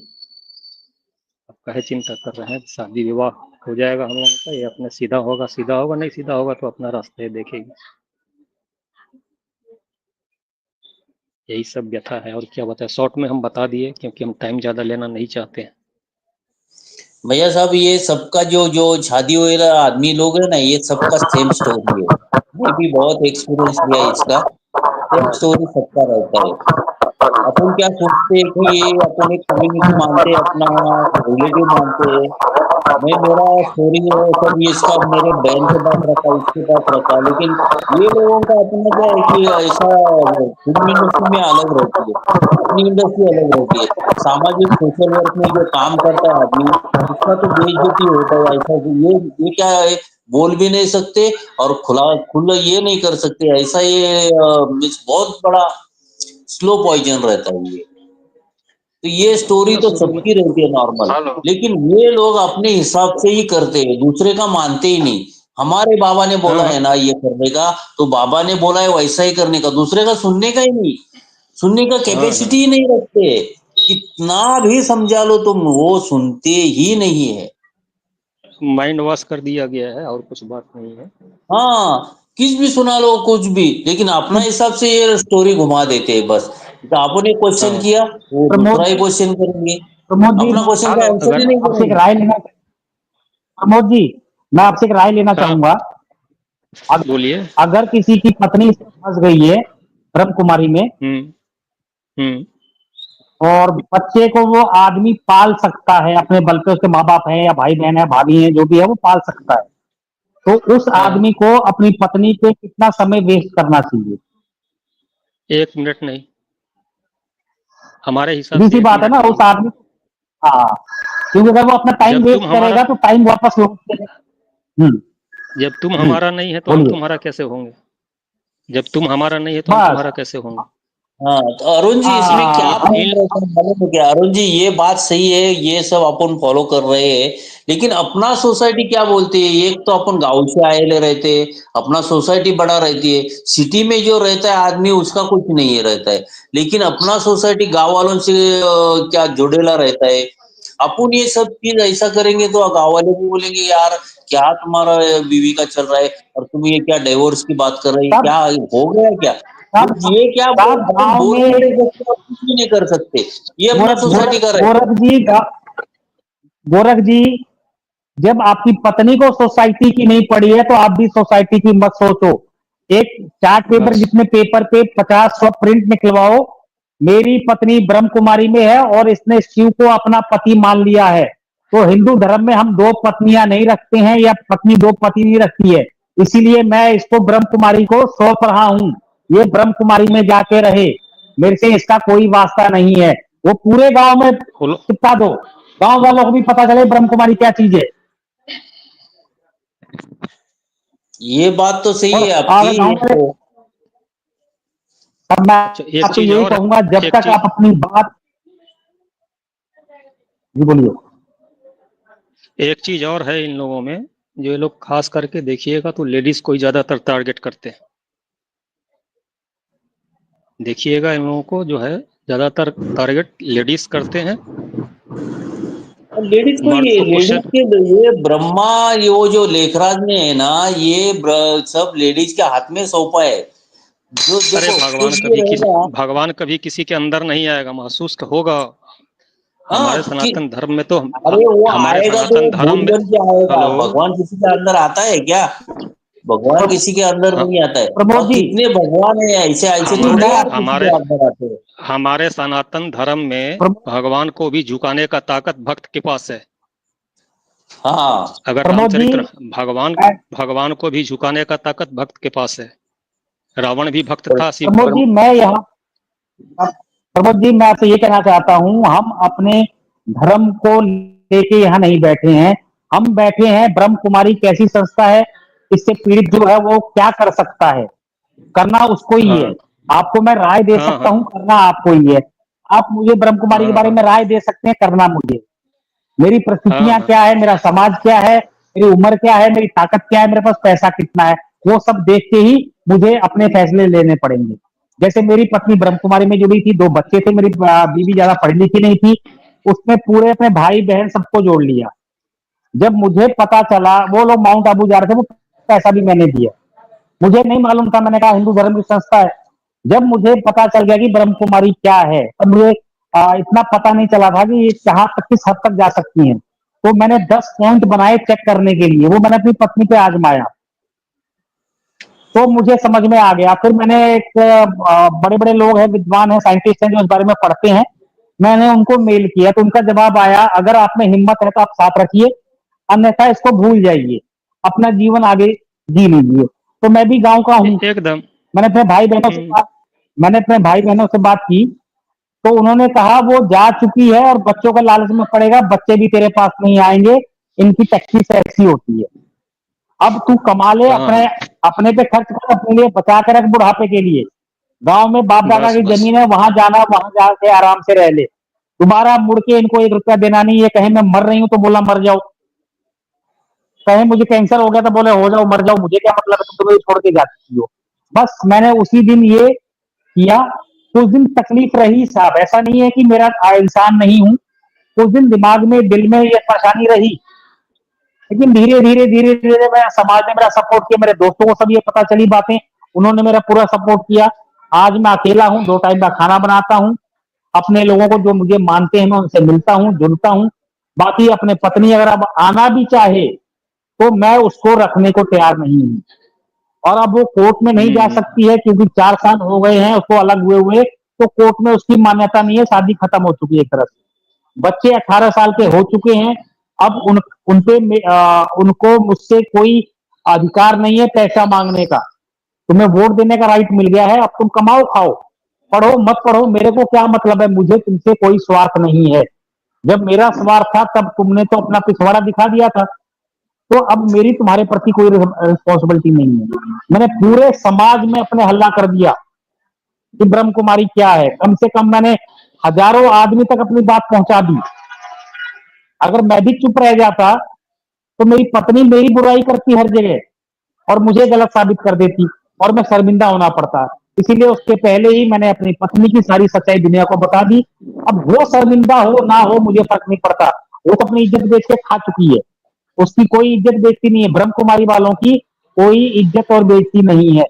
आप काहे चिंता कर रहे हैं, शादी विवाह हो जाएगा हम लोगों का, ये अपने सीधा होगा, सीधा होगा, नहीं सीधा होगा तो अपना रास्ते देखेगी। यही सब व्यथा है, और क्या बताए, शॉर्ट में हम बता दिए क्योंकि हम टाइम ज्यादा लेना नहीं चाहते हैं। भैया साहब, ये सबका जो जो शादी वाला आदमी लोग है ना, ये सबका सेम स्टोरी है। मैं भी बहुत एक्सपीरियंस लिया इसका। सेम स्टोरी सबका रहता है। अपन क्या सोचते हैं कि ये अपन एक कम्युनिटी मानते हैं, अपना रिलेटिव मानते हैं। मैं मेरा स्टोरी है सब ये इसका मेरे बहन के पास रखा, इसके पास रखा, लेकिन ये लोगों का अपना क्या है कि ऐसा फिल्म इंडस्ट्री में अलग रहती है, अपनी इंडस्ट्री अलग रहती है। सामाजिक सोशल वर्क में जो काम करता है आदमी, उसका तो बेइज्जती होता है। ऐसा कि ये क्या है, बोल भी नहीं सकते और खुला ये नहीं कर सकते। ऐसा ये बहुत बड़ा स्लो पॉइजन रहता है ये। तो ये स्टोरी तो सबकी रहती है नॉर्मल, लेकिन ये लोग अपने हिसाब से ही करते हैं, दूसरे का मानते ही नहीं। हमारे बाबा ने बोला है ना ये करने का, तो बाबा ने बोला है वैसा ही करने का, दूसरे का सुनने का ही नहीं, सुनने का कैपेसिटी ही नहीं रखते। कितना भी समझा लो तुम, वो सुनते ही नहीं है। माइंड वॉश कर दिया गया है, और कुछ बात नहीं है। हाँ, किस भी सुना लो कुछ भी, लेकिन अपना हिसाब से ये स्टोरी घुमा देते हैं बस। तो आपने क्वेश्चन किया, वो दूसरा ही क्वेश्चन करेंगे, अपना क्वेश्चन का आंसर ही नहीं आपसे एक करेंगे। राय लेना, प्रमोद जी मैं आपसे एक राय लेना चाहूंगा। बोलिए। अगर किसी की पत्नी फंस गई है ब्रह्म कुमारी में, और बच्चे को वो आदमी पाल सकता है अपने बल पे, उसके माँ बाप हैं या भाई बहन है, भाभी है, जो भी है वो पाल सकता है, तो उस आदमी को अपनी पत्नी पे कितना समय वेस्ट करना चाहिए? 1 मिनट नहीं, हमारे हिसाब से सीधी बात है ना, उस आदमी, हाँ, क्योंकि अगर वो अपना टाइम वेस्ट करेगा तो टाइम वापस जब तुम हमारा नहीं है तो हम तुम्हारा कैसे होंगे? जब तुम हमारा नहीं है तो हम तुम्हारा कैसे होंगे? हाँ, तो अरुण जी इसमें क्या पॉइंट रहता है मालूम है क्या? अरुण जी ये बात सही है, ये सब अपन फॉलो कर रहे हैं, लेकिन अपना सोसाइटी क्या बोलती है? एक तो अपन गांव से आए रहते हैं, अपना सोसाइटी बड़ा रहती है, सिटी में जो रहता है आदमी उसका कुछ नहीं है रहता है, लेकिन अपना सोसाइटी गांव वालों से क्या जुड़ेला रहता है। अपन ये सब चीज ऐसा करेंगे तो गांव वाले भी बोलेंगे यार क्या तुम्हारा बीवी का चल रहा है, और तुम ये क्या डिवोर्स की बात कर रहे हैं, क्या हो गया क्या? ये क्या बोल भी नहीं सकते और कुछ भी नहीं कर सकते, ये अपना सोसाइटी का है। गोरख जी, जब आपकी पत्नी को सोसाइटी की नहीं पड़ी है तो आप भी सोसाइटी की मत सोचो। एक चार्ट पेपर जितने पेपर पे 50-100 प्रिंट निकलवाओ, मेरी पत्नी ब्रह्म कुमारी में है और इसने शिव को अपना पति मान लिया है। तो हिंदू धर्म में हम 2 पत्नियां नहीं रखते हैं, या पत्नी 2 पति नहीं रखती है, इसीलिए मैं इसको ब्रह्म कुमारी को सौंप रहा हूं, ये ब्रह्म कुमारी में जाके रहे, मेरे से इसका कोई वास्ता नहीं है। वो पूरे गांव में चिपका दो, गांव वालों को भी पता चले ब्रह्म कुमारी क्या चीज है। ये बात तो सही है आपकी। अब मैं आपको यही कहूंगा, जब तक आप अपनी बात, जी बोलिए। एक चीज और है इन लोगों में, जो ये लोग खास करके देखिएगा तो लेडीज को ही ज्यादातर टारगेट करते हैं। देखिएगा इन लोगों को जो है ज्यादातर टारगेट लेडीज करते हैं। लेडीज को लेडीज के ये ब्रह्मा, ये वो जो लेखराज में है ना, ये सब लेडीज के हाथ में सौंपा है। जो अरे भगवान कभी किसी के अंदर नहीं आएगा, महसूस होगा। हमारे सनातन धर्म में तो अरे वो आएगा तो भूल करके आएगा, भगवान किसी के अंदर आता है क्या? भगवान किसी के अंदर हाँ। नहीं आता है। प्रमोद और जी, कितने भगवान है ऐसे ऐसे हमारे थोड़ी यार किसी हमारे के अंदर आते हैं। हमारे सनातन धर्म में प्रमोद भगवान को भी झुकाने का ताकत भक्त के पास है। हाँ अगर प्रमोद जी, रामचरित्र भगवान मैं- भगवान को भी झुकाने का ताकत भक्त के पास है। रावण भी भक्त था, शिव प्रमोद भक्त। जी, मैं यहाँ प्रमोद जी, मैं आपसे ये कहना चाहता हूँ, हम अपने धर्म को लेके यहाँ नहीं बैठे हैं। हम बैठे हैं ब्रह्म कुमारी कैसी संस्था है, इससे पीड़ित जो है वो क्या कर सकता है, करना उसको ही है। हाँ आपको मैं राय दे हाँ सकता हाँ हूँ, करना आपको ही है। आप मुझे ब्रह्म कुमारी के हाँ बारे हाँ में राय दे सकते हैं, करना मुझे। मेरी हाँ परिस्थितियां हाँ क्या है, मेरा समाज क्या है, मेरी उम्र क्या है, मेरी ताकत क्या है, मेरे पास पैसा कितना है, वो सब देख के ही मुझे अपने फैसले लेने पड़ेंगे। जैसे मेरी पत्नी ब्रह्म कुमारी में जुड़ी थी, 2 बच्चे थे, मेरी बीवी ज्यादा पढ़ी लिखी नहीं थी, उसने पूरे अपने भाई बहन सबको जोड़ लिया। जब मुझे पता चला, वो लोग माउंट आबू जा रहे थे, वो पैसा भी मैंने दिया, मुझे नहीं मालूम था, मैंने कहा हिंदू धर्म की संस्था है। जब मुझे पता चल गया कि ब्रह्म कुमारी क्या है, तब मुझे इतना पता नहीं चला था कि ये कहाँ तक, किस हद तक जा सकती है। तो मैंने 10 पॉइंट बनाए चेक करने के लिए, वो मैंने अपनी पत्नी पे आजमाया, तो मुझे समझ में आ गया। फिर मैंने एक बड़े बड़े लोग हैं, विद्वान हैं, साइंटिस्ट हैं, जो इस बारे में पढ़ते हैं, मैंने उनको मेल किया, तो उनका जवाब आया, अगर आप में हिम्मत है तो आप साथ रखिए, अन्यथा इसको भूल जाइए, अपना जीवन आगे जी लीजिए। तो मैं भी गांव का हूँ, एकदम। मैंने अपने भाई बहनों से बात मैंने अपने भाई बहनों से बात की, तो उन्होंने कहा वो जा चुकी है और बच्चों का लालच में पड़ेगा, बच्चे भी तेरे पास नहीं आएंगे, इनकी टैक्सी ऐसी होती है। अब तू कमा ले, हाँ अपने अपने पे खर्च कर, अपने लिए बचा के रख बुढ़ापे के लिए। गांव में बाप दादा बस की बस जमीन है, वहां जाना, वहां जाके आराम से रह ले, दोबारा मुड़ के इनको 1 रुपया देना नहीं है। कहे मैं मर रही हूं तो बोला मर जाओ, कहे मुझे कैंसर हो गया तो बोले हो जाओ, मर जाओ, मुझे क्या मतलब है, तुम तो मुझे छोड़ के जाती हो। बस मैंने उसी दिन ये किया। कुछ दिन तकलीफ रही साहब, ऐसा नहीं है कि मेरा इंसान नहीं हूं, कुछ दिन दिमाग में, दिल में ये परेशानी रही, लेकिन धीरे धीरे धीरे धीरे मेरा समाज ने मेरा सपोर्ट किया, मेरे दोस्तों को सब ये पता चली बातें, उन्होंने मेरा पूरा सपोर्ट किया। आज मैं अकेला हूँ, 2 टाइम का खाना बनाता हूँ, अपने लोगों को जो मुझे मानते हैं मैं उनसे मिलता हूँ, जुड़ता हूँ। बाकी अपने पत्नी अगर अब आना भी चाहे तो मैं उसको रखने को तैयार नहीं हूँ, और अब वो कोर्ट में नहीं जा हम्म। सकती है, क्योंकि 4 साल हो गए हैं उसको अलग हुए हुए, तो कोर्ट में उसकी मान्यता नहीं है, शादी खत्म हो चुकी है एक तरह से, बच्चे 18 साल के हो चुके हैं। अब उनपे उनको मुझसे कोई अधिकार नहीं है पैसा मांगने का, तुम्हें वोट देने का राइट मिल गया है, अब तुम कमाओ खाओ, पढ़ो मत पढ़ो मेरे को क्या मतलब है, मुझे तुमसे कोई स्वार्थ नहीं है। जब मेरा स्वार्थ था तब तुमने तो अपना पिछवाड़ा दिखा दिया था, तो अब मेरी तुम्हारे प्रति कोई रिस्पॉन्सिबिलिटी नहीं है। मैंने पूरे समाज में अपने हल्ला कर दिया कि ब्रह्म कुमारी क्या है, कम से कम मैंने हजारों आदमी तक अपनी बात पहुंचा दी। अगर मैं भी चुप रह जाता तो मेरी पत्नी मेरी बुराई करती हर जगह और मुझे गलत साबित कर देती और मैं शर्मिंदा होना पड़ता। इसीलिए उसके पहले ही मैंने अपनी पत्नी की सारी सच्चाई दुनिया को बता दी। अब वो शर्मिंदा हो ना हो मुझे फर्क नहीं पड़ता, वो तो अपनी इज्जत बेच के खा चुकी है, उसकी कोई इज्जत बेइज्जती नहीं है। ब्रह्म कुमारी वालों की कोई इज्जत और बेइज्जती नहीं है।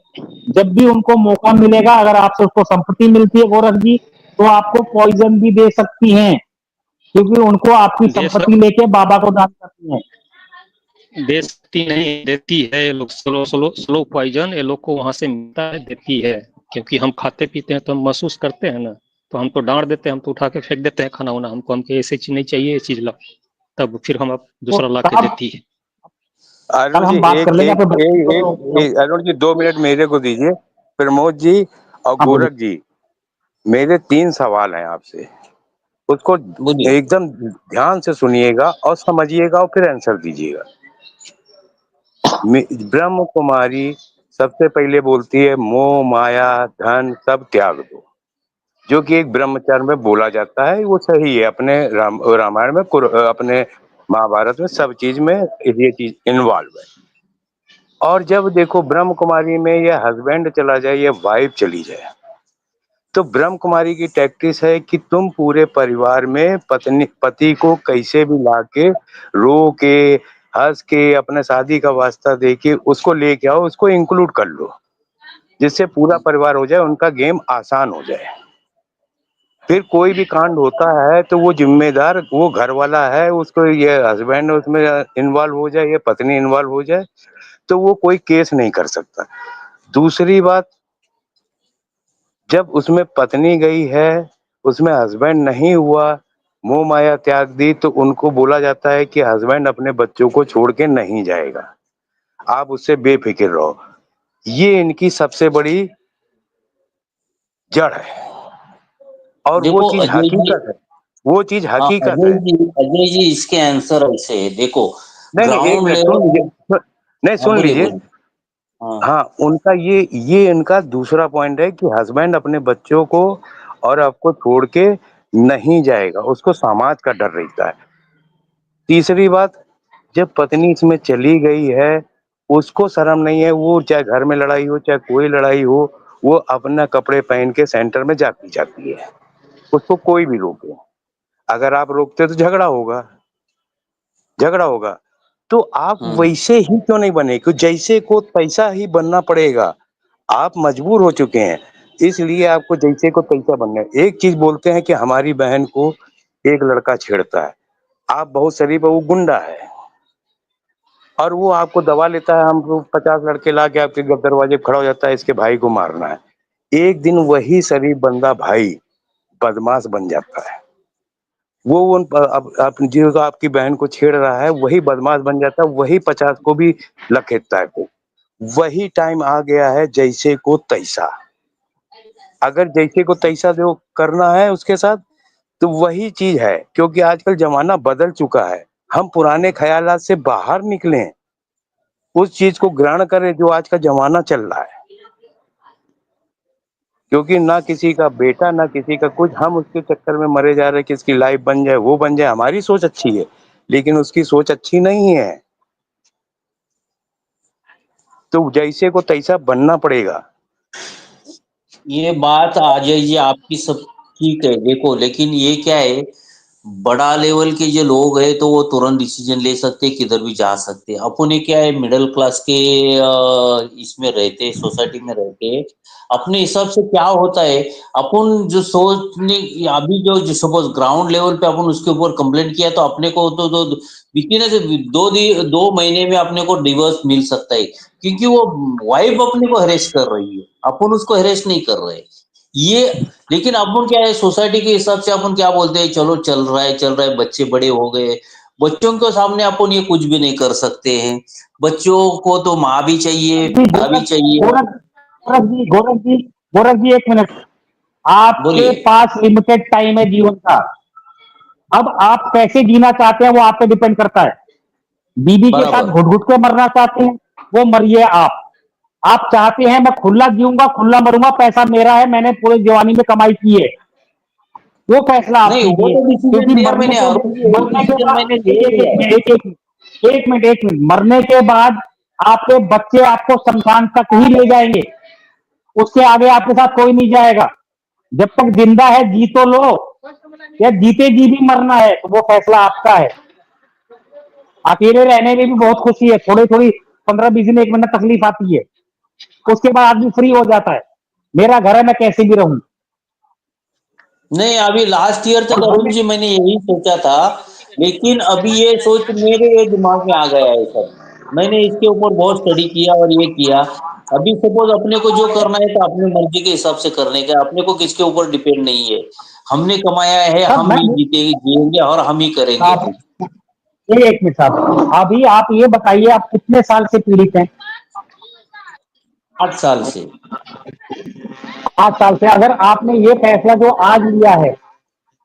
जब भी उनको मौका मिलेगा, अगर आपसे उसको संपत्ति मिलती है गोरख जी, तो आपको पॉइजन भी दे सकती हैं, क्योंकि उनको आपकी दे संपत्ति लेके बाबा को दान करती हैं। दे सकती नहीं, देती है। ये लोग स्लो स्लो स्लो पॉइजन ये लोग को वहां से मिलता है, देती है। क्योंकि हम खाते पीते हैं तो हम महसूस करते हैं ना, तो हम तो डांट देते हैं, हम तो उठा के फेंक देते हैं खाना वाना, हमको हमके ऐसी चीज नहीं चाहिए, ये चीज ला, तब फिर हम अब तो दूसरा ला के साहब, देती है। कल अरुण जी हम बात कर एक लेंगे एक अपने बच्चे एक को। एक अरुण जी 2 मिनट मेरे को दीजिए। प्रमोद जी और हाँ बोलिए। गोरख जी, मेरे 3 सवाल हैं आपसे, उसको बोलिए। एकदम ध्यान से सुनिएगा और समझिएगा और फिर आंसर दीजिएगा। ब्रह्म कुमारी सबसे पहले बोलती है मोह माया धन सब त्याग दो, जो कि एक ब्रह्मचर्य में बोला जाता है, वो सही है। अपने रामायण में अपने महाभारत में सब चीज में ये चीज इन्वॉल्व है। और जब देखो ब्रह्म कुमारी में ये हस्बैंड चला जाए या वाइफ चली जाए, तो ब्रह्म कुमारी की टैक्टिस है कि तुम पूरे परिवार में पति को कैसे भी लाके रो के हंस के अपने शादी का वास्ता दे के उसको लेके आओ, उसको इंक्लूड कर लो, जिससे पूरा परिवार हो जाए, उनका गेम आसान हो जाए। फिर कोई भी कांड होता है तो वो जिम्मेदार वो घर वाला है, उसको ये हस्बैंड उसमें इन्वॉल्व हो जाए या पत्नी इन्वॉल्व हो जाए तो वो कोई केस नहीं कर सकता। दूसरी बात, जब उसमें पत्नी गई है, उसमें हस्बैंड नहीं हुआ, मोह माया त्याग दी, तो उनको बोला जाता है कि हस्बैंड अपने बच्चों को छोड़ के नहीं जाएगा, आप उससे बेफिक्र रहो। ये इनकी सबसे बड़ी जड़ है और वो देखो चीज अजय जी, हकीकत है, वो चीज हाँ हकीकत है। अजय जी इसके आंसर ऐसे है, देखो नहीं नहीं, एक ग्राउंड मिनट सुन लीजिए, लेवल। नहीं हाँ सुन बोलिए लीजिए। बोलिए। हाँ हाँ, उनका ये इनका दूसरा पॉइंट है कि हस्बैंड अपने बच्चों को और आपको छोड़ के नहीं जाएगा, उसको समाज का डर रहता है। तीसरी बात, जब पत्नी इसमें चली गई है, उसको शर्म नहीं है, वो चाहे घर में लड़ाई हो, चाहे कोई लड़ाई हो, वो अपना कपड़े पहन के सेंटर में जाती है, उसको कोई भी रोके। अगर आप रोकते तो झगड़ा होगा। तो आप हम्म वैसे ही क्यों नहीं बने कि जैसे को तैसा ही बनना पड़ेगा। आप मजबूर हो चुके हैं, इसलिए आपको जैसे को तैसा बनना है। एक चीज बोलते हैं कि हमारी बहन को एक लड़का छेड़ता है, आप बहुत शरीफ है, वो गुंडा है और वो आपको दबा लेता है, हमको 50 लड़के ला के आपके दरवाजे पे खड़ा हो जाता है, इसके भाई को मारना है। एक दिन वही शरीफ बंदा भाई बदमाश बन जाता है, वो उन अब जो आपकी बहन को छेड़ रहा है वही बदमाश बन जाता है, वही 50 को भी लखेटता है। को वही टाइम आ गया है जैसे को तैसा। अगर जैसे को तैसा जो करना है उसके साथ, तो वही चीज है, क्योंकि आजकल जमाना बदल चुका है। हम पुराने ख्यालात से बाहर निकले, उस चीज को ग्रहण करें जो आज का जमाना चल रहा है। क्योंकि ना किसी का बेटा ना किसी का कुछ, हम उसके चक्कर में मरे जा रहे हैं कि इसकी लाइफ बन जाए, वो बन जाए। हमारी सोच अच्छी है लेकिन उसकी सोच अच्छी नहीं है, तो जैसे को तैसा बनना पड़ेगा। ये बात अजय जी आपकी सब ठीक है, देखो लेकिन ये क्या है, बड़ा लेवल के जो लोग हैं तो वो तुरंत डिसीजन ले सकते हैं, किधर भी जा सकते हैं। अपन ये क्या है, मिडिल क्लास के इसमें रहते, सोसाइटी में रहते, अपने हिसाब से क्या होता है, अपन जो सोचने, अभी जो सपोज ग्राउंड लेवल पे अपन उसके ऊपर कंप्लेंट किया तो अपने को तो विथिन 2 महीने में अपने को डिवोर्स मिल सकता है, क्योंकि वो वाइफ अपने को हरेस कर रही है, अपन उसको हरेस नहीं कर रहे ये। लेकिन अपन क्या है, सोसाइटी के हिसाब से अपन क्या बोलते हैं, चलो चल रहा है, बच्चे बड़े हो गए, बच्चों के सामने अपन ये कुछ भी नहीं कर सकते हैं, बच्चों को तो माँ भी चाहिए जी पिता भी चाहिए। गोरख जी 1 मिनट। आपके बोलिए। पास लिमिटेड टाइम है जीवन का। अब आप कैसे जीना चाहते हैं वो आप पे डिपेंड करता है। बीबी के साथ बराबर। घुट घुट के मरना चाहते हैं, वो मरिए आप चाहते हैं मैं खुला जीऊंगा खुला मरूंगा, पैसा मेरा है, मैंने पूरी जवानी में कमाई की है, वो फैसला आप नहीं वो कीजिए। तो डिसीजन क्योंकि लिया मैंने, अरुण जी वो मरने के डिसीजन बाद मैंने ले लिया है। एक मिनट मरने के बाद आपके बच्चे आपको शमशान तक ही ले जाएंगे, उसके आगे आपके साथ कोई नहीं जाएगा। जब तक जिंदा है जी तो लो, या जीते जी भी मरना है तो वो फैसला आपका है। अकेले रहने में भी बहुत खुशी है, थोड़ी थोड़ी 15-20 दिन 1 महीना तकलीफ आती है, उसके बाद आदमी फ्री हो जाता है, मेरा घर है मैं कैसे भी रहूं। नहीं अभी लास्ट ईयर तक और अरुण जी मैंने यही सोचा था, लेकिन अभी ये सोच मेरे ये दिमाग में आ गया है सर, मैंने इसके ऊपर बहुत स्टडी किया और ये किया। अभी सपोज अपने को जो करना है तो अपनी मर्जी के हिसाब से करने का, अपने को किसके ऊपर डिपेंड नहीं है। हमने कमाया है, सब हम मैं ही जिएंगे और हम ही करेंगे। आप 1 मिनट साहब, अभी आप ये बताइए आप कितने साल से पीड़ित हैं? 8 साल से। 8 साल से। अगर आपने ये फैसला जो आज लिया है,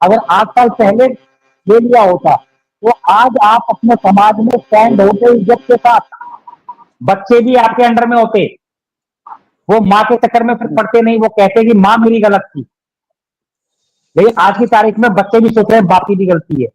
अगर 8 साल पहले ले लिया होता तो आज आप अपने समाज में स्टैंड होते इज्जत के साथ, बच्चे भी आपके अंडर में होते, वो माँ के चक्कर में फिर पड़ते नहीं, वो कहते कि माँ मेरी गलत थी। लेकिन आज की तारीख में बच्चे भी सोच रहे हैं बाप की भी गलती है।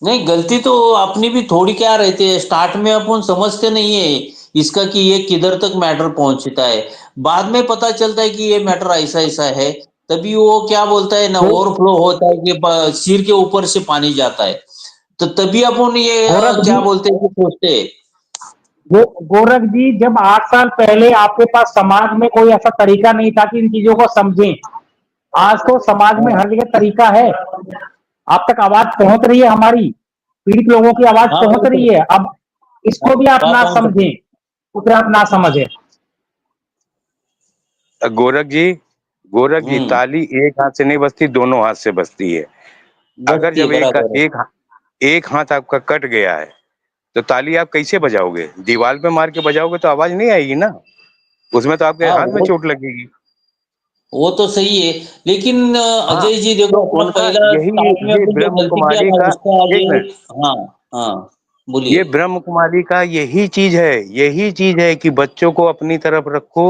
नहीं गलती तो अपनी भी थोड़ी क्या रहती है, स्टार्ट में अपन समझते नहीं है इसका कि ये किधर तक मैटर पहुंचता है, बाद में पता चलता है कि ये मैटर ऐसा ऐसा है, तभी वो क्या बोलता है ना, तो ओवरफ्लो होता है कि सिर के ऊपर से पानी जाता है, तो तभी अपन ये गोरख क्या जी बोलते हैं कि सोचते हैं। गोरख जी, जब 8 साल पहले आपके पास समाज में कोई ऐसा तरीका नहीं था कि इन चीजों को समझें, आज तो समाज में हर जगह तरीका है, आप तक आवाज पहुंच रही है, हमारी पीड़ित लोगों की आवाज हाँ पहुंच वो रही तो है। अब इसको भी आप ना पहुंच रही समझें, उसे आप ना समझें। गोरख जी, गोरख जी, हम्म, ताली एक हाथ से नहीं बजती, दोनों हाथ से बजती है। अगर बचती है, जब बराबर है। एक हाथ आपका कट गया है, तो ताली आप कैसे बजाओगे? दीवार पे मार के बजाओगे तो आवाज नहीं आएगी ना, उसमें तो आपके हाँ हाथ में चोट लगेगी। वो तो सही है, लेकिन हाँ, अजय जी तो देखो, अपना उनका पहला यही, स्टार्ट में ये अपन जो ब्रह्म गलती किया कुमारी था का, उसका एक ये। मिनट, हाँ हाँ, ये बोलिए। ब्रह्म कुमारी का यही चीज है कि बच्चों को अपनी तरफ रखो।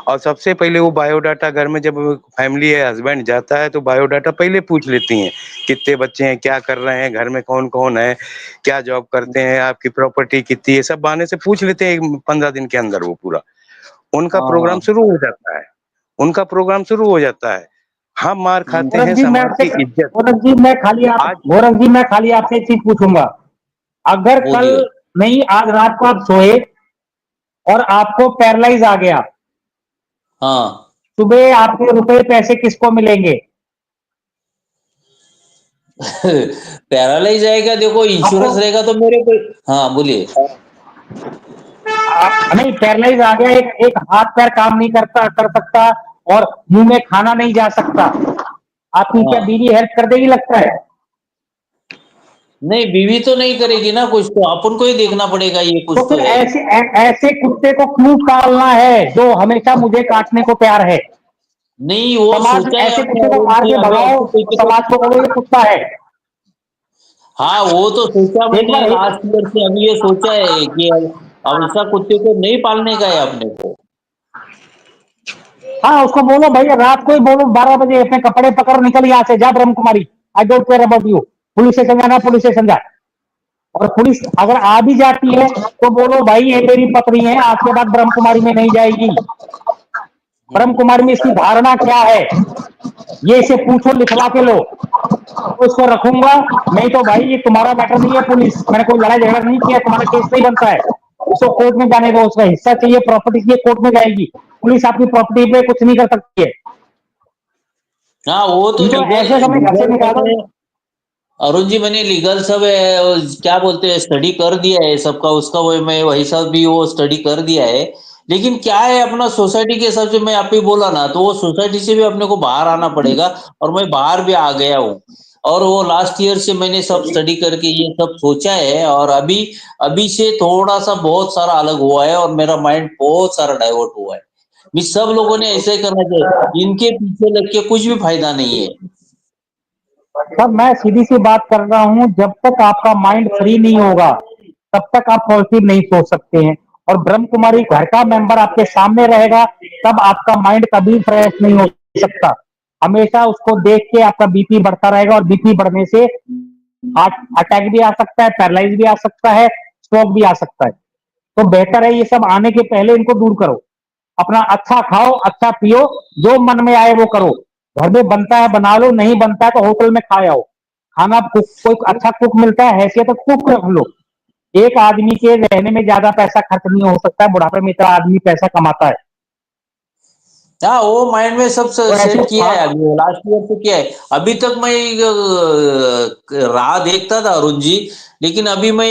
और सबसे पहले वो बायोडाटा, घर में जब फैमिली है, हस्बैंड जाता है तो बायोडाटा पहले पूछ लेती हैं, कितने बच्चे हैं, क्या कर रहे हैं, घर में कौन कौन है, क्या जॉब करते हैं, आपकी प्रॉपर्टी कितनी है, सब बहाने से पूछ लेते हैं 15 दिन के अंदर। वो पूरा उनका हाँ प्रोग्राम हाँ। शुरू हो जाता है, उनका प्रोग्राम शुरू हो जाता है। हम मार खाते गोरख हैं जी मैं समाज आपसे की इज्जत। गोरख जी मैं खाली आप आज गोरख जी मैं खाली आपसे एक चीज पूछूंगा। अगर कल बोलिए। नहीं, आज रात को आप सोए और आपको पैरालाइज आ गया, हाँ सुबह आपके रुपए पैसे किसको मिलेंगे? पैरालाइज आएगा, देखो आपको। इंश्योरेंस रहेगा तो मेरे को। हाँ बोलिए। नहीं, पैरालाइज आ गया, एक एक हाथ पैर काम नहीं कर सकता और मुंह में खाना नहीं जा सकता, आपकी क्या हाँ बीवी हेल्प कर देगी लगता है? नहीं, बीवी तो नहीं करेगी ना, कुछ तो अपन को ही देखना पड़ेगा, ये कुछ तो तो फिर है। ऐसे कुत्ते को क्यों पालना है जो हमेशा मुझे काटने को तैयार है? नहीं वो समाज सोचा है ऐसे हमने कुत्ते को अरुण मार जी, के अभी भगाओ ऐसे कोई तो को। समाज को बोलो ये कुत्ता है। हाँ वो तो सोचा एक मैंने बार लास्ट ईयर से, अभी ये सोचा है कि अब ऐसा कुत्ते को नहीं पालने का है अपने को। हाँ, उसको बोलो भैया, रात को ही बोलो 12 बजे अपने कपड़े पकड़ निकल यहाँ से, जा Brahma Kumari, I don't care about you, police station जाना पुलिस स्टेशन जा। और पुलिस अगर आ भी जाती है तो बोलो भाई ये मेरी पत्नी है, आज के बाद ब्रह्म कुमारी में नहीं जाएगी। ब्रह्म कुमारी में इसकी धारणा क्या है ये इसे पूछो, लिखवा के लो, तो इसको रखूंगा। नहीं तो भाई ये तुम्हारा मैटर नहीं है, पुलिस, मैंने कोई लड़ाई झगड़ा नहीं किया, तुम्हारा केस नहीं बनता है, उसको कोर्ट में जाने दो, उसका हिस्सा चाहिए, प्रॉपर्टी चाहिए, कोर्ट में जाएगी। पुलिस आपकी प्रॉपर्टी पे कुछ नहीं कर सकती है। हाँ वो तो इनको लीगल ऐसे समय घर से लीगल निकालो। मैंने, अरुण जी मैंने लीगल सब क्या बोलते हैं स्टडी कर दिया है सबका, उसका वो मैं वही सब भी वो स्टडी कर दिया है। लेकिन क्या है, अपना सोसाइटी के हिसाब से मैं आप ही बोला ना, तो वो सोसाइटी से भी अपने को बाहर आना पड़ेगा, और मैं बाहर भी आ गया हूँ। और वो लास्ट ईयर से मैंने सब स्टडी करके ये सब सोचा है, और अभी अभी से थोड़ा सा बहुत सारा अलग हुआ है, और मेरा माइंड बहुत सारा डाइवर्ट हुआ है। भी सब लोगों ने ऐसे ही करना चाहिए, इनके पीछे लग के कुछ भी फायदा नहीं है। सर मैं सीधी सी बात कर रहा हूँ, जब तक आपका माइंड फ्री नहीं होगा तब तक आप पॉजिटिव नहीं सोच सकते हैं। और ब्रह्म कुमारी घर का मेंबर आपके सामने रहेगा तब आपका माइंड कभी फ्रेश नहीं हो सकता। हमेशा उसको देख के आपका बीपी बढ़ता रहेगा, और बीपी बढ़ने से हार्ट अटैक भी आ सकता है, पैरालाइज भी आ सकता है, स्ट्रोक भी आ सकता है। तो बेहतर है ये सब आने के पहले इनको दूर करो। अपना अच्छा खाओ, अच्छा पियो, जो मन में आए वो करो। घर में बनता है बना लो, नहीं बनता है तो होटल में खा आओ। खाना कुक, कोई अच्छा कुक मिलता है, हैसियत तो कुक रख लो। एक आदमी के रहने में ज्यादा पैसा खर्च नहीं हो सकता है, बुढ़ापे में इतना आदमी पैसा कमाता है। हाँ वो माइंड में सब तो ऐसे सेट किया है, अभी लास्ट ईयर से किया है। अभी तक मैं राह देखता था अरुण जी, लेकिन अभी मैं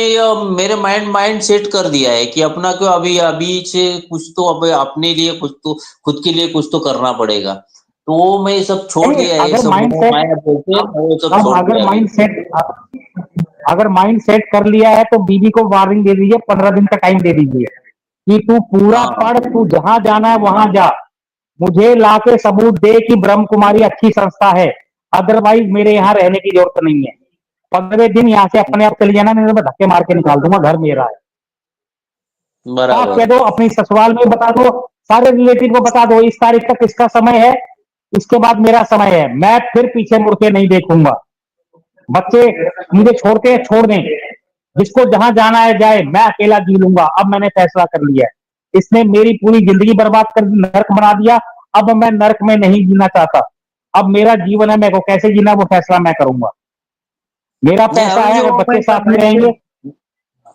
मेरे माइंड माइंड सेट कर दिया है कि अपना क्यों, अभी अभी से कुछ तो अब अपने लिए कुछ तो, खुद के लिए कुछ तो करना पड़ेगा। तो वो मैं सब छोड़ नहीं, दिया है, ये अगर सब माइंड मोह सेट माया बोलते हैं ना, वो सब अब छोड़ अगर दिया अभी। अगर माइंड सेट कर लिया है तो बीवी को वार्निंग दे दीजिए, 15 दिन का टाइम दे दीजिए कि तू पूरा हाँ पढ़, तू जहां जाना है वहां जा, मुझे लाके सबूत दे कि ब्रह्म कुमारी अच्छी संस्था है, अदरवाइज मेरे यहाँ रहने की जरूरत नहीं है। 15 दिन यहाँ से अपने आप चले जाना, नहीं तो मैं धक्के मार के निकाल दूंगा, घर मेरा है। साफ कह बराबर। दो, अपनी ससुराल में बता दो, सारे रिलेटिव को बता दो, इस तारीख तक इसका समय है, इसके बाद मेरा समय है, मैं फिर पीछे मुड़ के नहीं देखूंगा। बच्चे मुझे छोड़ के छोड़ दें, जिसको जहां जाना है जाए, मैं अकेला जी लूंगा, अब मैंने फैसला कर लिया है। इसने मेरी पूरी जिंदगी बर्बाद कर दी, नर्क बना दिया, अब मैं नर्क में नहीं जीना चाहता। अब मेरा जीवन है, मेरे को कैसे जीना वो फैसला मैं करूंगा। मेरा नहीं पैसा अरुण है, जी, अगर वो बच्चे मैं साथ में माइंड रहेंगे। सेट,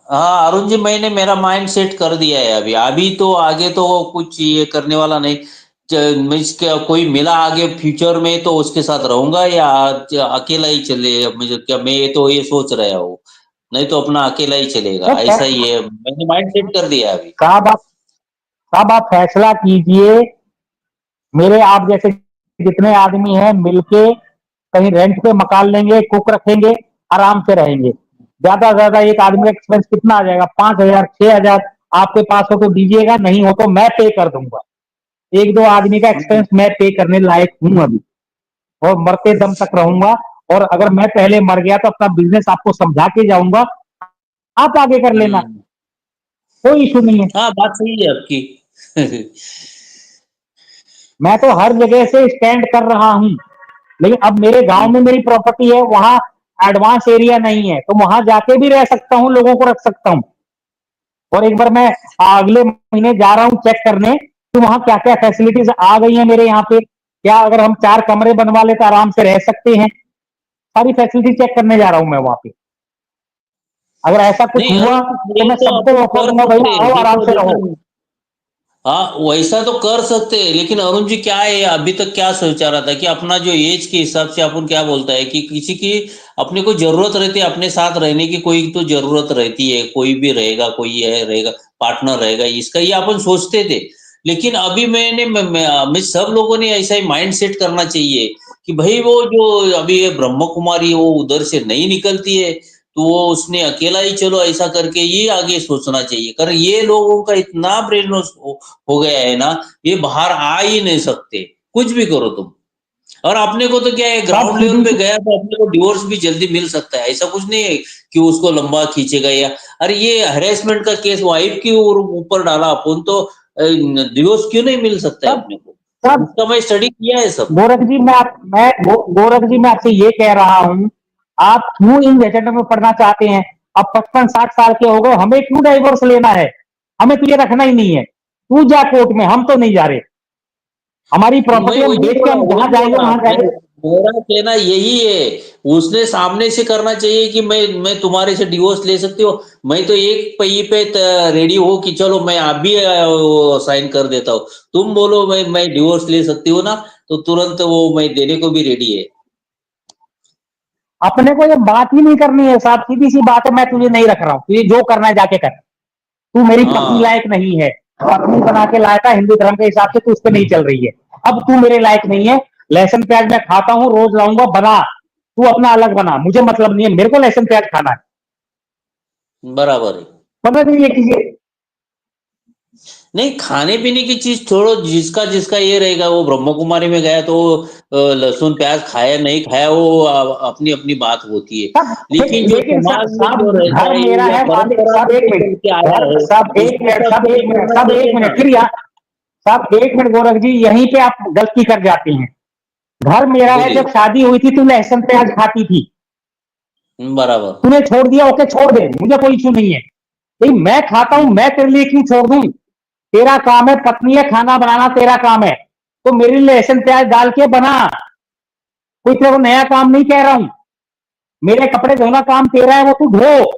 हाँ अरुण जी मैंने मेरा माइंड सेट कर दिया है, अभी अभी तो आगे तो कुछ ये करने वाला नहीं। मीन्स क्या कोई मिला आगे फ्यूचर में तो उसके साथ रहूंगा या अकेला ही चले, मुझे क्या, मैं तो ये सोच रहा हूँ, नहीं तो अपना अकेला ही चलेगा, तो ऐसा ही है, मैंने माइंड सेट कर दिया अभी। साहब आप फैसला कीजिए। मेरे आप जैसे जितने आदमी हैं मिलके कहीं रेंट पे मकान लेंगे, कुक रखेंगे, आराम से रहेंगे। ज्यादा से ज्यादा एक आदमी का एक्सपेंस कितना आ जाएगा? 5,000 6,000। आपके पास हो तो दीजिएगा, नहीं हो तो मैं पे कर दूंगा। एक दो आदमी का एक्सपेंस मैं पे करने लायक हूं अभी, और मरते दम तक रहूंगा। और अगर मैं पहले मर गया तो अपना बिजनेस आपको समझा के जाऊंगा, आप आगे कर लेना, कोई इशू नहीं है। हाँ, बात सही है आपकी। मैं तो हर जगह से स्टैंड कर रहा हूं, लेकिन अब मेरे गांव में मेरी प्रॉपर्टी है, वहां एडवांस एरिया नहीं है, तो वहां जाके भी रह सकता हूं, लोगों को रख सकता हूं। और एक बार मैं अगले महीने जा रहा हूं चेक करने कि वहां क्या क्या फैसिलिटीज आ गई हैं मेरे यहाँ पे। क्या अगर हम 4 कमरे बनवा ले तो आराम से रह सकते हैं? सारी फैसिलिटी चेक करने जा रहा हूं मैं वहां पे। अगर ऐसा कुछ नहीं, हुआ तो मैं सबको ऑफर दूंगा, भैया आओ आराम से रहो। हाँ, वैसा तो कर सकते हैं, लेकिन अरुण जी क्या है, अभी तक क्या सोचा रहा था कि अपना जो एज के हिसाब से अपन क्या बोलता है कि किसी की अपने को जरूरत रहती है अपने साथ रहने की, कोई तो जरूरत रहती है, कोई भी रहेगा, कोई है रहेगा, पार्टनर रहेगा, इसका ये अपन सोचते थे। लेकिन अभी मैं सब लोगों ने ऐसा ही माइंड सेट करना चाहिए कि भाई वो जो अभी ये ब्रह्म कुमारी वो उधर से नहीं निकलती है, तो वो उसने अकेला ही चलो ऐसा करके ये आगे सोचना चाहिए। कारण ये लोगों का इतना ब्रेन हो गया है ना, ये बाहर आ ही नहीं सकते, कुछ भी करो तुम। और अपने को तो क्या है, ग्राउंड लेवल पे गया तो अपने को डिवोर्स भी जल्दी मिल सकता है, ऐसा कुछ नहीं है कि उसको लंबा खींचेगा या, अरे ये हरेसमेंट का केस वाइफ के ऊपर डाला अपन तो डिवोर्स क्यों नहीं मिल सकता है अपने को? इसका मैं स्टडी किया है सब। गोरख जी मैं आपसे ये कह रहा हूं, आप क्यों इन झंझट में पढ़ना चाहते हैं? अब 55-60 साल के हो गए, हमें क्यों डाइवोर्स लेना है? हमें तुझे रखना ही नहीं है, तू जा कोर्ट में, हम तो नहीं जा रहे। हमारी प्रॉपर्टी हम बेच के हम जहां जाएंगे वहां जाएंगे। मेरा कहना यही है, उसने सामने से करना चाहिए कि मैं तुम्हारे से डिवोर्स ले सकती हूँ, मैं तो एक पहिए पे रेडी हो कि चलो मैं आप भी साइन कर देता हूँ, तुम बोलो मैं डिवोर्स ले सकती हूँ ना, तो तुरंत वो मैं देने को भी रेडी है। अपने को ये बात ही नहीं करनी है साहब, सीधी सी बात है, मैं तुझे नहीं रख रहा हूँ, तुझे जो करना है जाके कर। तू मेरी पत्नी लायक नहीं है, पत्नी बना के लाया था हिंदू धर्म के हिसाब से, तू उस पर नहीं चल रही है। अब तू मेरे लायक नहीं है। लहसुन प्याज मैं खाता हूँ, रोज लाऊंगा, बना, तू अपना अलग बना, मुझे मतलब नहीं है, मेरे को लहसुन प्याज खाना है। बराबर है। समझ नहीं है किसी नहीं, खाने पीने की चीज छोड़ो, जिसका जिसका ये रहेगा, वो ब्रह्म कुमारी में गया तो लहसुन प्याज खाया नहीं खाया वो अपनी अपनी बात होती है। लेकिन जो समाज में जो रहता घर है मेरा या है, परंपरा सब एक में चल के आया मिनट, है, सब एक मिनट, सब एक मिनट, सब एक मिनट, फिर सब एक मिनट गोरख जी, यहीं पे आप गलती कर जाते हैं। घर मेरा है, जब शादी हुई थी तू लहसुन प्याज खाती थी, बराबर, तूने छोड़ दिया, ओके छोड़ दे, मुझे कोई इशू नहीं है। लेकिन मैं खाता हूं, मैं तेरे लिए क्यों छोड़ दूं? तेरा काम है, पत्नी है, खाना बनाना तेरा काम है, तो मेरे लिए लहसुन प्याज डाल के बना। कोई तेरे को नया काम नहीं कह रहा हूं, मेरे कपड़े धोना काम तेरा है, वो तू धो।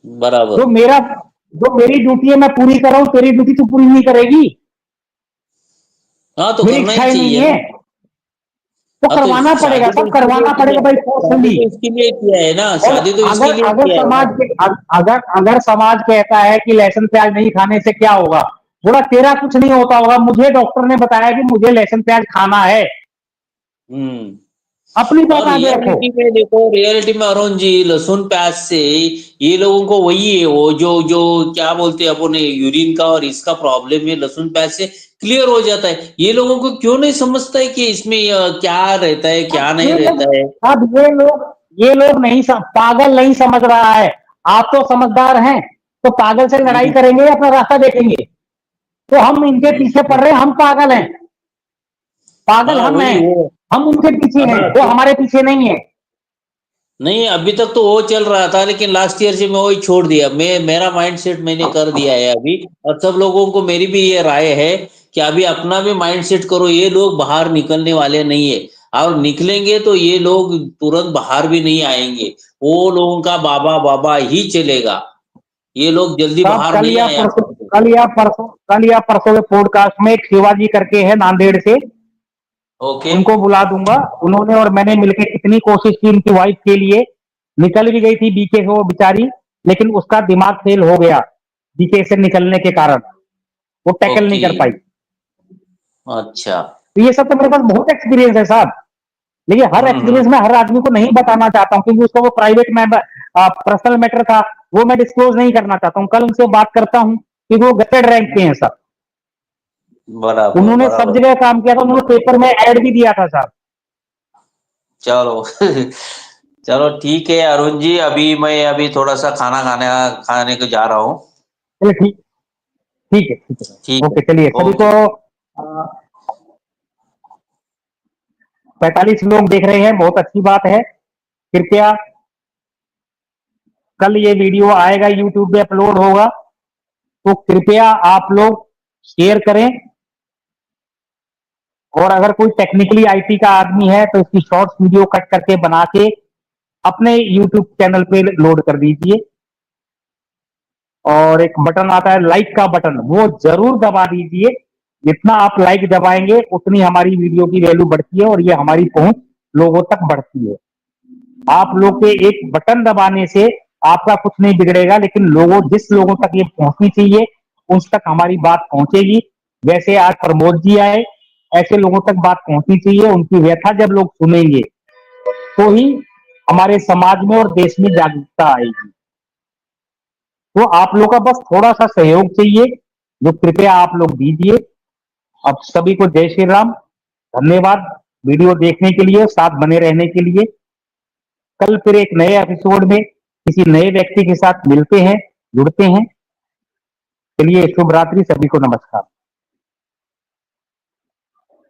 बराबर, जो मेरी ड्यूटी है मैं पूरी कर रहा हूं, तेरी ड्यूटी तू पूरी नहीं करेगी। हाँ तो मेरी करना इच्छा ही ही नहीं चाहिए है, ना। तो हाँ, तो करवाना पड़ेगा, शादी तो सब करवाना पड़ेगा भाई, फोर्सफुली। शादी तो इसके लिए किया है ना, और शादी तो इसके अगर लिए अगर किया है समाज ना। अगर समाज कहता है कि लहसुन प्याज नहीं खाने से क्या होगा, बोला तेरा कुछ नहीं होता होगा, मुझे डॉक्टर ने बताया कि मुझे लहसुन प्याज खाना है। अपनी बात और आगे रखो। रियलिटी में देखो, रियलिटी में अरुण जी, लहसुन प्याज से ये लोगों को वही है, वो जो जो क्या बोलते हैं अपने यूरिन का और इसका प्रॉब्लम है, लहसुन प्याज से क्लियर हो जाता है। ये लोगों को क्यों नहीं समझता है कि इसमें क्या रहता है क्या नहीं रहता है। अब ये लोग नहीं पागल नहीं समझ रहा है। आप तो समझदार हैं, तो पागल से लड़ाई करेंगे या अपना रास्ता देखेंगे? तो हम इनके पीछे पड़ रहे हैं, हम पागल हैं, पागल हाँ हम वही हैं, वो, हम उनके पीछे हैं, वो हमारे पीछे नहीं है। नहीं अभी तक तो वो चल रहा था, लेकिन लास्ट ईयर से मैं वही छोड़ दिया, मेरा माइंड सेट मैंने कर दिया है अभी। और सब लोगों को मेरी भी ये राय है कि अभी अपना भी माइंड सेट करो, ये लोग बाहर निकलने वाले नहीं है, और निकलेंगे तो ये लोग तुरंत बाहर भी नहीं आएंगे, वो लोगों का बाबा बाबा ही चलेगा, ये लोग जल्दी साहब बाहर कल नहीं या आया परसों, करते। कल या परसों के पॉडकास्ट में एक शिवाजी करके है नांदेड़ से, ओके उनको बुला दूंगा। उन्होंने और मैंने मिलकर कितनी कोशिश की उनकी वाइफ के लिए, निकल भी गई थी बीके से वो बेचारी, लेकिन उसका दिमाग फेल हो गया बीके से निकलने के कारण, वो टैकल नहीं कर ओके पाई। अच्छा तो ये सब तो मेरे पास बहुत एक्सपीरियंस है साहब, लेकिन हर एक्सपीरियंस में हर आदमी को नहीं बताना चाहता हूँ, क्योंकि उसका वो प्राइवेट मैटर, पर्सनल मैटर था, वो मैं डिस्क्लोज नहीं करना चाहता हूँ। कल उनसे बात करता हूँ, क्योंकि वो गटेड रैंक के हैं सब, बराबर उन्होंने सब बराबर जगह काम किया था, उन्होंने पेपर में ऐड भी दिया था साहब। चलो चलो ठीक है अरुण जी, अभी थोड़ा सा खाने को जा रहा हूँ। चलिए ठीक ठीक है ठीक है, ठीक है ओके। चलिए सभी ओके को 45 लोग देख रहे हैं, बहुत अच्छी बात है। कृपया कल ये वीडियो आएगा, यूट्यूब पे अपलोड होगा, तो कृपया आप लोग शेयर करें। और अगर कोई टेक्निकली आईटी का आदमी है तो इसकी शॉर्ट्स वीडियो कट करके बना के अपने यूट्यूब चैनल पे लोड कर दीजिए। और एक बटन आता है लाइक का बटन, वो जरूर दबा दीजिए। जितना आप लाइक दबाएंगे उतनी हमारी वीडियो की वैल्यू बढ़ती है और ये हमारी पहुंच लोगों तक बढ़ती है। आप लोग के एक बटन दबाने से आपका कुछ नहीं बिगड़ेगा, लेकिन जिस लोगों तक ये पहुंचनी चाहिए उस तक हमारी बात पहुंचेगी। वैसे आज प्रमोद जी आए, ऐसे लोगों तक बात पहुंचनी चाहिए। उनकी व्यथा जब लोग सुनेंगे तो ही हमारे समाज में और देश में जागरूकता आएगी। तो आप लोग का बस थोड़ा सा सहयोग चाहिए, जो कृपया आप लोग दीजिए। अब सभी को जय श्री राम, धन्यवाद वीडियो देखने के लिए, साथ बने रहने के लिए। कल फिर एक नए एपिसोड में किसी नए व्यक्ति के साथ मिलते हैं, जुड़ते हैं। चलिए शुभ रात्रि, सभी को नमस्कार।